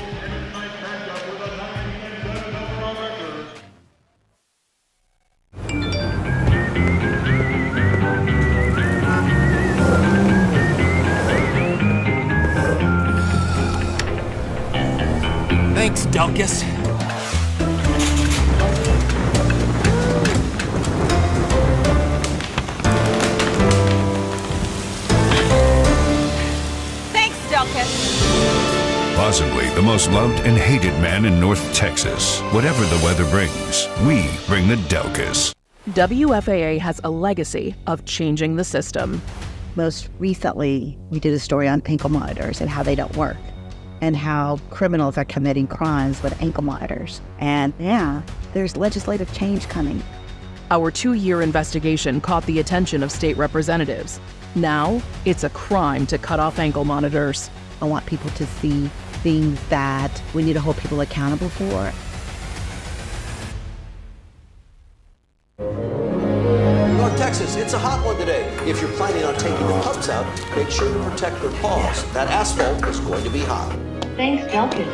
Speaker 10: Thanks, Delkus.
Speaker 8: Possibly the most loved and hated man in North Texas. Whatever the weather brings, we bring the Delkus.
Speaker 4: WFAA has a legacy of changing the system.
Speaker 5: Most recently, we did a story on ankle monitors and how they don't work, and how criminals are committing crimes with ankle monitors. And yeah, there's legislative change coming.
Speaker 4: Our 2-year investigation caught the attention of state representatives. Now, it's a crime to cut off ankle monitors.
Speaker 5: I want people to see things that we need to hold people accountable for.
Speaker 6: North Texas, it's a hot one today. If you're planning on taking the pups out, make sure to protect their paws. That asphalt is going to be hot.
Speaker 12: Thanks, Delkus.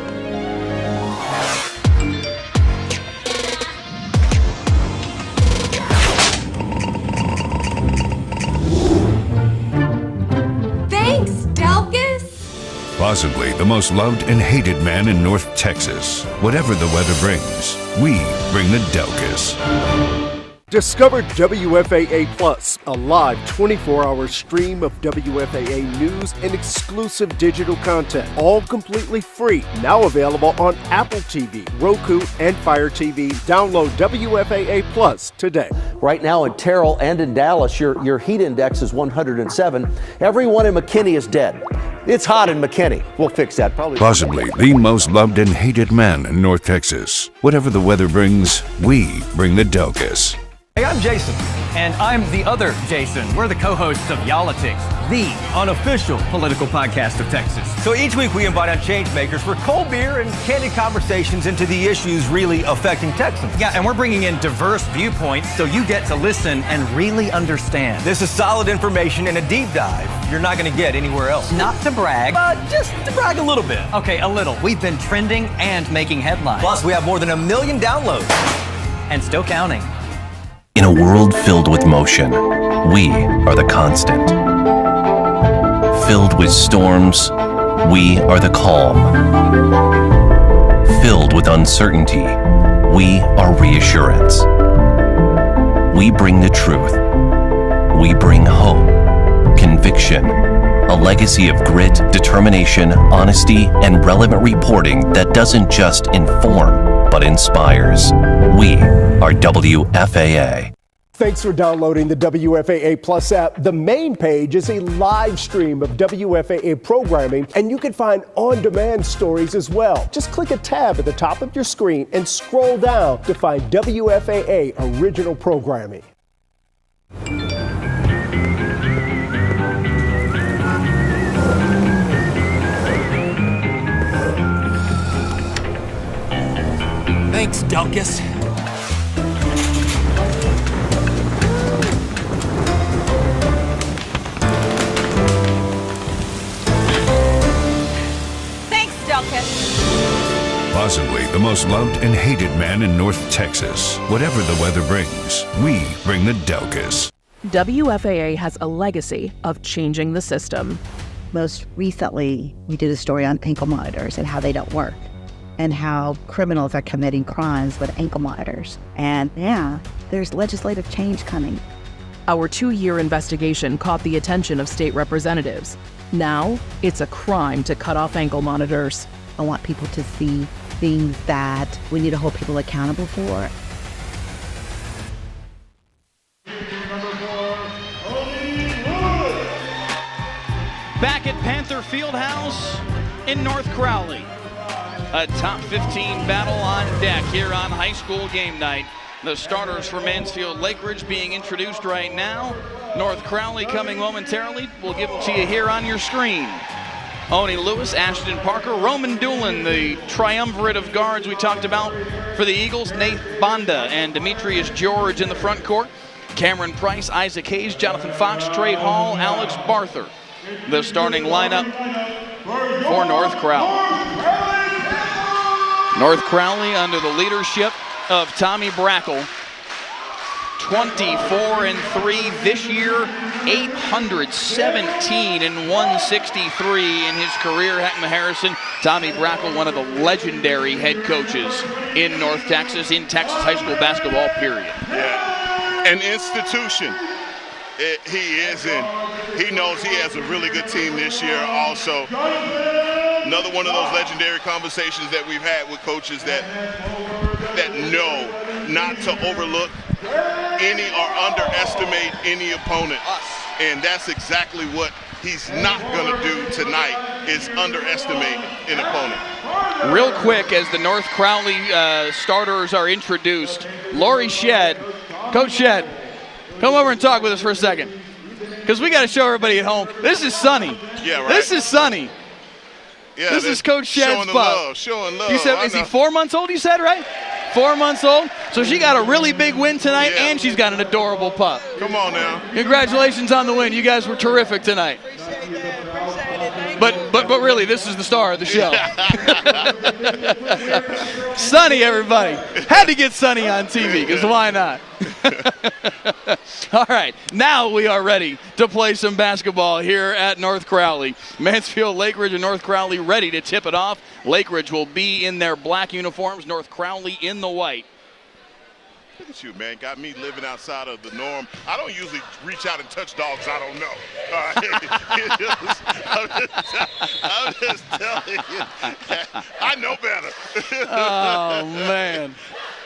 Speaker 8: Possibly the most loved and hated man in North Texas. Whatever the weather brings, we bring the Delkus.
Speaker 3: Discover WFAA Plus, a live 24-hour stream of WFAA news and exclusive digital content, all completely free. Now available on Apple TV, Roku, and Fire TV. Download WFAA Plus today.
Speaker 6: Right now in Terrell and in Dallas, your heat index is 107. Everyone in McKinney is dead. It's hot in McKinney. We'll fix that.
Speaker 8: Possibly the most loved and hated man in North Texas. Whatever the weather brings, we bring the Delkus.
Speaker 9: Hey, I'm Jason. And I'm the other Jason. We're the co-hosts of Yolitics, the unofficial political podcast of Texas. So each week we invite on change makers for cold beer and candid conversations into the issues really affecting Texans.
Speaker 7: Yeah, and we're bringing in diverse viewpoints so you get to listen and really understand.
Speaker 9: This is solid information and a deep dive you're not going to get anywhere else.
Speaker 7: Not to brag,
Speaker 9: But just to brag a little bit.
Speaker 7: okay, a little. We've been trending and making headlines.
Speaker 9: Plus, we have more than 1 million downloads.
Speaker 7: And still counting.
Speaker 11: In a world filled with motion, we are the constant. Filled with storms, we are the calm. Filled with uncertainty, we are reassurance. We bring the truth. We bring hope, conviction, a legacy of grit, determination, honesty, and relevant reporting that doesn't just inform, but inspires. We are WFAA.
Speaker 3: Thanks for downloading the WFAA Plus app. The main page is a live stream of WFAA programming, and you can find on-demand stories as well. Just click a tab at the top of your screen and scroll down to find WFAA original programming.
Speaker 10: Thanks, Delkus.
Speaker 8: Possibly the most loved and hated man in North Texas. Whatever the weather brings, we bring the Delkus.
Speaker 4: WFAA has a legacy of changing the system.
Speaker 5: Most recently, we did a story on ankle monitors and how they don't work, and how criminals are committing crimes with ankle monitors. And yeah, there's legislative change coming.
Speaker 4: Our 2-year investigation caught the attention of state representatives. Now, it's a crime to cut off ankle monitors.
Speaker 5: I want people to see things that we need to hold people accountable for.
Speaker 1: Back at Panther Fieldhouse in North Crowley. A top 15 battle on deck here on high school game night. The starters for Mansfield Lake Ridge being introduced right now. North Crowley coming momentarily. We'll give them to you here on your screen. Oni Lewis, Ashton Parker, Roman Doolin, the triumvirate of guards we talked about for the Eagles, Nate Bonda and Demetrius George in the front court. Cameron Price, Isaac Hayes, Jonathan Fox, Trey Hall, Alex Barther. The starting lineup for North Crowley. North Crowley under the leadership of Tommy Brackle. 24-3 this year, 817 and 163 in his career. Heckma Harrison, Tommy Brackle, one of the legendary head coaches in North Texas, in Texas high school basketball, period.
Speaker 2: Yeah, an institution. He is in. He knows he has a really good team this year also. Another one of those legendary conversations that we've had with coaches that know not to overlook any or underestimate any opponent. And that's exactly what he's not going to do tonight, is underestimate an opponent.
Speaker 1: Real quick, as the North Crowley starters are introduced, Lori Shedd, Coach Shedd, come over and talk with us for a second, because we got to show everybody at home. This is Sonny.
Speaker 2: Yeah, right.
Speaker 1: This is Sonny.
Speaker 2: Yeah,
Speaker 1: this is Coach Shedd's pup.
Speaker 2: Showing love.
Speaker 1: You said, is he 4 months old, you said, right? 4 months old. So she got a really big win tonight,
Speaker 2: Yeah.
Speaker 1: and she's got an adorable pup.
Speaker 2: Come on now.
Speaker 1: Congratulations on the win. You guys were terrific tonight. But really, this is the star of the show. Sonny, everybody. Had to get Sonny on TV, because why not? All right, now we are ready to play some basketball here at North Crowley. Mansfield Lake Ridge and North Crowley ready to tip it off. Lake Ridge will be in their black uniforms, North Crowley in the white.
Speaker 2: Look at you, man. Got me living outside of the norm. I don't usually reach out and touch dogs I don't know. I'm just telling you. I know better.
Speaker 1: Oh, man.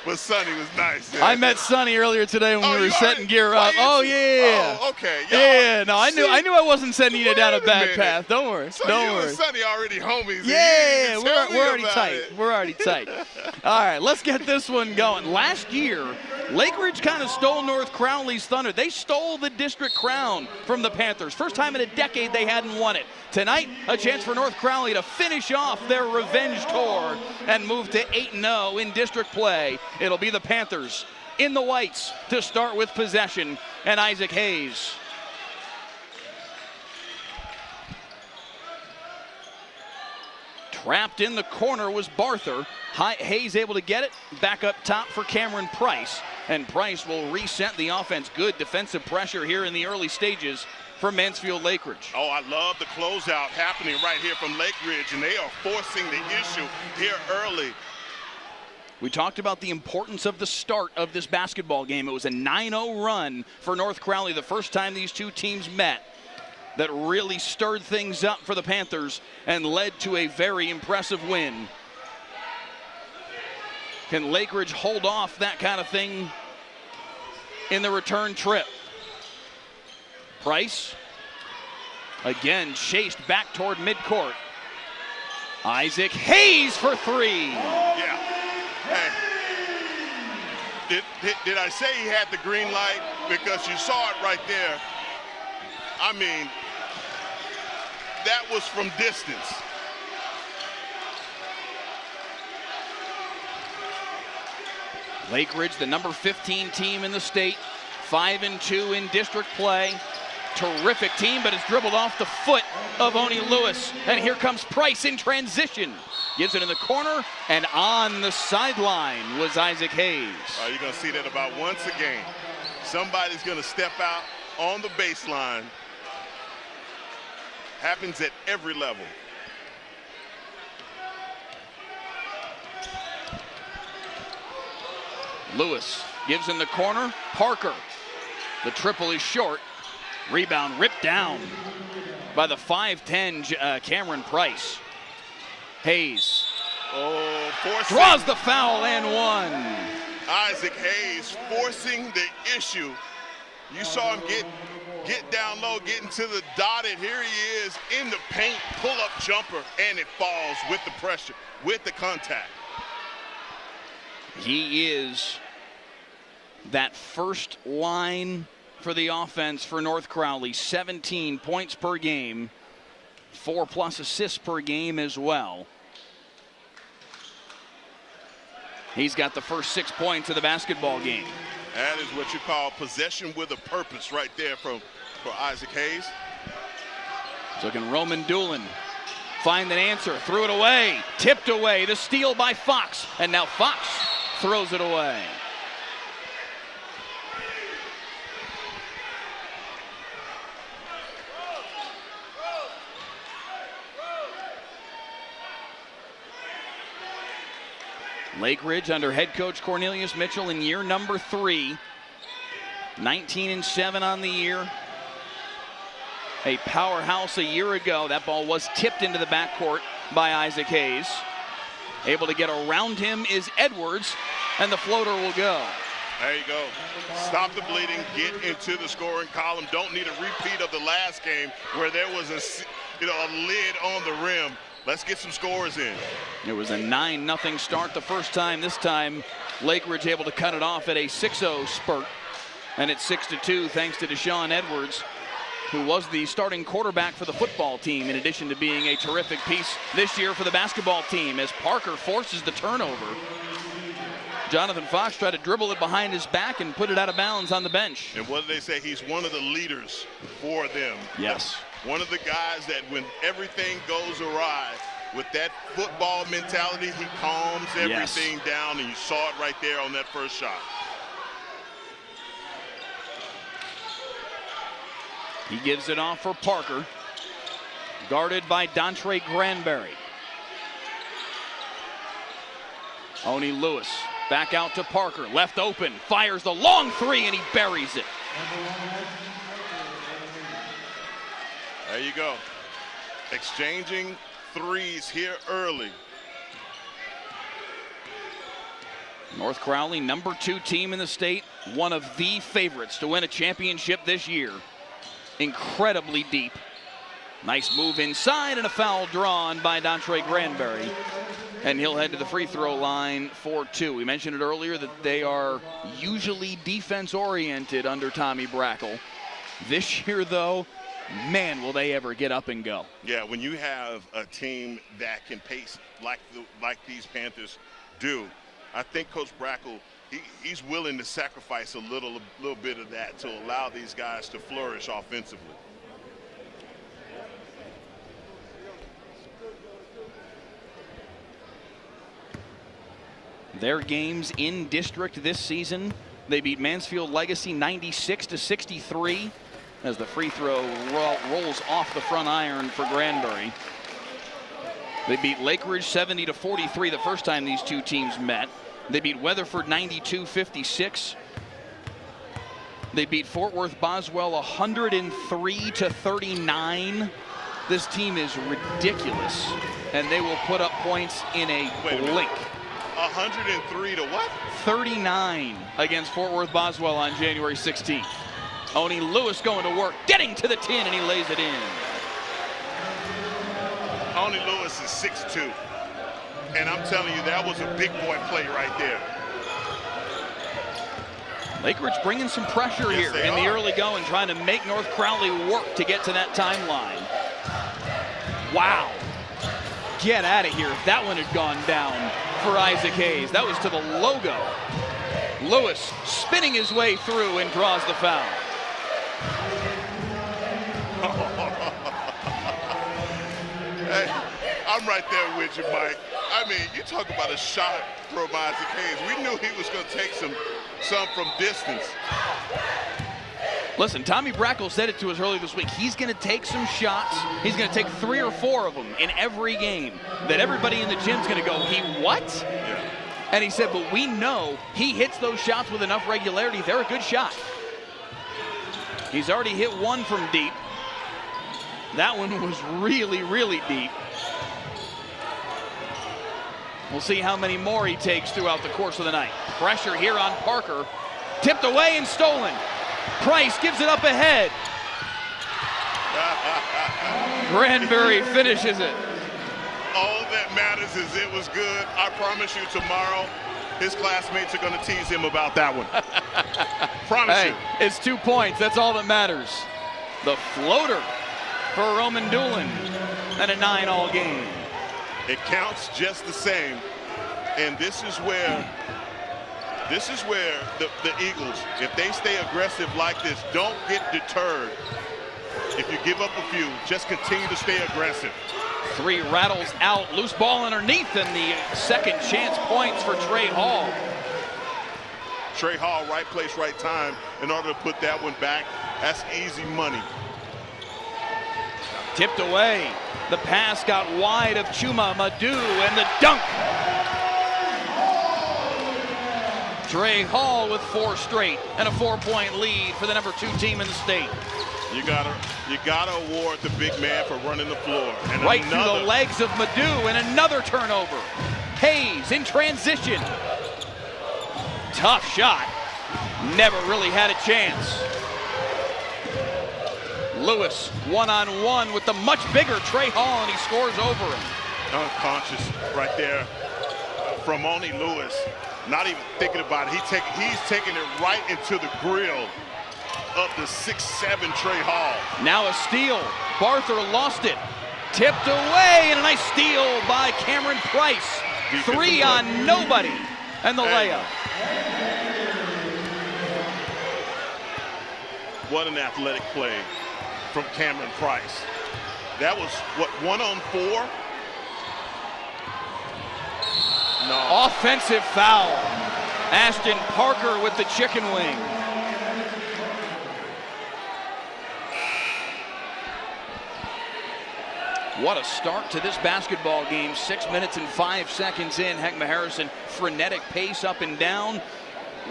Speaker 2: But Sonny was nice. Man.
Speaker 1: I met Sonny earlier today when we were setting gear up. Oh, yeah.
Speaker 2: Oh, okay.
Speaker 1: Yeah, no, I knew I wasn't sending you down a bad path. Don't worry.
Speaker 2: So
Speaker 1: Don't
Speaker 2: you
Speaker 1: worry.
Speaker 2: and Sonny already homies.
Speaker 1: Yeah, we're already tight. We're already tight. All right, let's get this one going. Last year, Lake Ridge kind of stole North Crowley's thunder. They stole the district crown from the Panthers. First time in a decade they hadn't won it. Tonight, a chance for North Crowley to finish off their revenge tour and move to 8-0 in district play. It'll be the Panthers in the whites to start with possession, and Isaac Hayes. Trapped in the corner was Barther. Hayes able to get it back up top for Cameron Price, and Price will reset the offense. Good defensive pressure here in the early stages for Mansfield Lake Ridge.
Speaker 2: Oh, I love the closeout happening right here from Lake Ridge, and they are forcing the issue here early.
Speaker 1: We talked about the importance of the start of this basketball game. It was a 9-0 run for North Crowley the first time these two teams met that really stirred things up for the Panthers and led to a very impressive win. Can Lake Ridge hold off that kind of thing in the return trip? Price, again, chased back toward midcourt. Isaac Hayes for three.
Speaker 2: Yeah. Hey. Did I say he had the green light? Because you saw it right there. I mean, that was from distance.
Speaker 1: Lake Ridge, the number 15 team in the state, 5-2 in district play. Terrific team, but it's dribbled off the foot of Oni Lewis. And here comes Price in transition. Gives it in the corner, and on the sideline was Isaac Hayes.
Speaker 2: You're going to see that about once a game. Somebody's going to step out on the baseline. Happens at every level.
Speaker 1: Lewis gives in the corner. Parker. The triple is short. Rebound ripped down by the 5'10 Cameron Price. Hayes draws the foul and one.
Speaker 2: Isaac Hayes forcing the issue. You saw him get down low, get into the dotted. Here he is in the paint, pull-up jumper, and it falls with the pressure, with the contact.
Speaker 1: He is that first line for the offense for North Crowley. 17 points per game, 4+ assists per game as well. He's got the first 6 points of the basketball game.
Speaker 2: That is what you call possession with a purpose right there for Isaac Hayes.
Speaker 1: So can Roman Doolin find an answer, threw it away, tipped away, the steal by Fox, and now Fox throws it away. Lake Ridge under head coach Cornelius Mitchell in year number 3. 19-7 on the year. A powerhouse a year ago. That ball was tipped into the backcourt by Isaac Hayes. Able to get around him is Edwards, and the floater will go.
Speaker 2: There you go. Stop the bleeding, get into the scoring column. Don't need a repeat of the last game where there was a lid on the rim. Let's get some scores in.
Speaker 1: It was a 9-0 start the first time. This time, Lake Ridge able to cut it off at a 6-0 spurt. And it's 6-2 thanks to Deshaun Edwards, who was the starting quarterback for the football team, in addition to being a terrific piece this year for the basketball team, as Parker forces the turnover. Jonathan Fox tried to dribble it behind his back and put it out of bounds on the bench.
Speaker 2: And what did they say? He's one of the leaders for them.
Speaker 1: Yes.
Speaker 2: One of the guys that when everything goes awry, with that football mentality, he calms everything down, and you saw it right there on that first shot.
Speaker 1: He gives it off for Parker, guarded by Dontre Granberry. Oni Lewis Back out to Parker, left open, fires the long three, and he buries it.
Speaker 2: There you go. Exchanging threes here early.
Speaker 1: North Crowley, number 2 team in the state, one of the favorites to win a championship this year. Incredibly deep. Nice move inside and a foul drawn by Dontre Granberry. And he'll head to the free throw line for 2. We mentioned it earlier that they are usually defense-oriented under Tommy Brackle. This year, though, man, will they ever get up and go.
Speaker 2: Yeah, when you have a team that can pace like these Panthers do, I think Coach Brackle, he's willing to sacrifice a little bit of that to allow these guys to flourish offensively.
Speaker 1: Their games in district this season, they beat Mansfield Legacy 96-63 as the free throw rolls off the front iron for Granbury. They beat Lake Ridge 70-43 the first time these two teams met. They beat Weatherford 92-56. They beat Fort Worth Boswell 103-39. This team is ridiculous, and they will put up points in a blink.
Speaker 2: 103 to what?
Speaker 1: 39 against Fort Worth Boswell on January 16th. Oni Lewis going to work, getting to the tin, and he lays it in.
Speaker 2: Oni Lewis is 6'2", and I'm telling you, that was a big boy play right there.
Speaker 1: Lake Ridge bringing some pressure here in the early going, trying to make North Crowley work to get to that timeline. Wow. Get out of here if that one had gone down for Isaac Hayes. That was to the logo. Lewis spinning his way through and draws the foul.
Speaker 2: Hey, I'm right there with you, Mike. I mean, you talk about a shot from Isaac Hayes. We knew he was going to take some from distance.
Speaker 1: Listen, Tommy Brackle said it to us earlier this week. He's going to take some shots. He's going to take 3 or 4 of them in every game that everybody in the gym's going to go, he what?
Speaker 2: Yeah.
Speaker 1: And he said, but we know he hits those shots with enough regularity. They're a good shot. He's already hit one from deep. That one was really, really deep. We'll see how many more he takes throughout the course of the night. Pressure here on Parker. Tipped away and stolen. Price gives it up ahead. Granbury finishes it.
Speaker 2: All that matters is it was good. I promise you tomorrow, his classmates are going to tease him about that one. Promise you.
Speaker 1: It's 2 points. That's all that matters. The floater for Roman Doolin and a 9-all game.
Speaker 2: It counts just the same. And this is where the Eagles, if they stay aggressive like this, don't get deterred. If you give up a few, just continue to stay aggressive.
Speaker 1: 3 rattles out, loose ball underneath, and the second chance points for Trey Hall.
Speaker 2: Trey Hall, right place, right time in order to put that one back. That's easy money.
Speaker 1: Tipped away. The pass got wide of Chuma Madu, and the dunk. Trey Hall with 4 straight and a 4-point lead for the number 2 team in the state.
Speaker 2: You gotta award the big man for running the floor. And
Speaker 1: right through the legs of Madu, and another turnover. Hayes in transition. Tough shot. Never really had a chance. Lewis one-on-one with the much bigger Trey Hall, and he scores over him.
Speaker 2: Unconscious right there from Oni Lewis. Not even thinking about it. He's taking it right into the grill of the 6'7" Trey Hall.
Speaker 1: Now a steal. Barther lost it. Tipped away, and a nice steal by Cameron Price. 3 on nobody, and the layup.
Speaker 2: What an athletic play from Cameron Price. That was, what, 1-on-4? No.
Speaker 1: Offensive foul. Ashton Parker with the chicken wing. What a start to this basketball game. 6 minutes and 5 seconds in. Heckma Harrison, frenetic pace up and down.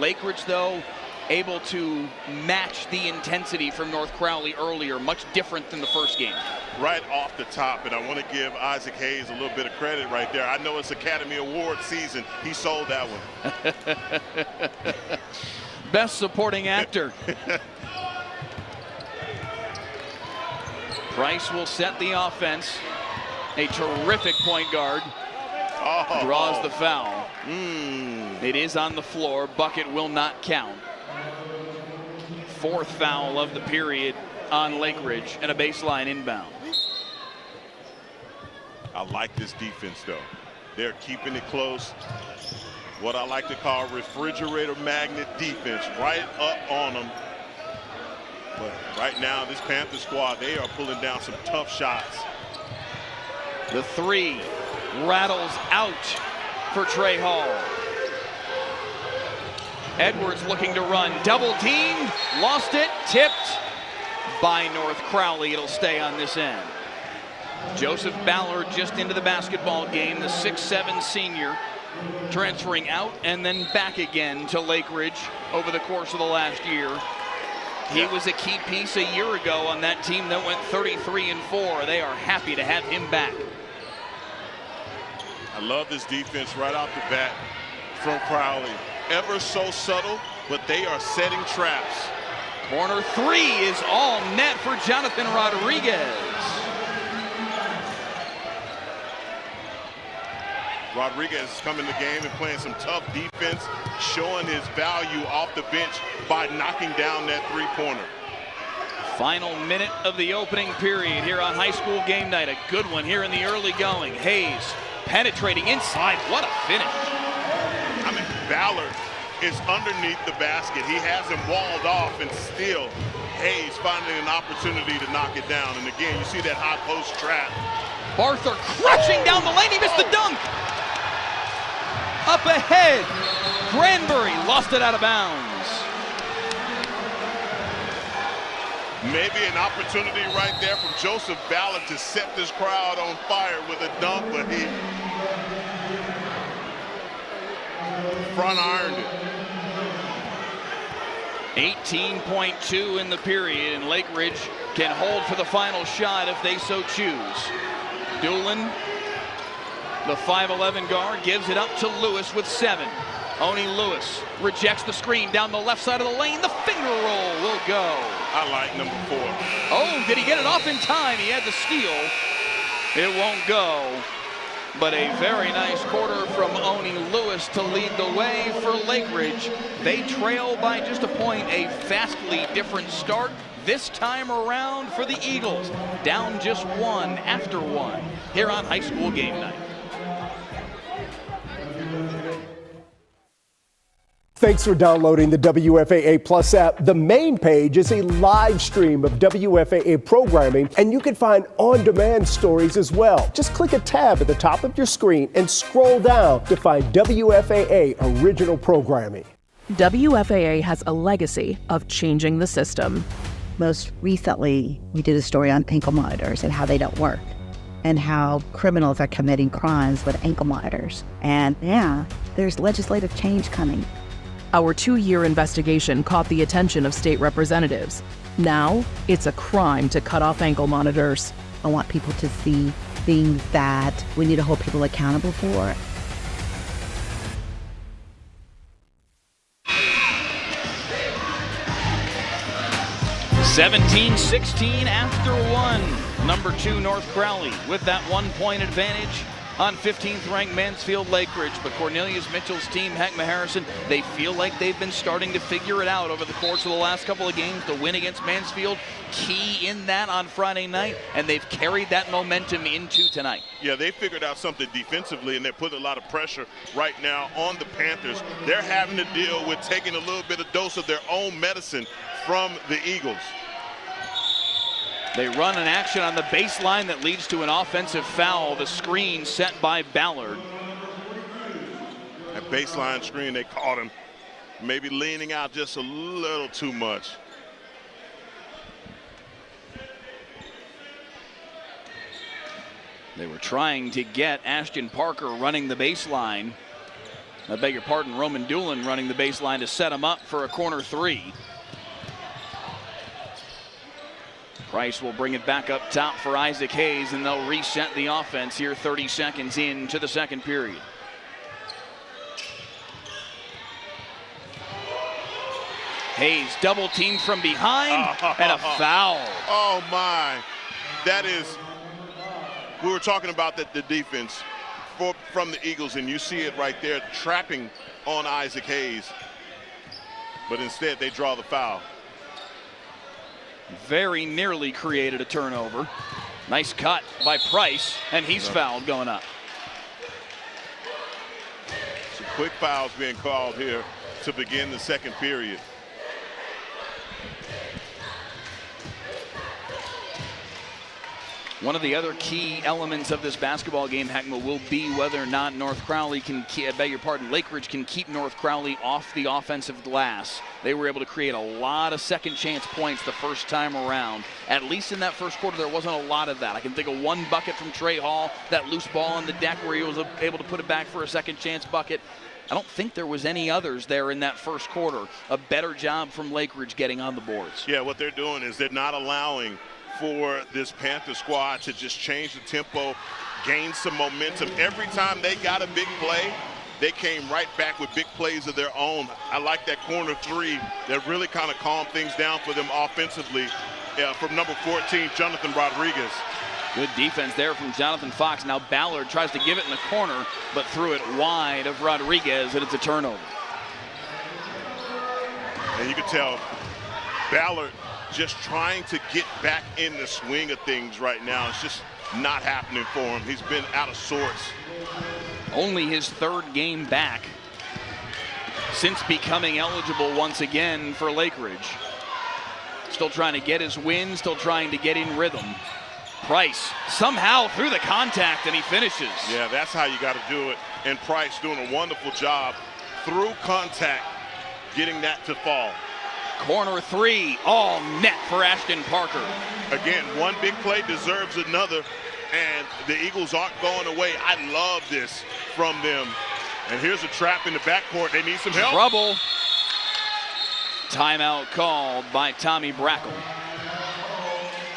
Speaker 1: Lake Ridge, though, able to match the intensity from North Crowley earlier. Much different than the first game.
Speaker 2: Right off the top, and I want to give Isaac Hayes a little bit of credit right there. I know it's Academy Award season. He sold that one.
Speaker 1: Best supporting actor. Price will set the offense. A terrific point guard. Draws the foul. It is on the floor. Bucket will not count. Fourth foul of the period on Lake Ridge and a baseline inbound.
Speaker 2: I like this defense, though. They're keeping it close. What I like to call refrigerator magnet defense, right up on them. But right now, this Panther squad, they are pulling down some tough shots.
Speaker 1: The three rattles out for Trey Hall. Edwards looking to run, double teamed, lost it, tipped by North Crowley. It'll stay on this end. Joseph Ballard just into the basketball game, the 6'7" senior, transferring out and then back again to Lake Ridge over the course of the last year. He was a key piece a year ago on that team that went 33-4. They are happy to have him back.
Speaker 2: I love this defense right off the bat from Crowley. Ever so subtle, but they are setting traps.
Speaker 1: Corner three is all net for Jonathan Rodriguez.
Speaker 2: Rodriguez is coming to the game and playing some tough defense, showing his value off the bench by knocking down that three-pointer.
Speaker 1: Final minute of the opening period here on high school game night. A good one here in the early going. Hayes penetrating inside. What a finish.
Speaker 2: I mean, Ballard is underneath the basket. He has him walled off, and still Hayes finding an opportunity to knock it down. And again, you see that high post trap.
Speaker 1: Barther crashing down the lane. He missed the dunk. Up ahead. Granbury lost it out of bounds.
Speaker 2: Maybe an opportunity right there from Joseph Ballard to set this crowd on fire with a dunk, but he front ironed it.
Speaker 1: 18.2 in the period, and Lake Ridge can hold for the final shot if they so choose. Doolin, the 5'11" guard, gives it up to Lewis with 7. Oni Lewis rejects the screen down the left side of the lane. The finger roll will go.
Speaker 2: I like number 4.
Speaker 1: Oh, did he get it off in time? He had the steal. It won't go. But a very nice quarter from Oni Lewis to lead the way for Lake Ridge. They trail by just a point, a vastly different start this time around for the Eagles. Down just 1 after 1 here on high school game night.
Speaker 3: Thanks for downloading the WFAA Plus app. The main page is a live stream of WFAA programming, and you can find on-demand stories as well. Just click a tab at the top of your screen and scroll down to find WFAA original programming.
Speaker 4: WFAA has a legacy of changing the system.
Speaker 5: Most recently, we did a story on ankle monitors and how they don't work, and how criminals are committing crimes with ankle monitors. And yeah, there's legislative change coming.
Speaker 4: Our 2-year investigation caught the attention of state representatives. Now, it's a crime to cut off ankle monitors.
Speaker 5: I want people to see things that we need to hold people accountable for.
Speaker 1: (17-16) after 1. Number 2 North Crowley with that 1-point advantage on 15th ranked Mansfield Lake Ridge. But Cornelius Mitchell's team, Heckma Harrison, they feel like they've been starting to figure it out over the course of the last couple of games. The win against Mansfield, key in that on Friday night, and they've carried that momentum into tonight.
Speaker 2: Yeah, they figured out something defensively, and they're putting a lot of pressure right now on the Panthers. They're having to deal with taking a little bit of dose of their own medicine from the Eagles.
Speaker 1: They run an action on the baseline that leads to an offensive foul. The screen set by Ballard.
Speaker 2: That baseline screen, they caught him maybe leaning out just a little too much.
Speaker 1: They were trying to get Ashton Parker running the baseline. I beg your pardon, Roman Doolin running the baseline to set him up for a corner three. Price will bring it back up top for Isaac Hayes, and they'll reset the offense here 30 seconds into the second period. Hayes double teamed from behind and a foul.
Speaker 2: Oh my, that is, we were talking about the defense from the Eagles, and you see it right there, trapping on Isaac Hayes, but instead they draw the foul.
Speaker 1: Very nearly created a turnover. Nice cut by Price, and he's fouled going up.
Speaker 2: Some quick fouls being called here to begin the second period.
Speaker 1: One of the other key elements of this basketball game, Heckma, will be whether or not North Crowley can, Lake Ridge can keep North Crowley off the offensive glass. They were able to create a lot of second chance points the first time around. At least in that first quarter, there wasn't a lot of that. I can think of one bucket from Trey Hall, that loose ball on the deck where he was able to put it back for a second chance bucket. I don't think there was any others there in that first quarter. A better job from Lake Ridge getting on the boards.
Speaker 2: Yeah, what they're doing is they're not allowing for this Panther squad to just change the tempo, gain some momentum. Every time they got a big play, they came right back with big plays of their own. I like that corner three that really kind of calmed things down for them offensively from number 14, Jonathan Rodriguez.
Speaker 1: Good defense there from Jonathan Fox. Now Ballard tries to give it in the corner, but threw it wide of Rodriguez, and it's a turnover.
Speaker 2: And you can tell Ballard just trying to get back in the swing of things right now. It's just not happening for him. He's been out of sorts.
Speaker 1: Only his third game back since becoming eligible once again for Lake Ridge. Still trying to get his win, still trying to get in rhythm. Price somehow through the contact, and he finishes.
Speaker 2: Yeah, that's how you got to do it. And Price doing a wonderful job through contact, getting that to fall.
Speaker 1: Corner three, all net for Ashton Parker.
Speaker 2: Again, one big play deserves another, and the Eagles aren't going away. I love this from them. And here's a trap in the backcourt. They need some help.
Speaker 1: Trouble. Timeout called by Tommy Brackle.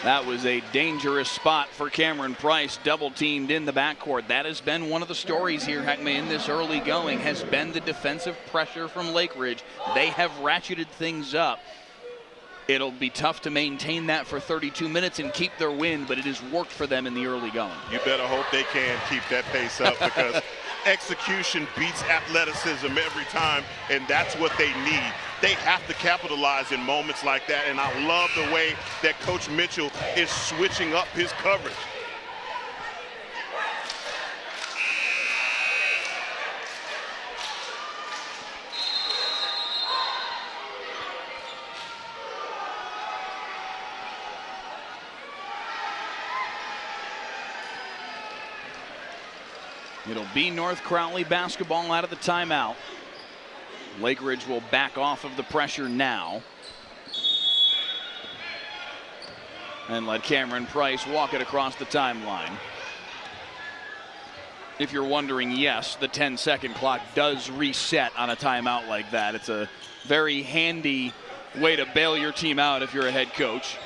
Speaker 1: That was a dangerous spot for Cameron Price, double teamed in the backcourt. That has been one of the stories here, Heckma, in this early going, has been the defensive pressure from Lake Ridge. They have ratcheted things up. It'll be tough to maintain that for 32 minutes and keep their win, but it has worked for them in the early going.
Speaker 2: You better hope they can keep that pace up, because execution beats athleticism every time, and that's what they need. They have to capitalize in moments like that, and I love the way that Coach Mitchell is switching up his coverage.
Speaker 1: It'll be North Crowley basketball out of the timeout. Lake Ridge will back off of the pressure now and let Cameron Price walk it across the timeline. If you're wondering, yes, the 10-second clock does reset on a timeout like that. It's a very handy way to bail your team out if you're a head coach.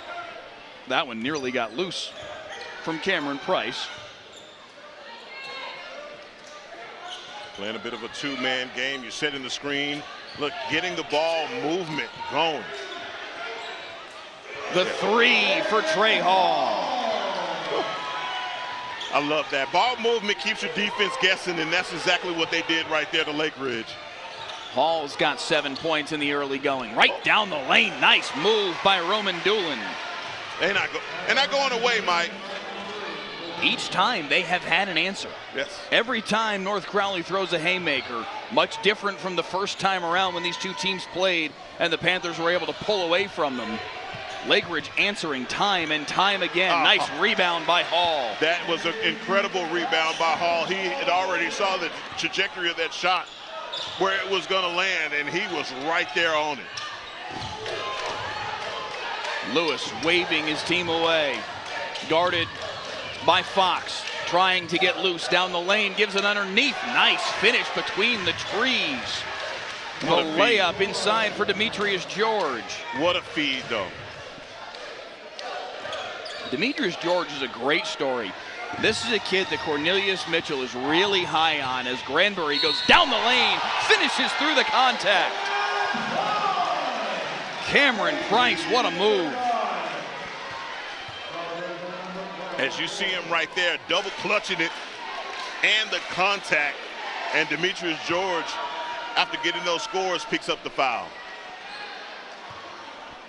Speaker 1: That one nearly got loose from Cameron Price.
Speaker 2: Playing a bit of a two-man game. You're setting the screen. Look, getting the ball movement going.
Speaker 1: The three for Trey Hall.
Speaker 2: I love that. Ball movement keeps your defense guessing, and that's exactly what they did right there to Lake Ridge.
Speaker 1: Hall's got 7 points in the early going. Right down the lane. Nice move by Roman Doolin.
Speaker 2: They're not going away, Mike.
Speaker 1: Each time they have had an answer.
Speaker 2: Yes.
Speaker 1: Every time North Crowley throws a haymaker, much different from the first time around when these two teams played and the Panthers were able to pull away from them. Lake Ridge answering time and time again. Nice rebound by Hall.
Speaker 2: That was an incredible rebound by Hall. He had already saw the trajectory of that shot, where it was going to land, and he was right there on it.
Speaker 1: Lewis waving his team away. Guarded by Fox. trying to get loose down the lane, gives it underneath. Nice finish between the trees. The layup inside for Demetrius George.
Speaker 2: What a feed, though.
Speaker 1: Demetrius George is a great story. This is a kid that Cornelius Mitchell is really high on as Granbury goes down the lane, finishes through the contact. Cameron Price, what a move.
Speaker 2: As you see him right there, double clutching it and the contact. And Demetrius George, after getting those scores, picks up the foul.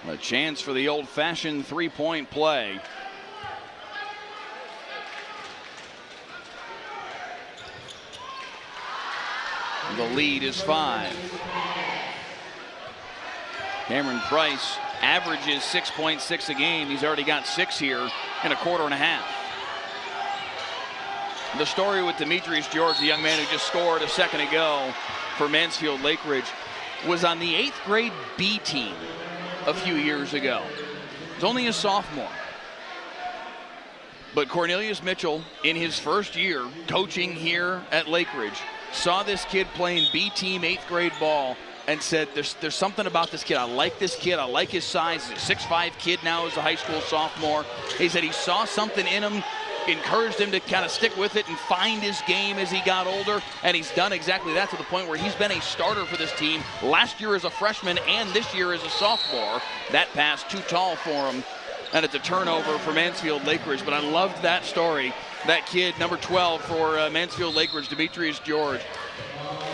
Speaker 1: A chance for the old-fashioned three-point play. The lead is 5. Cameron Price averages 6.6 a game. He's already got 6 here in a quarter and a half. The story with Demetrius George, the young man who just scored a second ago for Mansfield Lake Ridge, was on the 8th grade B team a few years ago. He's only a sophomore. But Cornelius Mitchell, in his first year coaching here at Lake Ridge, saw this kid playing B team 8th grade ball and said, there's something about this kid. I like this kid. I like his size. He's a 6'5" kid now as a high school sophomore. He said he saw something in him, encouraged him to kind of stick with it and find his game as he got older, and he's done exactly that to the point where he's been a starter for this team last year as a freshman and this year as a sophomore. That pass too tall for him, and it's a turnover for Mansfield Lake Ridge. But I loved that story. That kid, number 12 for Mansfield Lake Ridge, Demetrius George.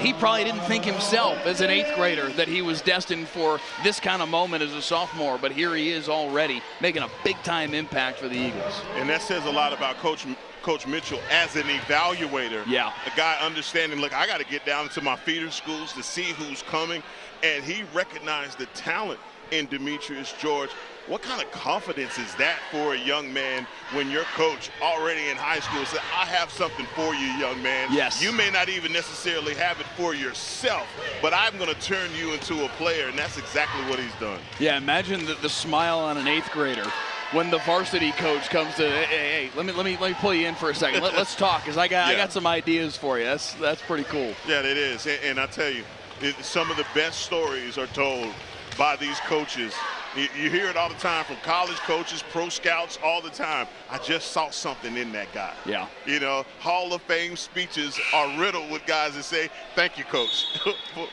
Speaker 1: He probably didn't think himself as an 8th grader that he was destined for this kind of moment as a sophomore, but here he is already making a big-time impact for the Eagles.
Speaker 2: And that says a lot about Coach Mitchell as an evaluator.
Speaker 1: Yeah.
Speaker 2: A guy understanding, look, I got to get down to my feeder schools to see who's coming, and he recognized the talent in Demetrius George. What kind of confidence is that for a young man when your coach already in high school said, I have something for you, young man.
Speaker 1: Yes.
Speaker 2: You may not even necessarily have it for yourself, but I'm going to turn you into a player, and that's exactly what he's done.
Speaker 1: Yeah, imagine the smile on an 8th grader when the varsity coach comes to, hey, let me pull you in for a second. Let's talk, because I got some ideas for you. That's pretty cool.
Speaker 2: Yeah, it is. And I tell you, some of the best stories are told by these coaches. You hear it all the time from college coaches, pro scouts, all the time. I just saw something in that guy.
Speaker 1: Yeah.
Speaker 2: You know, Hall of Fame speeches are riddled with guys that say, thank you, coach,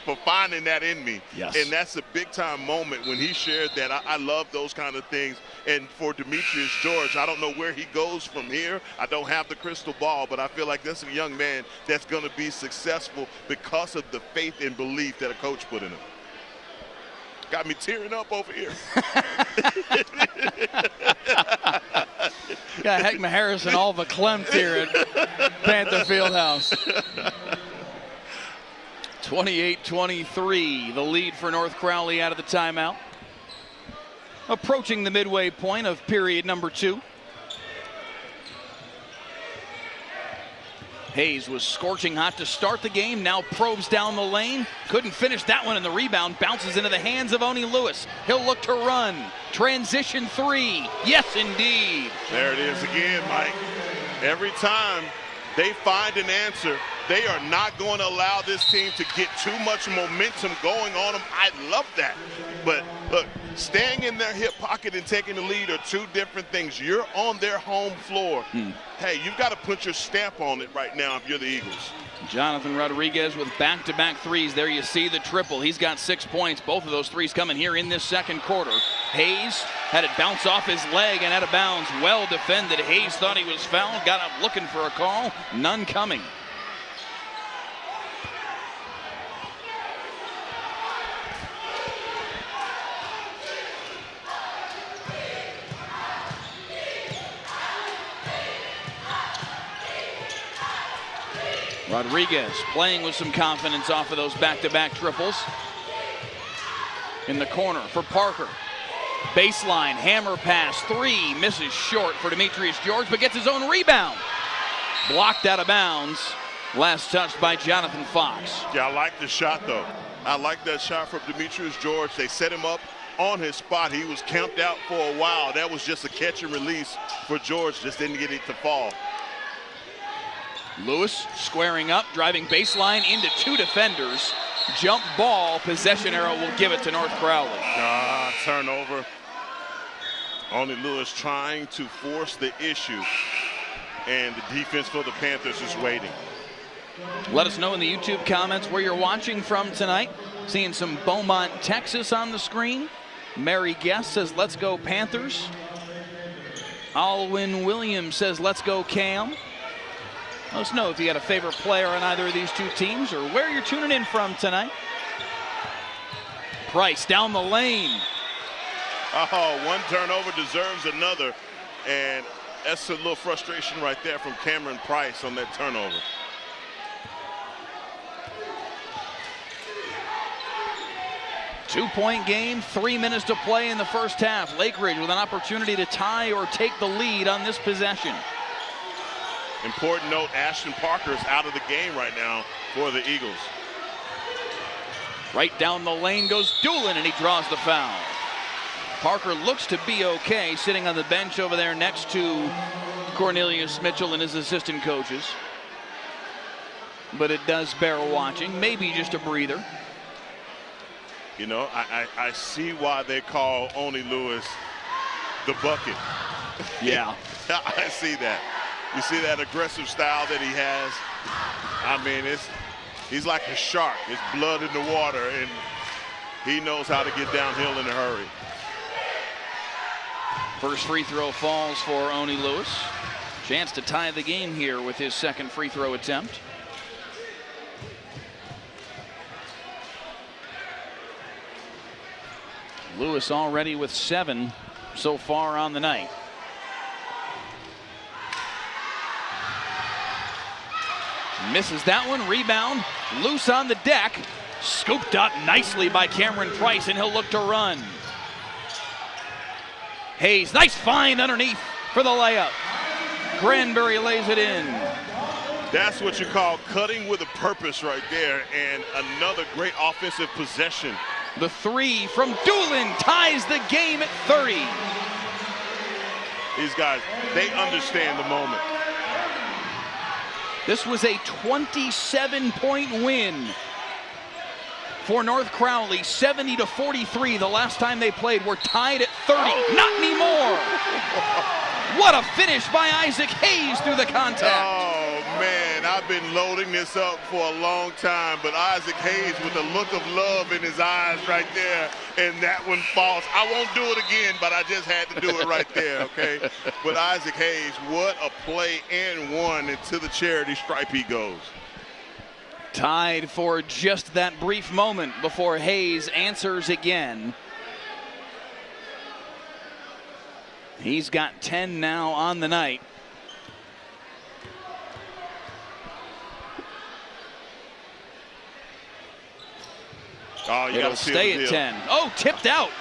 Speaker 2: for finding that in me.
Speaker 1: Yes.
Speaker 2: And that's a big-time moment when he shared that. I love those kind of things. And for Demetrius George, I don't know where he goes from here. I don't have the crystal ball, but I feel like that's a young man that's going to be successful because of the faith and belief that a coach put in him. Got me tearing up over here.
Speaker 1: Got Heckma Harrison all verklempt here at Panther Fieldhouse. 28-23, the lead for North Crowley out of the timeout. Approaching the midway point of period number 2. Hayes was scorching hot to start the game, now probes down the lane. Couldn't finish that one, and the rebound bounces into the hands of Oni Lewis. He'll look to run. Transition 3. Yes, indeed.
Speaker 2: There it is again, Mike. Every time they find an answer, they are not going to allow this team to get too much momentum going on them. I love that. But look, staying in their hip pocket and taking the lead are two different things. You're on their home floor. Hey, you've got to put your stamp on it right now if you're the Eagles.
Speaker 1: Jonathan Rodriguez with back-to-back threes. There you see the triple. He's got 6 points. Both of those threes coming here in this second quarter. Hayes had it bounce off his leg and out of bounds. Well defended. Hayes thought he was fouled. Got up looking for a call. None coming. Rodriguez playing with some confidence off of those back-to-back triples. In the corner for Parker. Baseline, hammer pass, 3, misses short for Demetrius George, but gets his own rebound. Blocked out of bounds. Last touched by Jonathan Fox.
Speaker 2: Yeah, I like the shot, though. I like that shot from Demetrius George. They set him up on his spot. He was camped out for a while. That was just a catch and release for George. Just didn't get it to fall.
Speaker 1: Lewis squaring up, driving baseline into two defenders. Jump ball, possession arrow will give it to North Crowley.
Speaker 2: Turnover. Only Lewis trying to force the issue, and the defense for the Panthers is waiting.
Speaker 1: Let us know in the YouTube comments where you're watching from tonight. Seeing some Beaumont, Texas on the screen. Mary Guest says, let's go Panthers. Alwyn Williams says, let's go Cam. Let us know if you got a favorite player on either of these two teams or where you're tuning in from tonight. Price down the lane.
Speaker 2: Oh, one turnover deserves another. And that's a little frustration right there from Cameron Price on that turnover.
Speaker 1: Two-point game, 3 minutes to play in the first half. Lake Ridge with an opportunity to tie or take the lead on this possession.
Speaker 2: Important note, Ashton Parker is out of the game right now for the Eagles.
Speaker 1: Right down the lane goes Doolin, and he draws the foul. Parker looks to be okay, sitting on the bench over there next to Cornelius Mitchell and his assistant coaches. But it does bear watching, maybe just a breather.
Speaker 2: You know, I see why they call Oni Lewis the bucket.
Speaker 1: Yeah.
Speaker 2: I see that. You see that aggressive style that he has? I mean, he's like a shark. It's blood in the water, and he knows how to get downhill in a hurry.
Speaker 1: First free throw falls for Oni Lewis. Chance to tie the game here with his second free throw attempt. Lewis already with 7 so far on the night. Misses that one, rebound, loose on the deck. Scooped up nicely by Cameron Price, and he'll look to run. Hayes, nice find underneath for the layup. Granberry lays it in.
Speaker 2: That's what you call cutting with a purpose right there, and another great offensive possession.
Speaker 1: The three from Doolin ties the game at 30.
Speaker 2: These guys, they understand the moment.
Speaker 1: This was a 27-point win for North Crowley, 70-43 the last time they played. We're tied at 30. Not anymore. What a finish by Isaac Hayes through the contact.
Speaker 2: Oh, man, I've been loading this up for a long time, but Isaac Hayes with a look of love in his eyes right there, and that one falls. I won't do it again, but I just had to do it right there, okay? But Isaac Hayes, what a play and one, and to the charity stripe he goes.
Speaker 1: Tied for just that brief moment before Hayes answers again. He's got 10 now on the night.
Speaker 2: Oh, you
Speaker 1: It'll stay at 10. Oh, tipped out.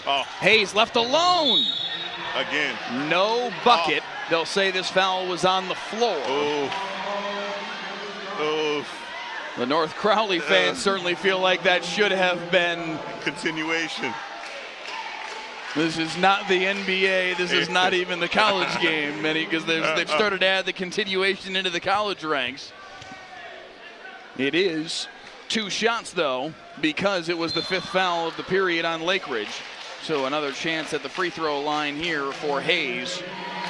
Speaker 2: Oh.
Speaker 1: Hayes left alone.
Speaker 2: Again.
Speaker 1: No bucket. Oh. They'll say this foul was on the floor.
Speaker 2: Oof. Oof.
Speaker 1: The North Crowley fans certainly feel like that should have been
Speaker 2: continuation.
Speaker 1: This is not the NBA. This is not even the college game, because they've started to add the continuation into the college ranks. It is 2 shots, though, because it was the 5th foul of the period on Lake Ridge. So another chance at the free throw line here for Hayes,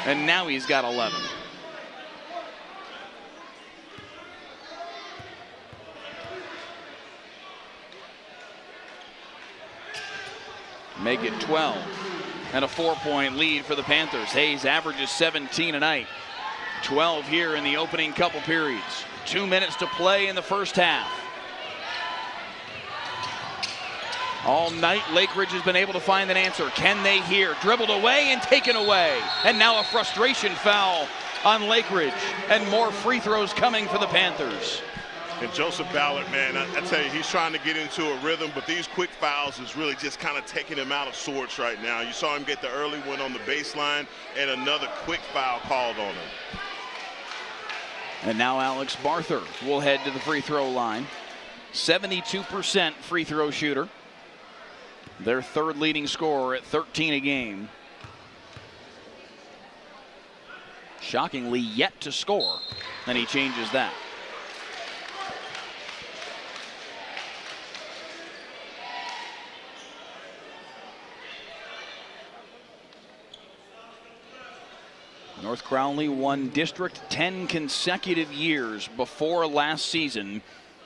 Speaker 1: and now he's got 11. Make it 12, and a 4-point lead for the Panthers. Hayes averages 17 a night, 12 here in the opening couple periods. 2 minutes to play in the first half. All night, Lake Ridge has been able to find an answer. Can they here? Dribbled away and taken away. And now a frustration foul on Lake Ridge, and more free throws coming for the Panthers.
Speaker 2: And Joseph Ballard, man, I tell you, he's trying to get into a rhythm, but these quick fouls is really just kind of taking him out of sorts right now. You saw him get the early one on the baseline, and another quick foul called on him.
Speaker 1: And now Alex Barther will head to the free throw line. 72% free throw shooter. Their 3rd leading scorer at 13 a game. shockingly yet to score. And he changes that. North Crowley won district 10 consecutive years before last season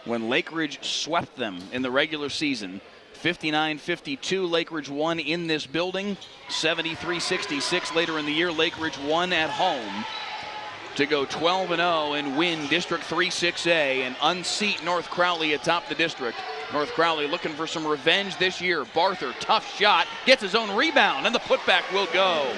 Speaker 1: when Lake Ridge swept them in the regular season. 59-52, Lake Ridge won in this building. 73-66 later in the year, Lake Ridge won at home to go 12-0 and win District 3-6A and unseat North Crowley atop the district. North Crowley looking for some revenge this year. Barther, tough shot, gets his own rebound, and the putback will go.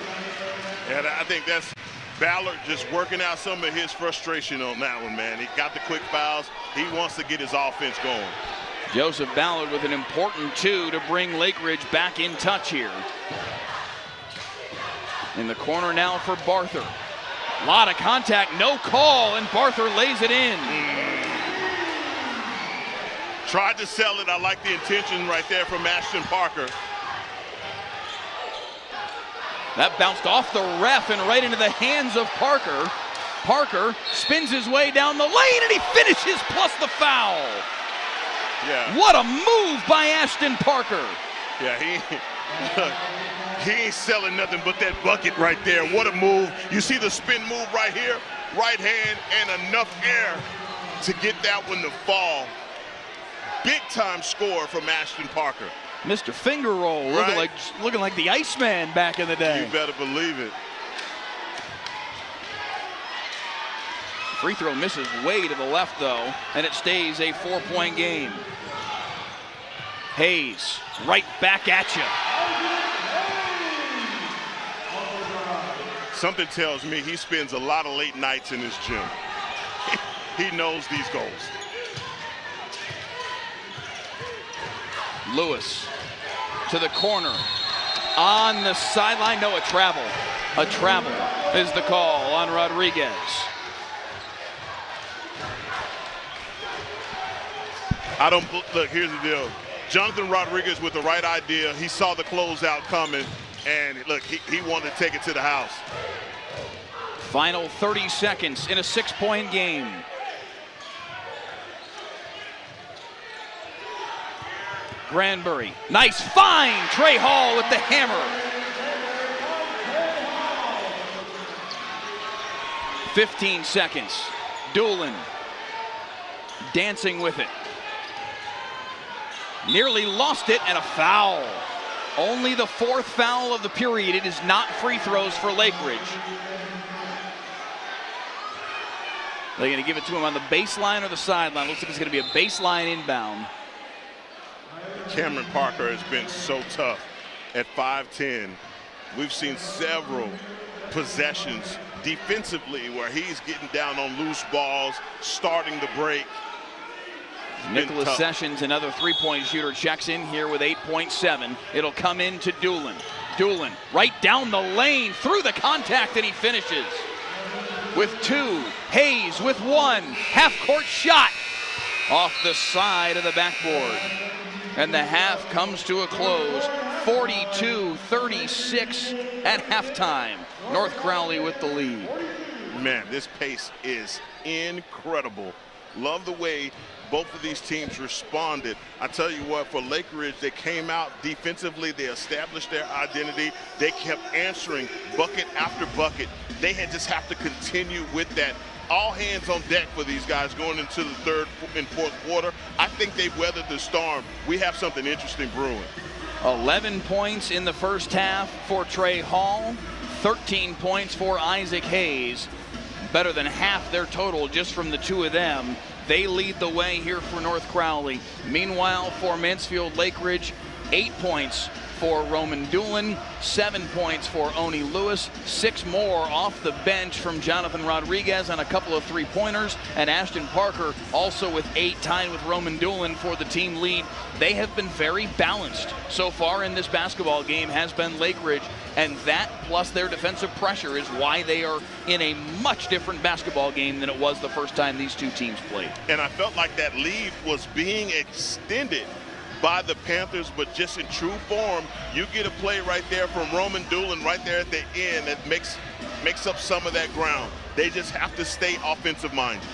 Speaker 2: And I think that's Ballard just working out some of his frustration on that one, man. He got the quick fouls. He wants to get his offense going.
Speaker 1: Joseph Ballard with an important 2 to bring Lake Ridge back in touch here. In the corner now for Barther. A lot of contact, no call, and Barther lays it in.
Speaker 2: Tried to sell it. I like the intention right there from Ashton Parker.
Speaker 1: That bounced off the ref and right into the hands of Parker. Parker spins his way down the lane and he finishes plus the foul.
Speaker 2: Yeah.
Speaker 1: What a move by Ashton Parker.
Speaker 2: Yeah, he ain't selling nothing but that bucket right there. What a move. You see the spin move right here, right hand, and enough air to get that one to fall. Big time score from Ashton Parker.
Speaker 1: Mr. Finger Roll,
Speaker 2: right?
Speaker 1: looking like the Iceman back in the day.
Speaker 2: You better believe it.
Speaker 1: Free throw misses way to the left, though, and it stays a 4-point game. Hayes, right back at you.
Speaker 2: Something tells me he spends a lot of late nights in his gym. He knows these goals.
Speaker 1: Lewis to the corner. On the sideline, no, a travel. A travel is the call on Rodriguez.
Speaker 2: Look, here's the deal. Jonathan Rodriguez with the right idea. He saw the closeout coming, and look, he wanted to take it to the house.
Speaker 1: Final 30 seconds in a 6-point game. Granbury, nice find. Trey Hall with the hammer. 15 seconds. Doolin dancing with it. Nearly lost it, and a foul. Only the 4th foul of the period. It is not free throws for Lake Ridge. They're going to give it to him on the baseline or the sideline. Looks like it's going to be a baseline inbound.
Speaker 2: Cameron Parker has been so tough at 5'10". We've seen several possessions defensively where he's getting down on loose balls, starting the break.
Speaker 1: Nicholas Sessions, another 3-point shooter, checks in here with 8.7. It'll come in to Doolin. Doolin right down the lane through the contact, and he finishes with 2. Hayes with 1. Half-court shot off the side of the backboard. And the half comes to a close, 42-36 at halftime. North Crowley with the lead.
Speaker 2: Man, this pace is incredible. Love the way both of these teams responded. I tell you what, for Lake Ridge, they came out defensively. They established their identity. They kept answering bucket after bucket. They just have to continue with that. All hands on deck for these guys going into the 3rd and 4th quarter. I think they've weathered the storm. We have something interesting brewing.
Speaker 1: 11 points in the first half for Trey Hall. 13 points for Isaac Hayes. Better than half their total just from the 2 of them. They lead the way here for North Crowley. Meanwhile, for Mansfield Lake Ridge, 8 points for Roman Doolin, 7 points for Oni Lewis, 6 more off the bench from Jonathan Rodriguez on a couple of 3-pointers, and Ashton Parker also with 8, tied with Roman Doolin for the team lead. They have been very balanced so far in this basketball game, has been Lake Ridge, and that plus their defensive pressure is why they are in a much different basketball game than it was the first time these two teams played.
Speaker 2: And I felt like that lead was being extended by the Panthers, but just in true form, you get a play right there from Roman Doolin right there at the end that makes makes up some of that ground. They just have to stay offensive-minded.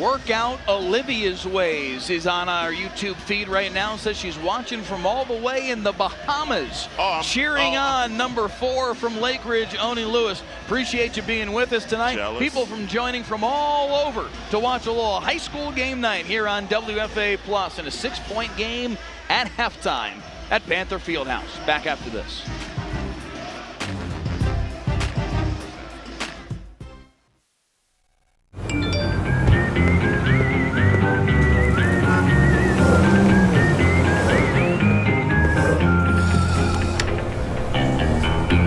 Speaker 1: Workout Olivia's Ways is on our YouTube feed right now. Says she's watching from all the way in the Bahamas. Cheering on number 4 from Lake Ridge, Oni Lewis. Appreciate you being with us tonight.
Speaker 2: Jealous.
Speaker 1: People from joining from all over to watch a little high school game night here on WFAA Plus in a 6-point game at halftime at Panther Fieldhouse. Back after this.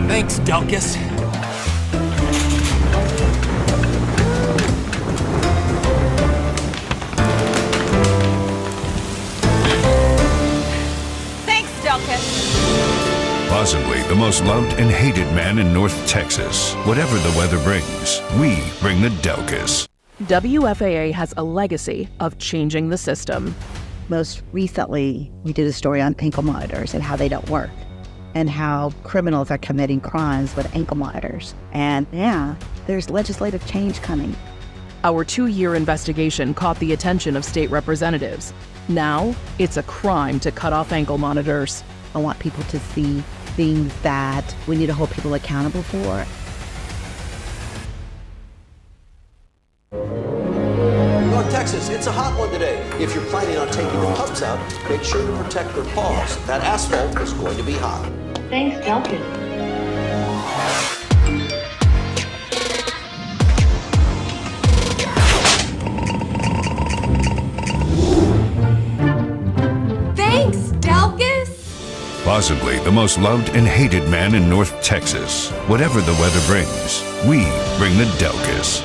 Speaker 10: Thanks, Delkus.
Speaker 12: Thanks, Delkus.
Speaker 8: Possibly the most loved and hated man in North Texas. Whatever the weather brings, we bring the Delkus.
Speaker 4: WFAA has a legacy of changing the system.
Speaker 5: Most recently, we did a story on ankle monitors and how they don't work, and how criminals are committing crimes with ankle monitors. And yeah, there's legislative change coming.
Speaker 4: Our 2-year investigation caught the attention of state representatives. Now, it's a crime to cut off ankle monitors.
Speaker 5: I want people to see things that we need to hold people accountable for.
Speaker 6: North Texas, it's a hot one today. If you're planning on taking the pups out, make sure to protect their paws. That asphalt is going to be hot.
Speaker 12: Thanks, Delkus. Thanks, Delkus.
Speaker 8: Possibly the most loved and hated man in North Texas. Whatever the weather brings, we bring the Delkus.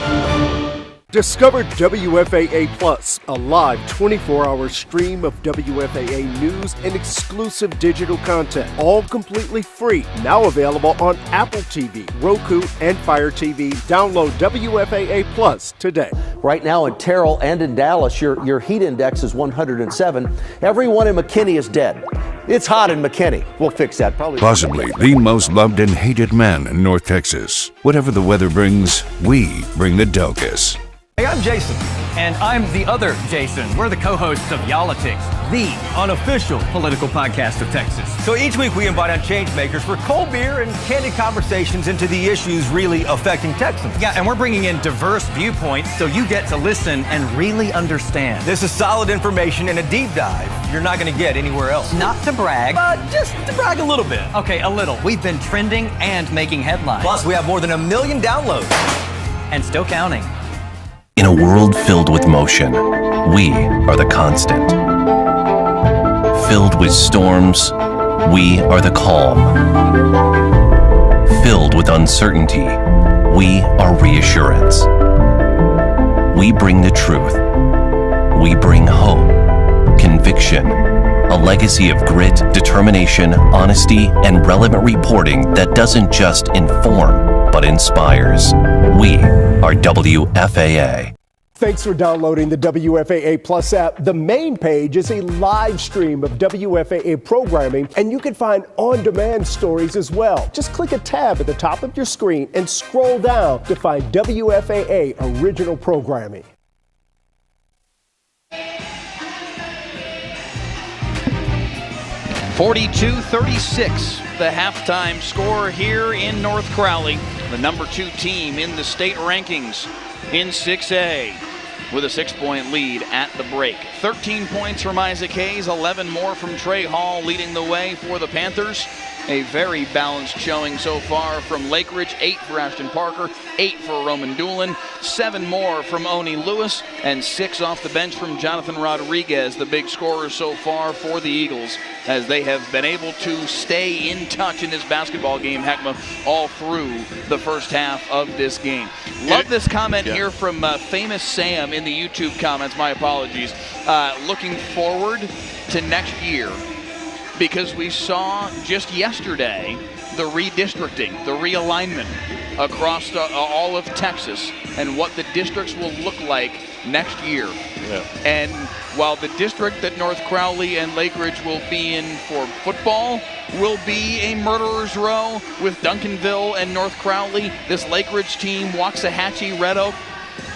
Speaker 3: Discover WFAA Plus, a live 24-hour stream of WFAA news and exclusive digital content, all completely free. Now available on Apple TV, Roku, and Fire TV. Download WFAA Plus today.
Speaker 6: Right now in Terrell and in Dallas, your heat index is 107. Everyone in McKinney is dead. It's hot in McKinney. We'll fix that probably.
Speaker 8: Possibly the most loved and hated man in North Texas. Whatever the weather brings, we bring the Delkus.
Speaker 9: Hey, I'm Jason. And I'm the other Jason. We're the co-hosts of Yolitics, the unofficial political podcast of Texas. So each week we invite on change makers for cold beer and candid conversations into the issues really affecting Texans. Yeah, and we're bringing in diverse viewpoints so you get to listen and really understand. This is solid information and a deep dive you're not going to get anywhere else. Not to brag, but just to brag a little bit. Okay, a little. We've been trending and making headlines. Plus, we have more than 1 million downloads. And still counting.
Speaker 11: In a world filled with motion, we are the constant. Filled with storms, we are the calm. Filled with uncertainty, we are reassurance. We bring the truth. We bring hope, conviction, a legacy of grit, determination, honesty, and relevant reporting that doesn't just inform, but inspires. We are WFAA.
Speaker 3: Thanks for downloading the WFAA Plus app. The main page is a live stream of WFAA programming, and you can find on-demand stories as well. Just click a tab at the top of your screen and scroll down to find WFAA original programming.
Speaker 1: (42-36), the halftime score here in North Crowley. The number 2 team in the state rankings in 6A with a 6-point lead at the break. 13 points from Isaac Hayes, 11 more from Trey Hall leading the way for the Panthers. A very balanced showing so far from Lake Ridge, 8 for Ashton Parker, 8 for Roman Doolin, 7 more from Oni Lewis, and 6 off the bench from Jonathan Rodriguez, the big scorer so far for the Eagles, as they have been able to stay in touch in this basketball game, Heckma, all through the first half of this game. Love this comment here from Famous Sam in the YouTube comments, my apologies. Looking forward to next year, because we saw just yesterday the redistricting, the realignment across all of Texas and what the districts will look like next year.
Speaker 2: Yeah.
Speaker 1: And while the district that North Crowley and Lake Ridge will be in for football will be a murderer's row with Duncanville and North Crowley, this Lake Ridge team, Waxahachie, Red Oak,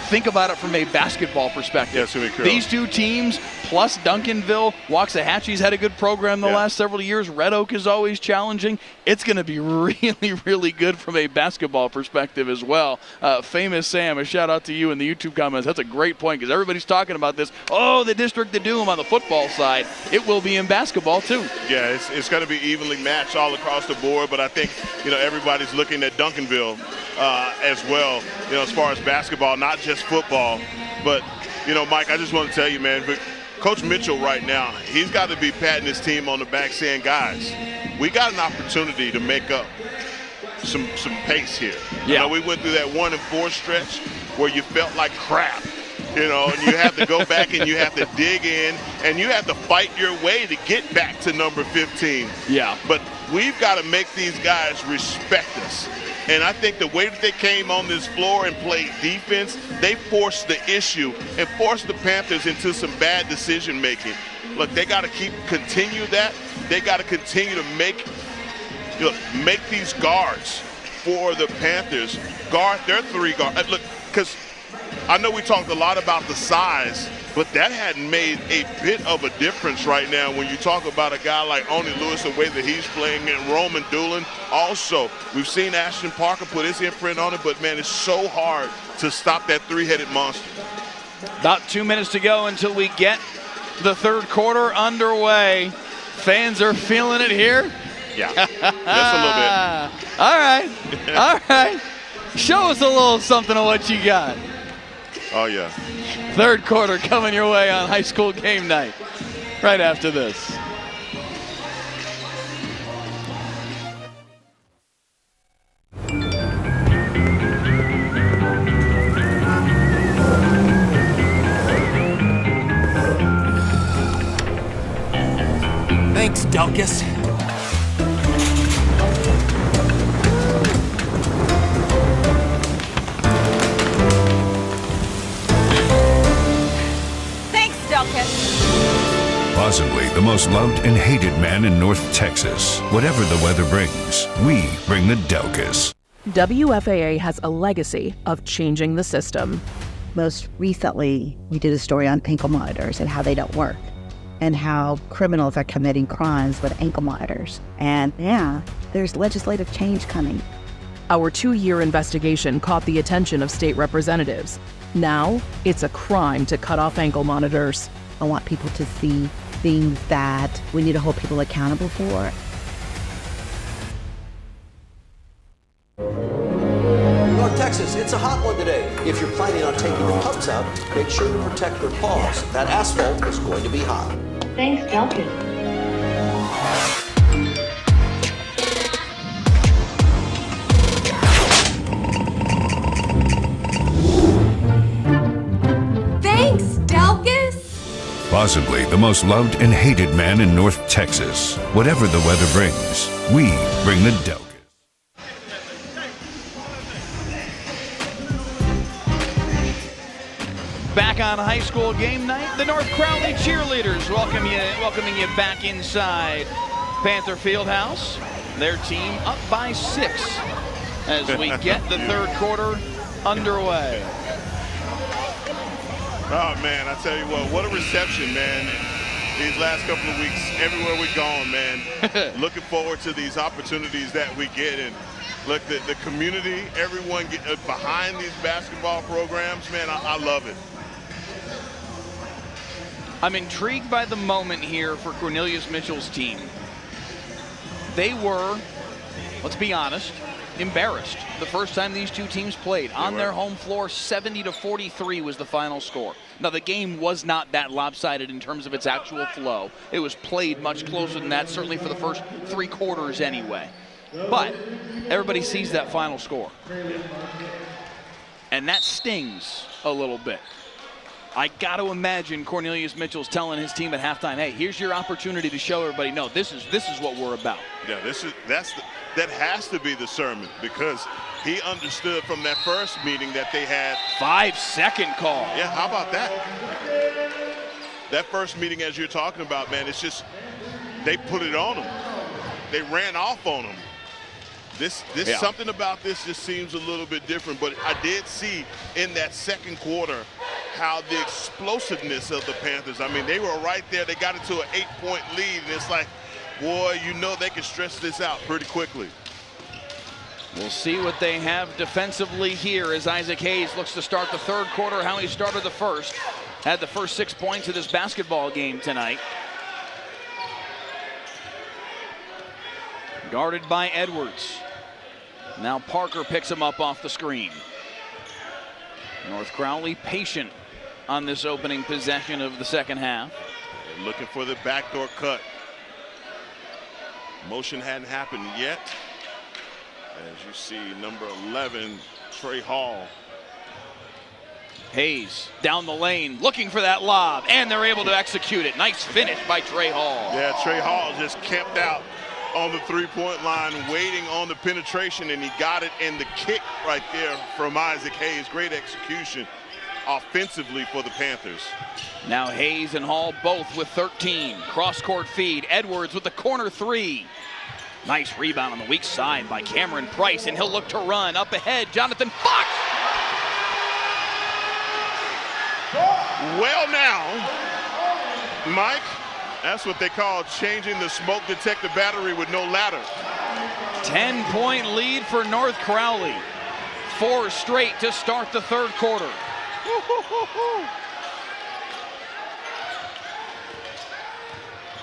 Speaker 1: think about it from a basketball perspective.
Speaker 2: Yes,
Speaker 1: these two teams plus Duncanville, Waxahachie's had a good program the last several years. Red Oak is always challenging. It's going to be really, really good from a basketball perspective as well. Famous Sam, a shout out to you in the YouTube comments. That's a great point because everybody's talking about this. Oh, the District of Doom on the football side. It will be in basketball too.
Speaker 2: Yeah, it's going to be evenly matched all across the board, but I think, everybody's looking at Duncanville as well, as far as basketball, not just football. But, Mike, I just want to tell you, man, but Coach Mitchell right now, he's got to be patting his team on the back saying, guys, we got an opportunity to make up some pace here.
Speaker 1: Yeah.
Speaker 2: We went through that 1-4 stretch where you felt like crap, and you have to go back and you have to dig in and you have to fight your way to get back to number 15.
Speaker 1: Yeah.
Speaker 2: But we've got to make these guys respect us. And I think the way that they came on this floor and played defense, they forced the issue and forced the Panthers into some bad decision making. Look, they got to continue that. They got to continue to make these guards for the Panthers guard their three guards. Look, because I know we talked a lot about the size, but that hadn't made a bit of a difference right now when you talk about a guy like Oni Lewis, the way that he's playing, and Roman Doolin. Also, we've seen Ashton Parker put his imprint on it, but, man, it's so hard to stop that three-headed monster.
Speaker 1: About 2 minutes to go until we get the third quarter underway. Fans are feeling it here.
Speaker 2: Yeah, just a little bit.
Speaker 1: All right. All right. Show us a little something of what you got.
Speaker 2: Oh, yeah.
Speaker 1: Third quarter coming your way on high school game night right after this.
Speaker 10: Thanks, Delkus.
Speaker 8: Possibly the most loved and hated man in North Texas. Whatever the weather brings, we bring the Delkus.
Speaker 4: WFAA has a legacy of changing the system.
Speaker 5: Most recently, we did a story on ankle monitors and how they don't work, and how criminals are committing crimes with ankle monitors. And there's legislative change coming.
Speaker 4: Our 2-year investigation caught the attention of state representatives. Now, it's a crime to cut off ankle monitors.
Speaker 5: I want people to see things that we need to hold people accountable for.
Speaker 6: North Texas, it's a hot one today. If you're planning on taking the pumps out, make sure to protect your paws. That asphalt is going to be hot.
Speaker 12: Thanks, Delkus. Thanks, Delkus.
Speaker 8: Possibly the most loved and hated man in North Texas. Whatever the weather brings, we bring the Delkus.
Speaker 1: Back on high school game night, the North Crowley cheerleaders welcoming you back inside Panther Fieldhouse. Their team up by 6 as we get the third quarter underway.
Speaker 2: Oh, man, I tell you what a reception, man. These last couple of weeks, everywhere we've gone, man. Looking forward to these opportunities that we get. And look, the community, everyone get behind these basketball programs, man, I love it.
Speaker 1: I'm intrigued by the moment here for Cornelius Mitchell's team. They were, let's be honest, embarrassed the first time these two teams played. On their home floor, 70-43 was the final score. Now, the game was not that lopsided in terms of its actual flow. It was played much closer than that, certainly for the first 3 quarters anyway. But everybody sees that final score. And that stings a little bit. I got to imagine Cornelius Mitchell's telling his team at halftime, hey, here's your opportunity to show everybody, no, this is what we're about.
Speaker 2: Yeah, that has to be the sermon, because He understood from that first meeting that they had
Speaker 1: 5-second call.
Speaker 2: Yeah, how about that? That first meeting, as you're talking about, man, it's just they put it on him. They ran off on him. Something about this just seems a little bit different, but I did see in that second quarter how the explosiveness of the Panthers, I mean, they were right there. They got into an 8-point lead, and it's like, boy, you know they can stretch this out pretty quickly.
Speaker 1: We'll see what they have defensively here as Isaac Hayes looks to start the third quarter, how he started the first. Had the first 6 points of this basketball game tonight. Guarded by Edwards. Now Parker picks him up off the screen. North Crowley patient on this opening possession of the second half.
Speaker 2: They're looking for the backdoor cut. Motion hadn't happened yet. As you see, number 11, Trey Hall.
Speaker 1: Hayes down the lane looking for that lob, and they're able to execute it. Nice finish by Trey Hall.
Speaker 2: Yeah, Trey Hall just camped out on the three-point line waiting on the penetration, and he got it in the kick right there from Isaac Hayes. Great execution offensively for the Panthers.
Speaker 1: Now Hayes and Hall both with 13. Cross-court feed. Edwards with the corner three. Nice rebound on the weak side by Cameron Price, and he'll look to run. Up ahead, Jonathan Fox.
Speaker 2: Well now, Mike, that's what they call changing the smoke detector battery with no ladder.
Speaker 1: 10-point lead for North Crowley. 4 straight to start the third quarter.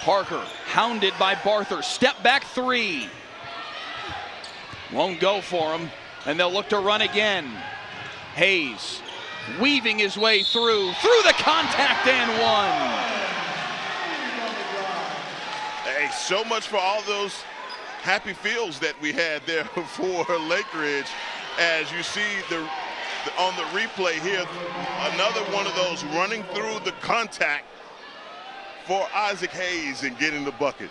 Speaker 1: Parker hounded by Barther. Step back three. Won't go for him, and they'll look to run again. Hayes weaving his way through the contact and one.
Speaker 2: Hey, so much for all those happy feels that we had there for Lake Ridge. As you see on the replay here, another one of those running through the contact for Isaac Hayes and getting the bucket.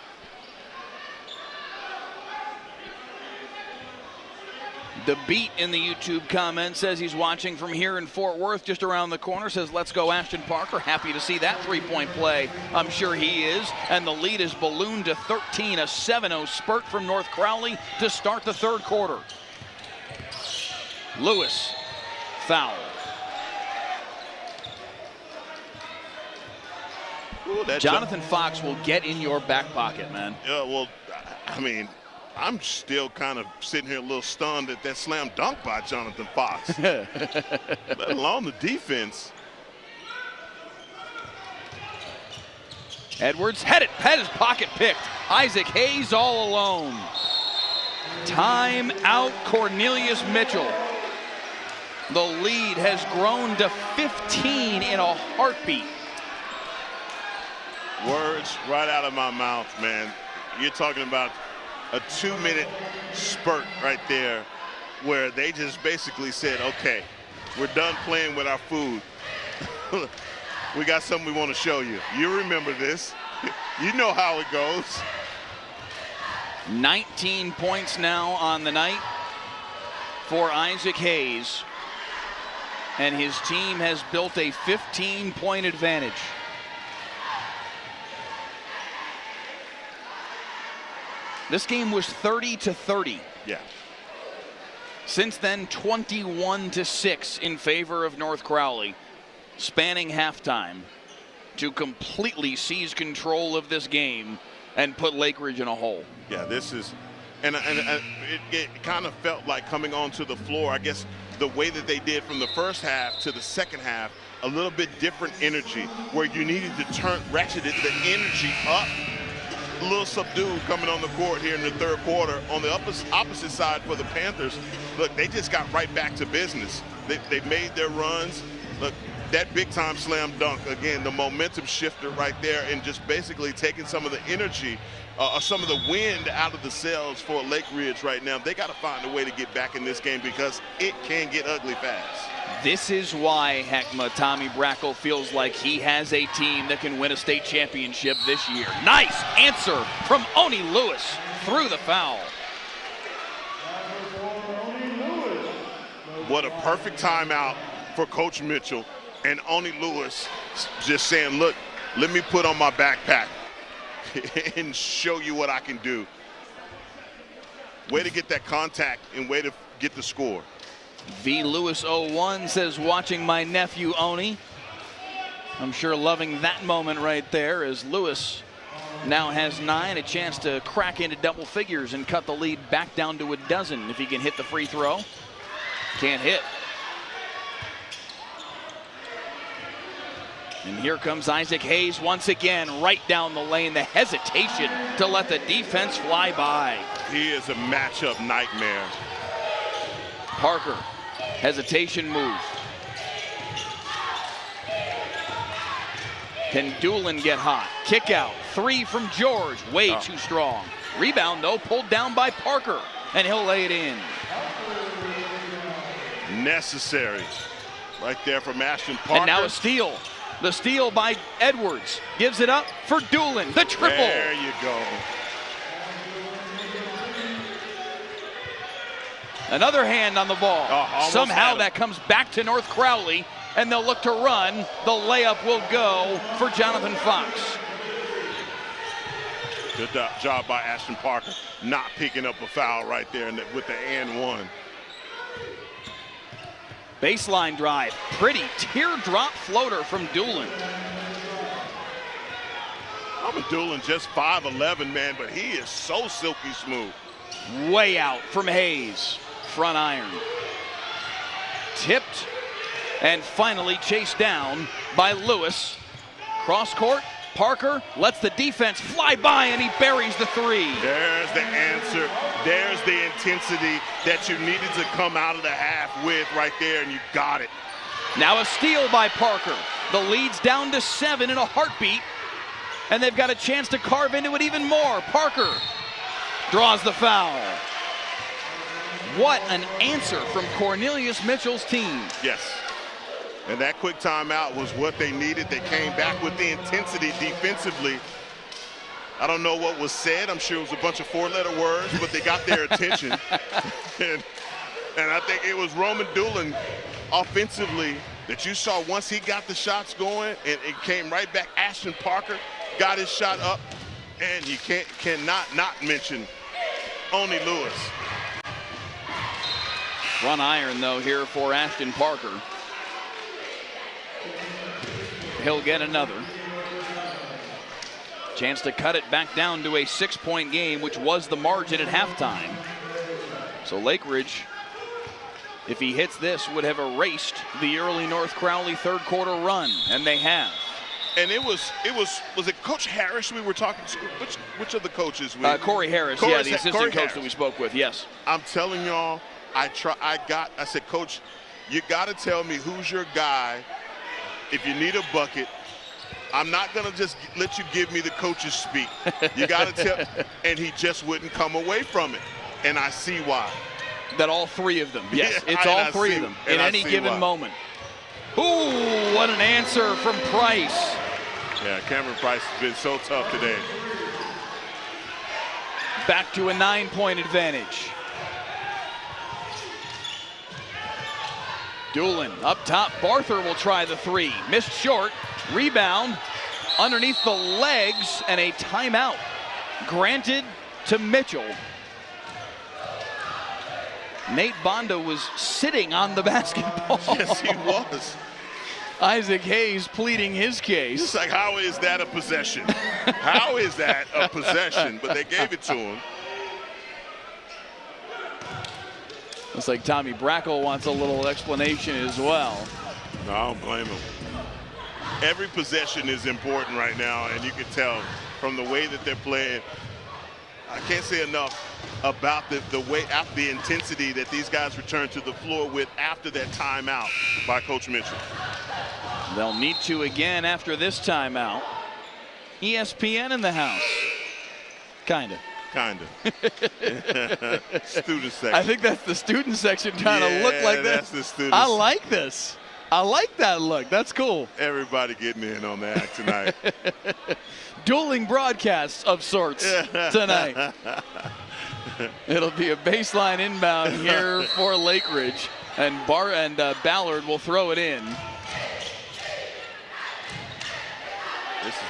Speaker 1: The Beat in the YouTube comment says he's watching from here in Fort Worth, just around the corner. Says, let's go Ashton Parker. Happy to see that three-point play. I'm sure he is. And the lead is ballooned to 13, a 7-0 spurt from North Crowley to start the third quarter. Lewis, foul.
Speaker 2: Ooh,
Speaker 1: Jonathan Fox will get in your back pocket, man.
Speaker 2: Yeah, well, I mean, I'm still kind of sitting here a little stunned at that slam dunk by Jonathan Fox, let alone the defense.
Speaker 1: Edwards had his pocket picked. Isaac Hayes all alone. Time out, Cornelius Mitchell. The lead has grown to 15 in a heartbeat.
Speaker 2: Words right out of my mouth, man. You're talking about a 2-minute spurt right there where they just basically said, okay, we're done playing with our food. We got something we want to show you. You remember this. You know how it goes.
Speaker 1: 19 points now on the night for Isaac Hayes. And his team has built a 15-point advantage. This game was 30-30.
Speaker 2: Yeah.
Speaker 1: Since then, 21-6 in favor of North Crowley, spanning halftime to completely seize control of this game and put Lake Ridge in a hole.
Speaker 2: Yeah, this is, and it kind of felt like coming onto the floor, I guess the way that they did from the first half to the second half, a little bit different energy where you needed to ratchet the energy up. A little subdued coming on the court here in the third quarter. On the opposite side for the Panthers, look, they just got right back to business. They made their runs. Look, that big-time slam dunk, again, the momentum shifter right there, and just basically taking some of the energy, some of the wind out of the sails for Lake Ridge right now. They got to find a way to get back in this game because it can get ugly fast.
Speaker 1: This is why, Heckma, Tommy Brackle feels like he has a team that can win a state championship this year. Nice answer from Oni Lewis through the foul.
Speaker 2: What a perfect timeout for Coach Mitchell. And Oni Lewis just saying, look, let me put on my backpack and show you what I can do. Way to get that contact and way to get the score.
Speaker 1: V. Lewis 01 says, watching my nephew Oni. I'm sure loving that moment right there as Lewis now has 9, a chance to crack into double figures and cut the lead back down to a dozen if he can hit the free throw. Can't hit. And here comes Isaac Hayes once again, right down the lane. The hesitation to let the defense fly by.
Speaker 2: He is a matchup nightmare.
Speaker 1: Parker, hesitation move. Can Doolin get hot? Kick out, 3 from George, way too strong. Rebound though, pulled down by Parker, and he'll lay it in.
Speaker 2: Necessary, right there from Ashton Parker.
Speaker 1: And now a steal. The steal by Edwards gives it up for Doolin, the triple.
Speaker 2: There you go.
Speaker 1: Another hand on the ball. Somehow that comes back to North Crowley, and they'll look to run. The layup will go for Jonathan Fox.
Speaker 2: Good job by Ashton Parker, not picking up a foul right there with the and one.
Speaker 1: Baseline drive, pretty teardrop floater from Doolin.
Speaker 2: Doolin just 5'11", man, but he is so silky smooth.
Speaker 1: Way out from Hayes, front iron. Tipped and finally chased down by Lewis. Cross court, Parker lets the defense fly by and he buries the 3.
Speaker 2: There's the answer. There's the intensity that you needed to come out of the half with right there, and you got it.
Speaker 1: Now a steal by Parker. The lead's down to 7 in a heartbeat, and they've got a chance to carve into it even more. Parker draws the foul. What an answer from Cornelius Mitchell's team.
Speaker 2: Yes. And that quick timeout was what they needed. They came back with the intensity defensively. I don't know what was said. I'm sure it was a bunch of 4-letter words, but they got their attention. and I think it was Roman Doolin offensively that you saw once he got the shots going, and it came right back. Ashton Parker got his shot up, and you cannot not mention Oni Lewis.
Speaker 1: Front iron, though, here for Ashton Parker. He'll get another. Chance to cut it back down to a 6-point game, which was the margin at halftime. So Lake Ridge, if he hits this, would have erased the early North Crowley third quarter run, and they have.
Speaker 2: And was it Coach Harris we were talking to? Which of the coaches?
Speaker 1: Corey Harris, the assistant coach that we spoke with, yes.
Speaker 2: I'm telling y'all, I said, Coach, you got to tell me who's your guy if you need a bucket. I'm not going to just let you give me the coach's speak. You got to tell. And he just wouldn't come away from it. And I see why.
Speaker 1: That all 3 of them, yes, it's all 3 of them in any given moment. Ooh, what an answer from Price.
Speaker 2: Yeah, Cameron Price has been so tough today.
Speaker 1: Back to a 9-point advantage. Doolin up top. Barther will try the 3. Missed short. Rebound underneath the legs, and a timeout granted to Mitchell. Nate Bonda was sitting on the basketball.
Speaker 2: Yes, he was.
Speaker 1: Isaac Hayes pleading his case.
Speaker 2: It's like, how is that a possession? How is that a possession? But they gave it to him.
Speaker 1: Looks like Tommy Brackle wants a little explanation as well.
Speaker 2: No, I don't blame him. Every possession is important right now, and you can tell from the way that they're playing. I can't say enough about the way, after the intensity that these guys return to the floor with after that timeout by Coach Mitchell.
Speaker 1: They'll need to again after this timeout. ESPN in the house. Kinda.
Speaker 2: Student section.
Speaker 1: I think that's the student section trying to look like this.
Speaker 2: That's the students.
Speaker 1: I like this. I like that look. That's cool.
Speaker 2: Everybody getting in on that tonight.
Speaker 1: Dueling broadcasts of sorts tonight. It'll be a baseline inbound here for Lake Ridge. And Ballard will throw it in.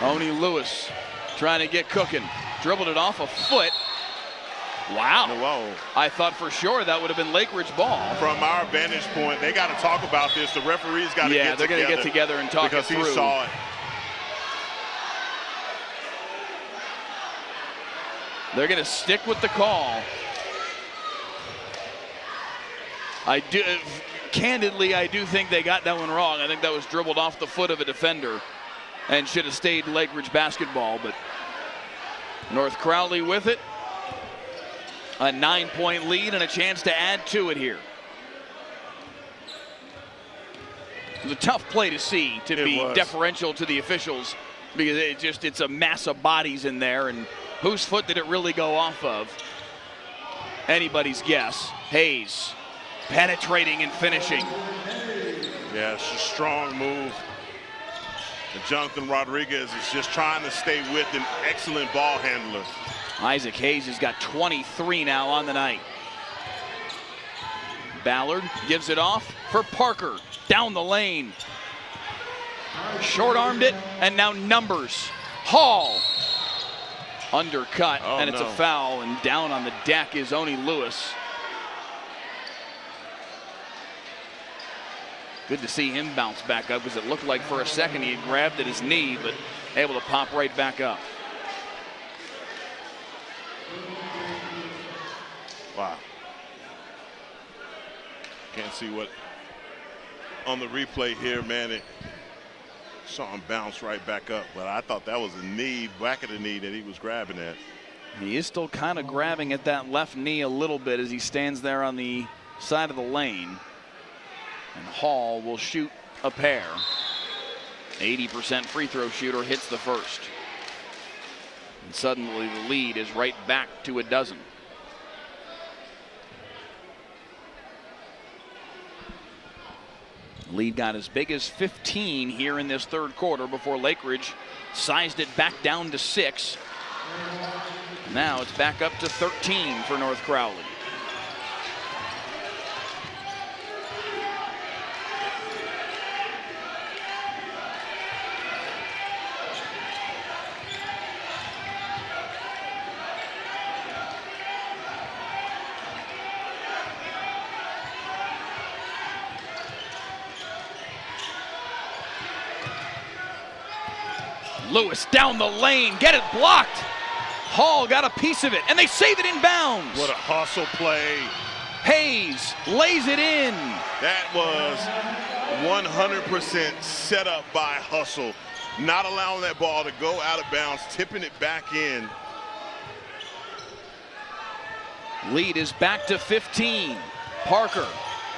Speaker 1: Oni Lewis trying to get cooking. Dribbled it off a foot. Wow.
Speaker 2: Whoa.
Speaker 1: I thought for sure that would have been Lake Ridge ball.
Speaker 2: From our vantage point, they got to talk about this. The referees got to get together.
Speaker 1: Yeah, they're going to get together and talk it through.
Speaker 2: Because he saw it.
Speaker 1: They're going to stick with the call. Candidly, I do think they got that one wrong. I think that was dribbled off the foot of a defender and should have stayed Lake Ridge basketball, but North Crowley with it. A 9-point lead and a chance to add to it here. It was a tough play to see, to be deferential to the officials, because it's a mass of bodies in there, and whose foot did it really go off of? Anybody's guess. Hayes penetrating and finishing.
Speaker 2: Yeah, it's a strong move. And Jonathan Rodriguez is just trying to stay with an excellent ball handler.
Speaker 1: Isaac Hayes has got 23 now on the night. Ballard gives it off for Parker. Down the lane. Short-armed it, and now numbers. Hall. Undercut, and it's a foul, and down on the deck is Oni Lewis. Good to see him bounce back up, because it looked like for a second he had grabbed at his knee, but able to pop right back up.
Speaker 2: Wow. Can't see what on the replay here, man. It saw him bounce right back up, but I thought that was a knee, back of the knee that he was grabbing at.
Speaker 1: He is still kind of grabbing at that left knee a little bit as he stands there on the side of the lane. And Hall will shoot a pair. 80% free throw shooter hits the first. And suddenly the lead is right back to a dozen. Lead got as big as 15 here in this third quarter before Lake Ridge sized it back down to 6. Now it's back up to 13 for North Crowley. Lewis down the lane, get it blocked. Hall got a piece of it, and they save it in bounds.
Speaker 2: What a hustle play.
Speaker 1: Hayes lays it in.
Speaker 2: That was 100% set up by hustle. Not allowing that ball to go out of bounds, tipping it back in.
Speaker 1: Lead is back to 15. Parker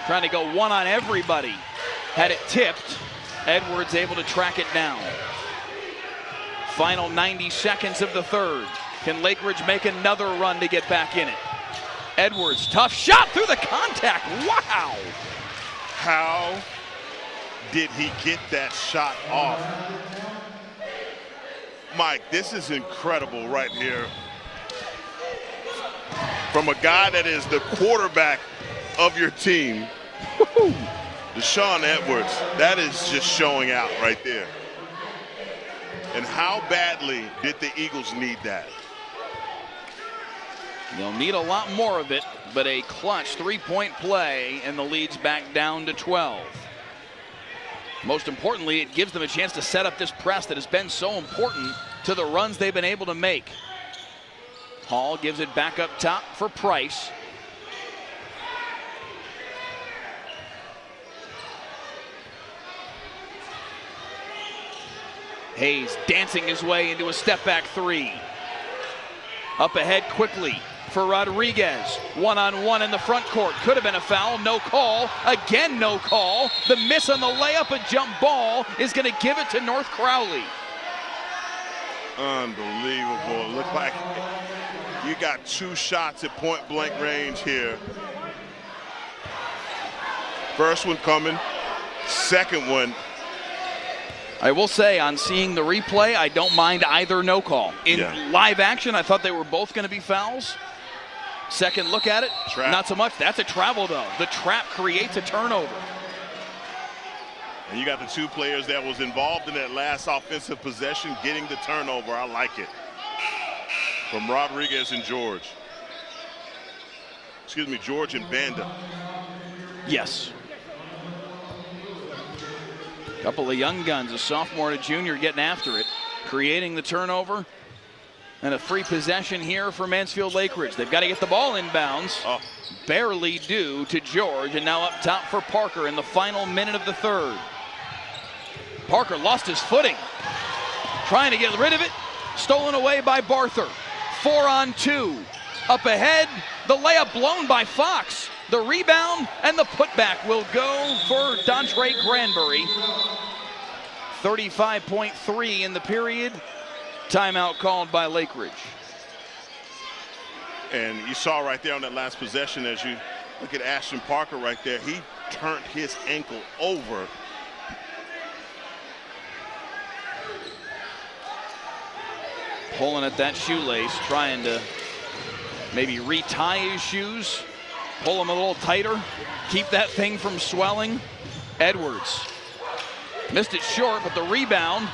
Speaker 1: trying to go one on everybody. Had it tipped. Edwards able to track it down. Final 90 seconds of the third. Can Lake Ridge make another run to get back in it? Edwards, tough shot through the contact. Wow.
Speaker 2: How did he get that shot off? Mike, this is incredible right here. From a guy that is the quarterback of your team, Deshaun Edwards, that is just showing out right there. And how badly did the Eagles need that?
Speaker 1: They'll need a lot more of it, but a clutch three-point play, and the lead's back down to 12. Most importantly, it gives them a chance to set up this press that has been so important to the runs they've been able to make. Hall gives it back up top for Price. Hayes dancing his way into a step-back three. Up ahead quickly for Rodriguez. One-on-one in the front court. Could have been a foul. No call. Again, no call. The miss on the layup, a jump ball, is going to give it to North Crowley.
Speaker 2: Unbelievable. Look like you got two shots at point-blank range here. First one coming. Second one.
Speaker 1: I will say, on seeing the replay, I don't mind either no call. In live action, I thought they were both going to be fouls. Second look at it,
Speaker 2: trap.
Speaker 1: Not so much. That's a travel, though. The trap creates a turnover.
Speaker 2: And you got the two players that was involved in that last offensive possession getting the turnover. I like it. From Rodriguez and George. Excuse me, George and Banda.
Speaker 1: Yes. Couple of young guns, a sophomore and a junior getting after it, creating the turnover. And a free possession here for Mansfield Lake Ridge. They've got to get the ball inbounds. Barely do to George, and now up top for Parker in the final minute of the third. Parker lost his footing, trying to get rid of it. Stolen away by Barther. 4-on-2. Up ahead, the layup blown by Fox. The rebound and the putback will go for Dontre Granbury. 35.3 in the period. Timeout called by Lake Ridge.
Speaker 2: And you saw right there on that last possession, as you look at Ashton Parker right there, he turned his ankle over.
Speaker 1: Pulling at that shoelace, trying to maybe retie his shoes, pull them a little tighter, keep that thing from swelling. Edwards missed it short, but the rebound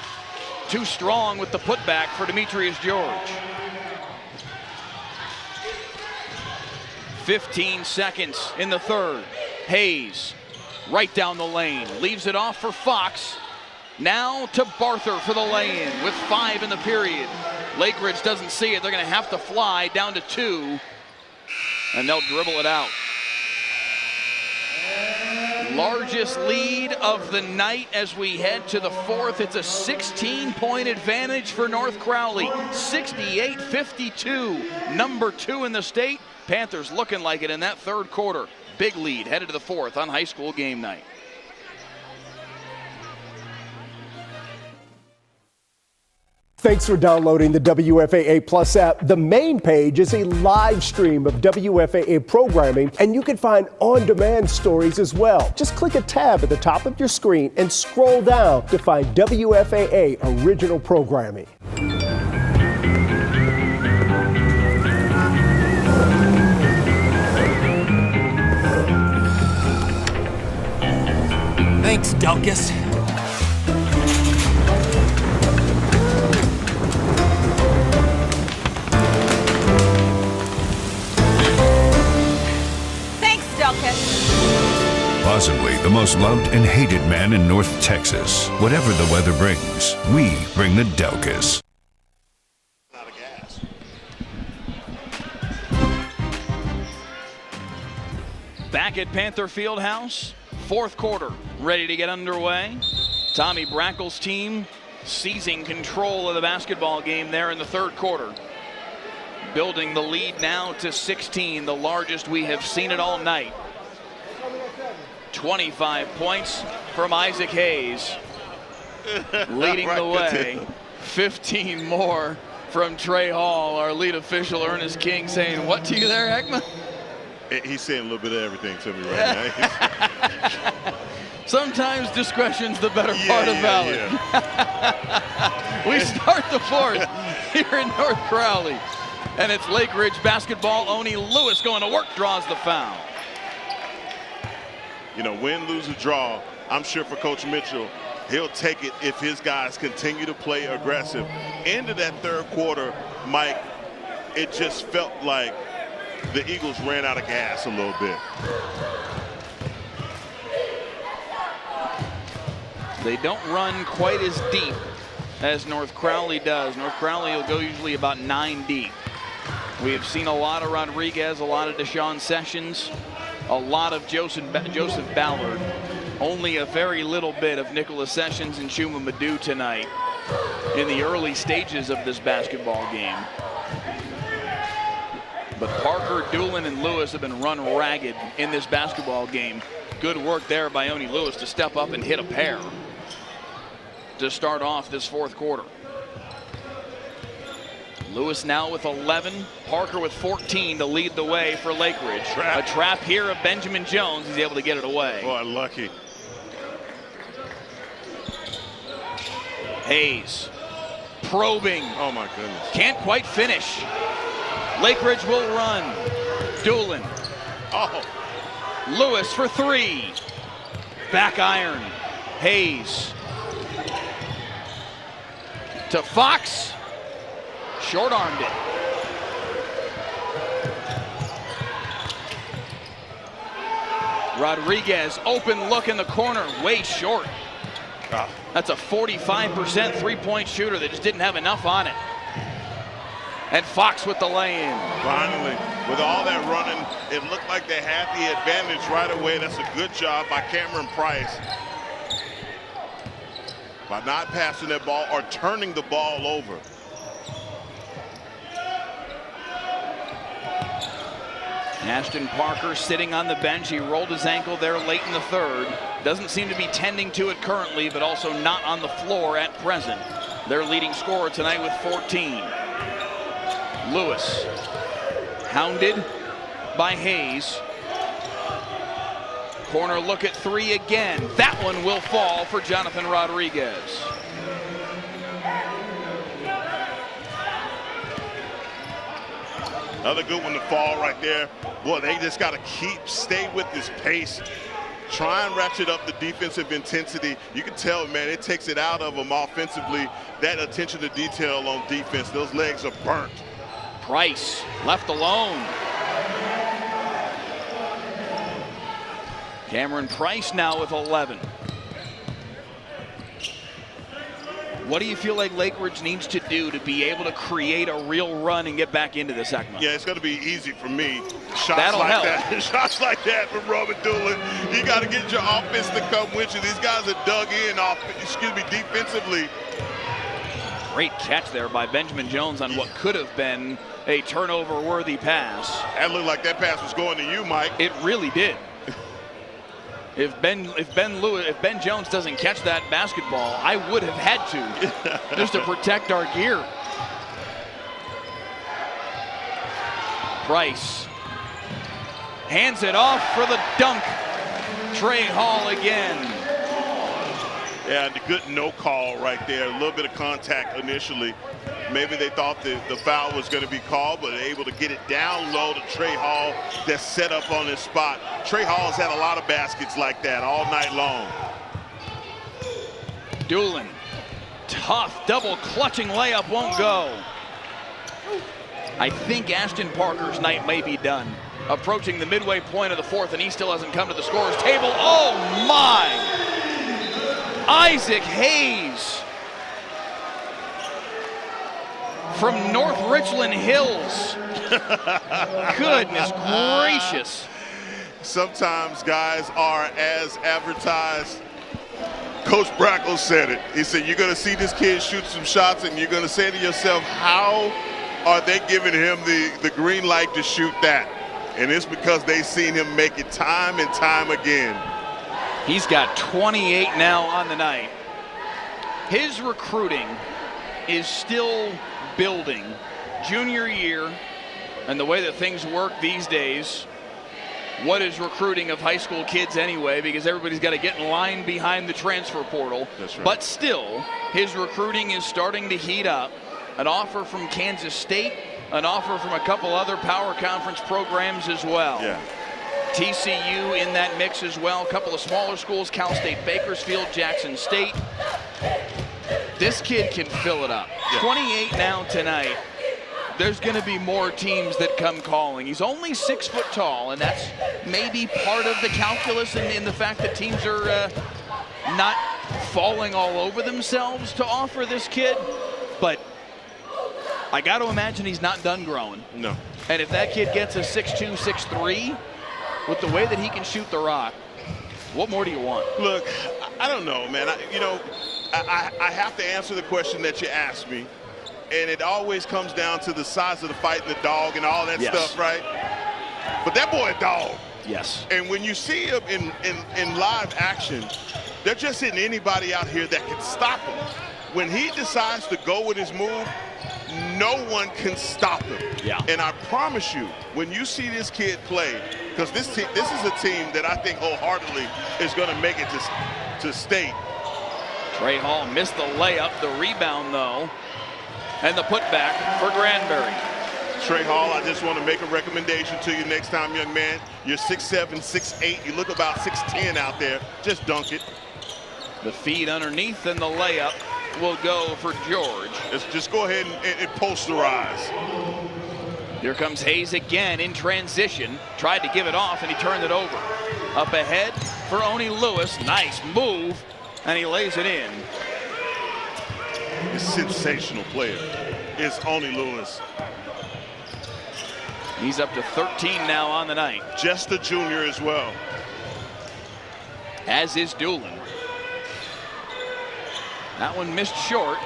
Speaker 1: too strong with the putback for Demetrius George. 15 seconds in the third. Hayes right down the lane, leaves it off for Fox. Now to Barther for the lay-in with 5 in the period. Lake Ridge doesn't see it. They're going to have to fly down to 2, and they'll dribble it out. Largest lead of the night as we head to the fourth. It's a 16-point advantage for North Crowley. 68-52, number 2 in the state. Panthers looking like it in that third quarter. Big lead headed to the fourth on high school game night.
Speaker 3: Thanks for downloading the WFAA Plus app. The main page is a live stream of WFAA programming, and you can find on-demand stories as well. Just click a tab at the top of your screen and scroll down to find WFAA original programming.
Speaker 10: Thanks, Delkus.
Speaker 8: Possibly the most loved and hated man in North Texas. Whatever the weather brings, we bring the Delkus.
Speaker 1: Back at Panther Fieldhouse, fourth quarter ready to get underway. Tommy Brackle's team seizing control of the basketball game there in the third quarter. Building the lead now to 16, the largest we have seen it all night. 25 points from Isaac Hayes, leading the way. 15 more from Trey Hall, our lead official Ernest King saying, "What to you there, Heckman?"
Speaker 2: He's saying a little bit of everything to me right now.
Speaker 1: Sometimes discretion's the better part of valor. We start the fourth here in North Crowley. And it's Lake Ridge basketball. Oni Lewis going to work, draws the foul.
Speaker 2: You know, win, lose, or draw, I'm sure for Coach Mitchell, he'll take it if his guys continue to play aggressive. Into that third quarter, Mike, it just felt like the Eagles ran out of gas a little bit.
Speaker 1: They don't run quite as deep as North Crowley does. North Crowley will go usually about 9 deep. We have seen a lot of Rodriguez, a lot of Deshaun Sessions, a lot of Joseph Ballard. Only a very little bit of Nicholas Sessions and Chuma Madu tonight in the early stages of this basketball game. But Parker, Doolin, and Lewis have been run ragged in this basketball game. Good work there by Oni Lewis to step up and hit a pair to start off this fourth quarter. Lewis now with 11, Parker with 14 to lead the way for Lake Ridge. A trap here of Benjamin Jones. He's able to get it away.
Speaker 2: Boy, lucky.
Speaker 1: Hayes probing.
Speaker 2: Oh my goodness.
Speaker 1: Can't quite finish. Lake Ridge will run. Doolin.
Speaker 2: Oh.
Speaker 1: Lewis for three. Back iron. Hayes. To Fox. Short-armed it. Rodriguez, open look in the corner, way short. That's a 45% three-point shooter that just didn't have enough on it. And Fox with the lay-in.
Speaker 2: Finally, with all that running, it looked like they had the advantage right away. That's a good job by Cameron Price. By not passing that ball or turning the ball over.
Speaker 1: Ashton Parker sitting on the bench. He rolled his ankle there late in the third. Doesn't seem to be tending to it currently, but also not on the floor at present. Their leading scorer tonight with 14. Lewis, hounded by Hayes. Corner look at three again. That one will fall for Jonathan Rodriguez.
Speaker 2: Another good one to fall right there. Boy, they just got to stay with this pace. Try and ratchet up the defensive intensity. You can tell, man, it takes it out of them offensively. That attention to detail on defense, those legs are burnt.
Speaker 1: Price left alone. Cameron Price now with 11. What do you feel like Lake Ridge needs to do to be able to create a real run and get back into this, Ekman?
Speaker 2: Yeah, it's going to be easy for me.
Speaker 1: That'll help.
Speaker 2: Shots like that from Roman Doolin. You got to get your offense to come with you. These guys are dug in defensively.
Speaker 1: Great catch there by Benjamin Jones on what could have been a turnover-worthy pass.
Speaker 2: That looked like that pass was going to you, Mike.
Speaker 1: It really did. If Ben Jones doesn't catch that basketball, I would have had to, just to protect our gear. Price hands it off for the dunk. Trey Hall again.
Speaker 2: Yeah, the good no call right there. A little bit of contact initially. Maybe they thought the foul was going to be called, but able to get it down low to Trey Hall that's set up on his spot. Trey Hall's had a lot of baskets like that all night long.
Speaker 1: Doolin, tough double clutching layup, won't go. I think Ashton Parker's night may be done. Approaching the midway point of the fourth, and he still hasn't come to the scorer's table. Oh my! Isaac Hayes from North Richland Hills. Goodness gracious.
Speaker 2: Sometimes guys are as advertised. Coach Brackle said it. He said, you're going to see this kid shoot some shots and you're going to say to yourself, how are they giving him the green light to shoot that? And it's because they've seen him make it time and time again.
Speaker 1: He's got 28 now on the night. His recruiting is still building. Junior year, and the way that things work these days, what is recruiting of high school kids anyway, because everybody's got to get in line behind the transfer portal.
Speaker 2: That's right.
Speaker 1: But still, his recruiting is starting to heat up. An offer from Kansas State, an offer from a couple other power conference programs as well.
Speaker 2: Yeah.
Speaker 1: TCU in that mix as well. A couple of smaller schools, Cal State Bakersfield, Jackson State. This kid can fill it up. Yeah. 28 now tonight. There's going to be more teams that come calling. He's only 6 foot tall, and that's maybe part of the calculus in the fact that teams are not falling all over themselves to offer this kid. But I got to imagine he's not done growing.
Speaker 2: No.
Speaker 1: And if that kid gets a 6'2", 6'3", with the way that he can shoot the rock, what more do you want?
Speaker 2: Look, I don't know, man. I have to answer the question that you asked me, and it always comes down to the size of the fight and the dog and all that stuff, right? But that boy a dog.
Speaker 1: Yes.
Speaker 2: And when you see him in live action, there just isn't anybody out here that can stop him. When he decides to go with his move, no one can stop him.
Speaker 1: Yeah.
Speaker 2: And I promise you, when you see this kid play, because this is a team that I think wholeheartedly is going to make it to state.
Speaker 1: Trey Hall missed the layup, the rebound though, and the putback for Granbury.
Speaker 2: Trey Hall, I just want to make a recommendation to you next time, young man. You're 6'7", 6'8". You look about 6'10" out there. Just dunk it.
Speaker 1: The feed underneath and the layup will go for George.
Speaker 2: Just go ahead and posterize.
Speaker 1: Here comes Hayes again in transition. Tried to give it off, and he turned it over. Up ahead for Oni Lewis. Nice move, and he lays it in.
Speaker 2: A sensational player is Oni Lewis.
Speaker 1: He's up to 13 now on the night.
Speaker 2: Just a junior as well.
Speaker 1: As is Doolin. That one missed short.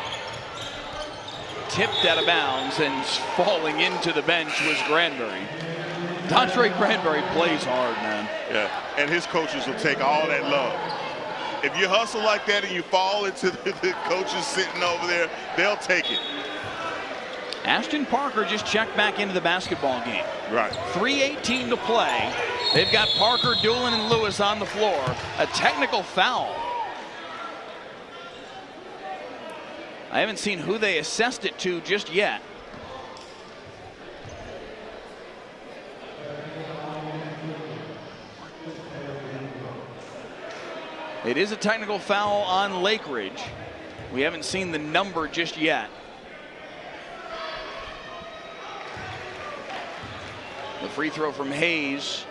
Speaker 1: Tipped out of bounds, and falling into the bench was Granberry. Dontre Granberry plays hard, man.
Speaker 2: Yeah, and his coaches will take all that love. If you hustle like that and you fall into the coaches sitting over there, they'll take it.
Speaker 1: Ashton Parker just checked back into the basketball game.
Speaker 2: Right.
Speaker 1: 3:18 to play. They've got Parker, Doolin, and Lewis on the floor. A technical foul. I haven't seen who they assessed it to just yet. It is a technical foul on Lake Ridge. We haven't seen the number just yet. The free throw from Hayes.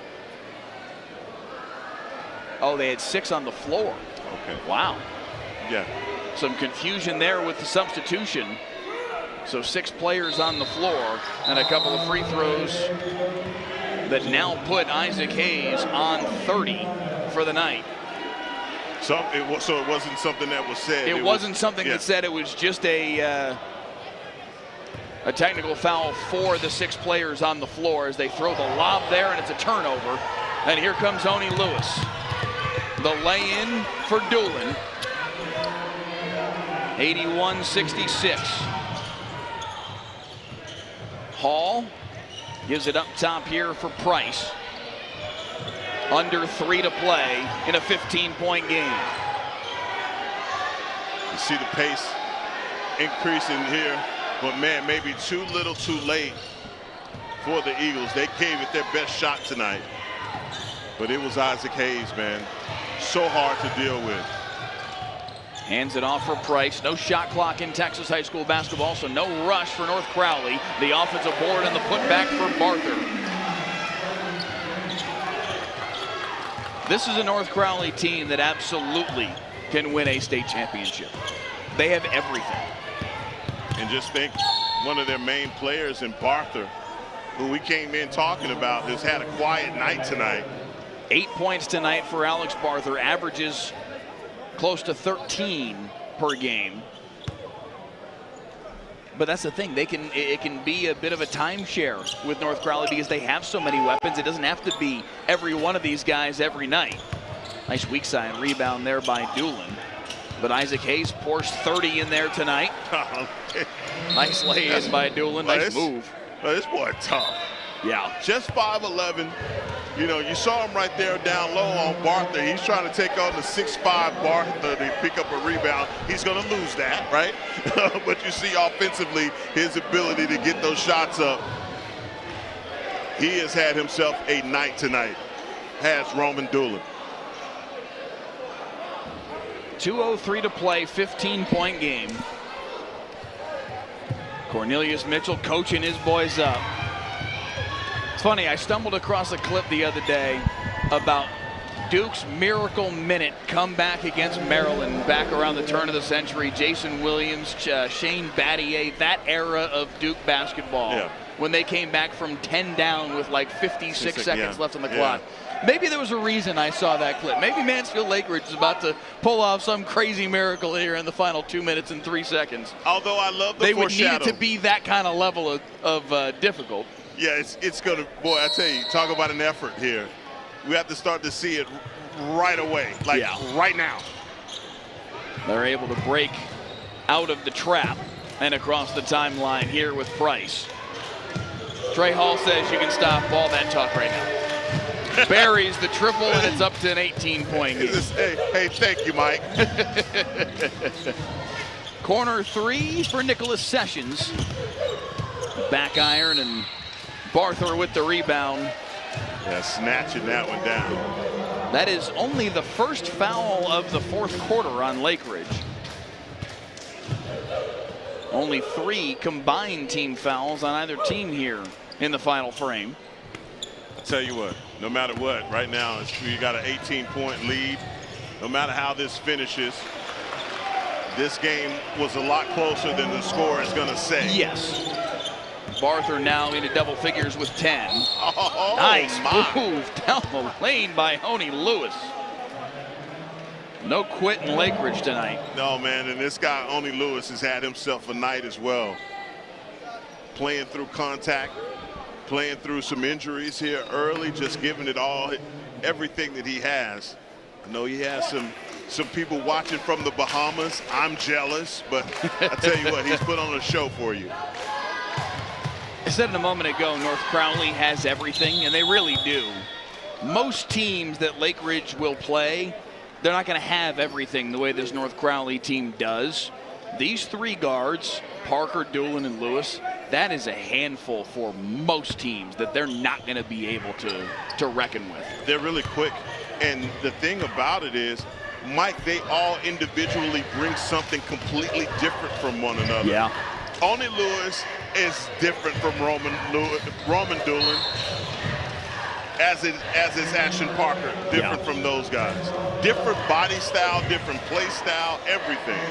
Speaker 1: Oh, they had 6 on the floor.
Speaker 2: Okay.
Speaker 1: Wow.
Speaker 2: Yeah.
Speaker 1: Some confusion there with the substitution. So 6 players on the floor and a couple of free throws that now put Isaac Hayes on 30 for the night.
Speaker 2: So it wasn't something that was said.
Speaker 1: It wasn't something that said. It was just a technical foul for the 6 players on the floor as they throw the lob there, and it's a turnover. And here comes Oni Lewis. The lay-in for Doolin. 81-66. Hall gives it up top here for Price. Under 3 to play in a 15-point game.
Speaker 2: You see the pace increasing here, but man, maybe too little too late for the Eagles. They gave it their best shot tonight, but it was Isaac Hayes, man. So hard to deal with.
Speaker 1: Hands it off for Price. No shot clock in Texas high school basketball, so no rush for North Crowley. The offensive board and the putback for Barther. This is a North Crowley team that absolutely can win a state championship. They have everything.
Speaker 2: And just think, one of their main players in Barther, who we came in talking about, has had a quiet night tonight.
Speaker 1: 8 points tonight for Alex Barther, averages close to 13 per game. But that's the thing, it can be a bit of a timeshare with North Crowley because they have so many weapons. It doesn't have to be every one of these guys every night. Nice weak side rebound there by Doolin. But Isaac Hayes pours 30 in there tonight. Nice lay-in by Doolin. Nice move.
Speaker 2: This boy tough.
Speaker 1: Yeah.
Speaker 2: Just 5'11". You know, you saw him right there down low on Barther. He's trying to take on the 6'5" Barther to pick up a rebound. He's going to lose that, right? But you see offensively his ability to get those shots up. He has had himself a night tonight, has Roman Doolin.
Speaker 1: 2:03 to play, 15-point game. Cornelius Mitchell coaching his boys up. It's funny, I stumbled across a clip the other day about Duke's miracle minute comeback against Maryland back around the turn of the century. Jason Williams, Shane Battier, that era of Duke basketball.
Speaker 2: Yeah.
Speaker 1: When they came back from 10 down with like 56 seconds left on the clock. Maybe there was a reason I saw that clip. Maybe Mansfield Lake Ridge is about to pull off some crazy miracle here in the final 2 minutes and 3 seconds.
Speaker 2: Although I love the
Speaker 1: They would need it to be that kind of level of difficult.
Speaker 2: Yeah, it's going to, boy, I tell you, talk about an effort here. We have to start to see it right away, like right now.
Speaker 1: They're able to break out of the trap and across the timeline here with Price. Trey Hall says you can stop all that talk right now. Buries the triple, and it's up to an 18-point game.
Speaker 2: Hey, thank you, Mike.
Speaker 1: Corner 3 for Nicholas Sessions. Back iron, and Barther with the rebound.
Speaker 2: Yeah, snatching that one down.
Speaker 1: That is only the first foul of the fourth quarter on Lake Ridge. Only 3 combined team fouls on either team here in the final frame.
Speaker 2: I'll tell you what, no matter what, right now you got an 18-point lead. No matter how this finishes, this game was a lot closer than the score is going to say.
Speaker 1: Yes. Barther now into double figures with 10.
Speaker 2: Oh,
Speaker 1: nice
Speaker 2: my.
Speaker 1: move down the lane by Honey Lewis. No quit in Lake Ridge tonight.
Speaker 2: No, man, and this guy, Honey Lewis, has had himself a night as well. Playing through contact, playing through some injuries here early, just giving it all, everything that he has. I know he has some people watching from the Bahamas. I'm jealous, but I tell you what, he's put on a show for you.
Speaker 1: I said it a moment ago, North Crowley has everything, and they really do. Most teams that Lake Ridge will play, they're not going to have everything the way this North Crowley team does. These 3 guards, Parker, Doolin, and Lewis, that is a handful for most teams that they're not going to be able to reckon with.
Speaker 2: They're really quick, and the thing about it is, Mike, they all individually bring something completely different from one another.
Speaker 1: Yeah.
Speaker 2: Honey Lewis is different from Roman Doolin, as is Ashton Parker, different from those guys. Different body style, different play style, everything.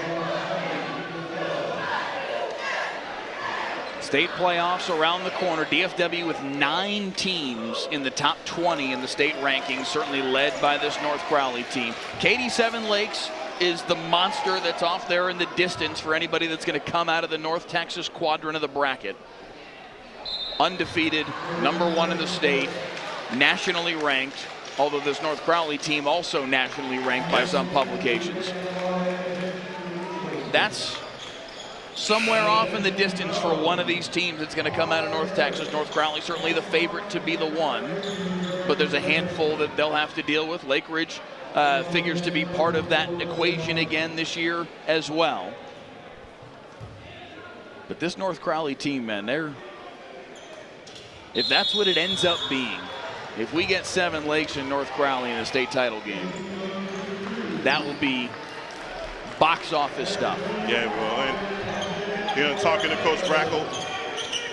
Speaker 1: State playoffs around the corner. DFW with 9 teams in the top 20 in the state rankings, certainly led by this North Crowley team. Katy Seven Lakes is the monster that's off there in the distance for anybody that's going to come out of the North Texas quadrant of the bracket. Undefeated, #1 in the state, nationally ranked, although this North Crowley team also nationally ranked by some publications. That's somewhere off in the distance for one of these teams that's going to come out of North Texas. North Crowley certainly the favorite to be the one, but there's a handful that they'll have to deal with. Lake Ridge figures to be part of that equation again this year as well. But this North Crowley team, man, if that's what it ends up being, if we get Seven Lakes and North Crowley in a state title game, that will be box office stuff.
Speaker 2: Yeah, well, and talking to Coach Brackle,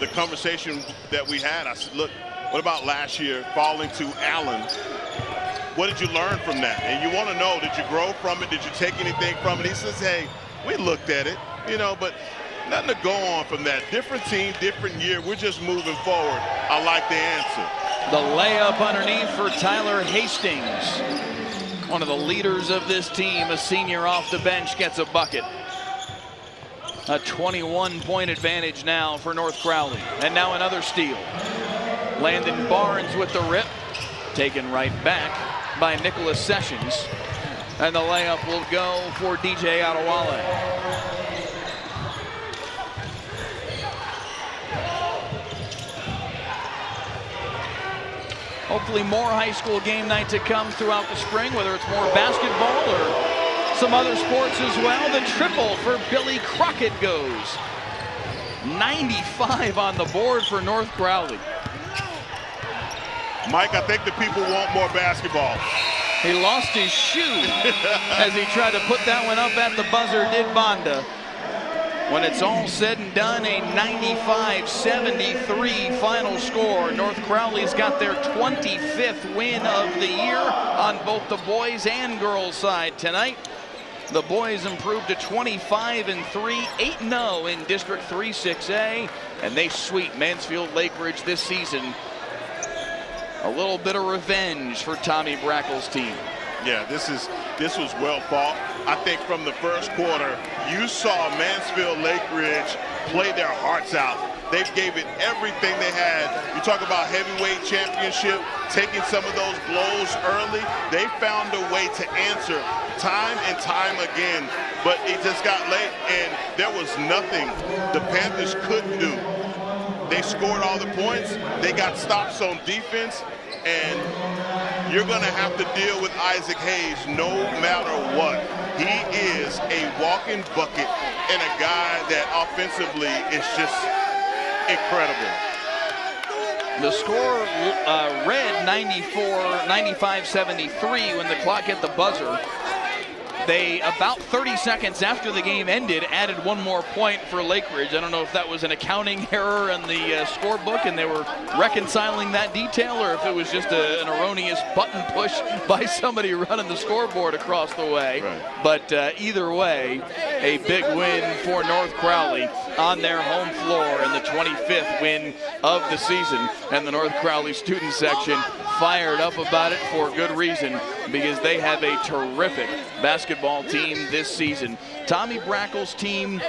Speaker 2: the conversation that we had, I said, look, what about last year falling to Allen? What did you learn from that? And you want to know, did you grow from it? Did you take anything from it? He says, hey, we looked at it, but nothing to go on from that. Different team, different year. We're just moving forward. I like the answer.
Speaker 1: The layup underneath for Tyler Hastings. One of the leaders of this team, a senior off the bench, gets a bucket. A 21-point advantage now for North Crowley. And now another steal. Landon Barnes with the rip. Taken right back by Nicholas Sessions. And the layup will go for DJ Adewale. Hopefully more high school game night to come throughout the spring, whether it's more basketball or some other sports as well. The triple for Billy Crockett goes. 95 on the board for North Crowley.
Speaker 2: Mike, I think the people want more basketball.
Speaker 1: He lost his shoe as he tried to put that one up at the buzzer, did Bonda. When it's all said and done, a 95-73 final score. North Crowley's got their 25th win of the year on both the boys and girls side tonight. The boys improved to 25-3, 8-0 in District 3-6A, and they sweep Mansfield Lake Ridge this season. A little bit of revenge for Tommy Brackle's team.
Speaker 2: Yeah, this was well fought. I think from the first quarter, you saw Mansfield Lake Ridge play their hearts out. They gave it everything they had. You talk about heavyweight championship, taking some of those blows early. They found a way to answer time and time again, but it just got late, and there was nothing the Panthers couldn't do. They scored all the points. They got stops on defense, and you're going to have to deal with Isaac Hayes no matter what. He is a walking bucket and a guy that offensively is just Incredible.
Speaker 1: The score read 95-73 when the clock hit the buzzer. They, about 30 seconds after the game ended, added one more point for Lake Ridge. I don't know if that was an accounting error in the scorebook and they were reconciling that detail, or if it was just an erroneous button push by somebody running the scoreboard across the way.
Speaker 2: Right.
Speaker 1: But either way, a big win for North Crowley on their home floor in the 25th win of the season. And the North Crowley student section fired up about it for good reason, because they have a terrific basketball team this season. Tommy Brackle's team,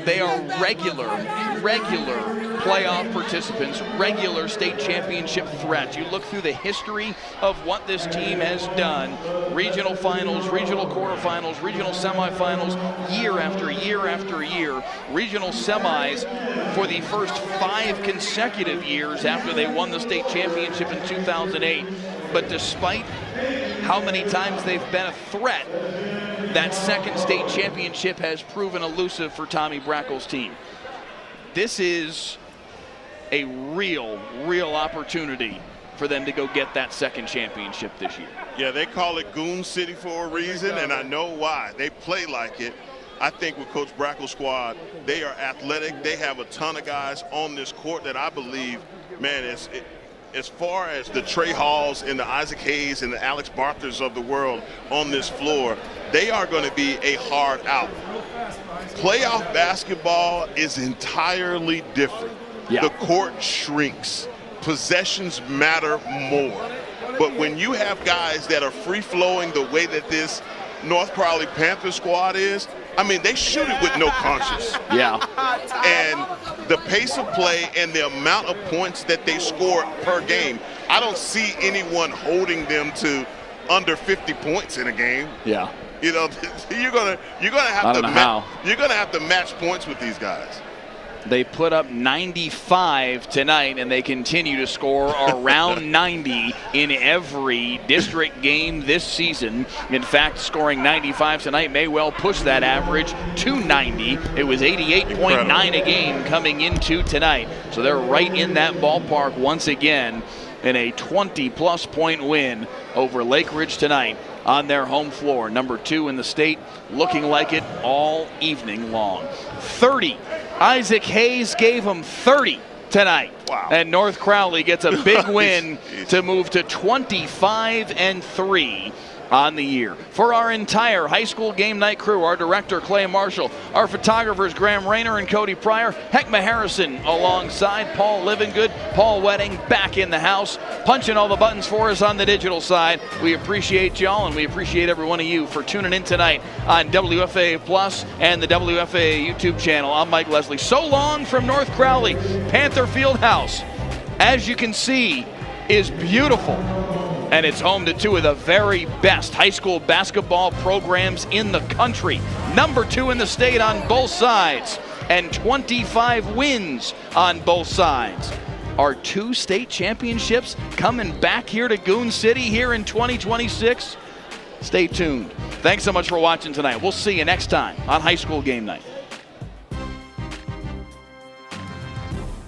Speaker 1: they are regular playoff participants, regular state championship threats. You look through the history of what this team has done, regional finals, regional quarterfinals, regional semifinals, year after year after year, regional semis for the first 5 consecutive years after they won the state championship in 2008. But despite how many times they've been a threat, that second state championship has proven elusive for Tommy Brackle's team. This is a real opportunity for them to go get that second championship this year.
Speaker 2: Yeah, they call it Goon City for a reason, and I know why. They play like it. I think with Coach Brackle's squad, they are athletic. They have a ton of guys on this court that I believe, man, as far as the Trey Halls and the Isaac Hayes and the Alex Barthers of the world on this floor, they are going to be a hard out. Playoff basketball is entirely different.
Speaker 1: Yeah.
Speaker 2: The court shrinks. Possessions matter more. But when you have guys that are free-flowing the way that this North Crowley Panthers squad is, I mean, they shoot it with no conscience.
Speaker 1: Yeah.
Speaker 2: And the pace of play and the amount of points that they score per game, I don't see anyone holding them to under 50 points in a game.
Speaker 1: Yeah.
Speaker 2: You know, you're gonna have to match points with these guys.
Speaker 1: They put up 95 tonight, and they continue to score around 90 in every district game this season. In fact, scoring 95 tonight may well push that average to 90. It was 88.9 a game coming into tonight. So they're right in that ballpark once again in a 20-plus point win over Lake Ridge tonight on their home floor. Number 2 in the state, looking like it all evening long. 30. Isaac Hayes gave them 30 tonight.
Speaker 2: Wow.
Speaker 1: And North Crowley gets a big win to move to 25-3 on the year. For our entire high school game night crew, our director Clay Marshall, our photographers Graham Rayner and Cody Pryor, Heckma Harrison alongside Paul Livingood, Paul Wedding back in the house, punching all the buttons for us on the digital side. We appreciate y'all, and we appreciate every one of you for tuning in tonight on WFAA Plus and the WFAA YouTube channel. I'm Mike Leslie. So long from North Crowley. Panther Fieldhouse, as you can see, is beautiful. And it's home to 2 of the very best high school basketball programs in the country. Number 2 in the state on both sides, and 25 wins on both sides. Are 2 state championships coming back here to Goon City here in 2026? Stay tuned. Thanks so much for watching tonight. We'll see you next time on High School Game Night.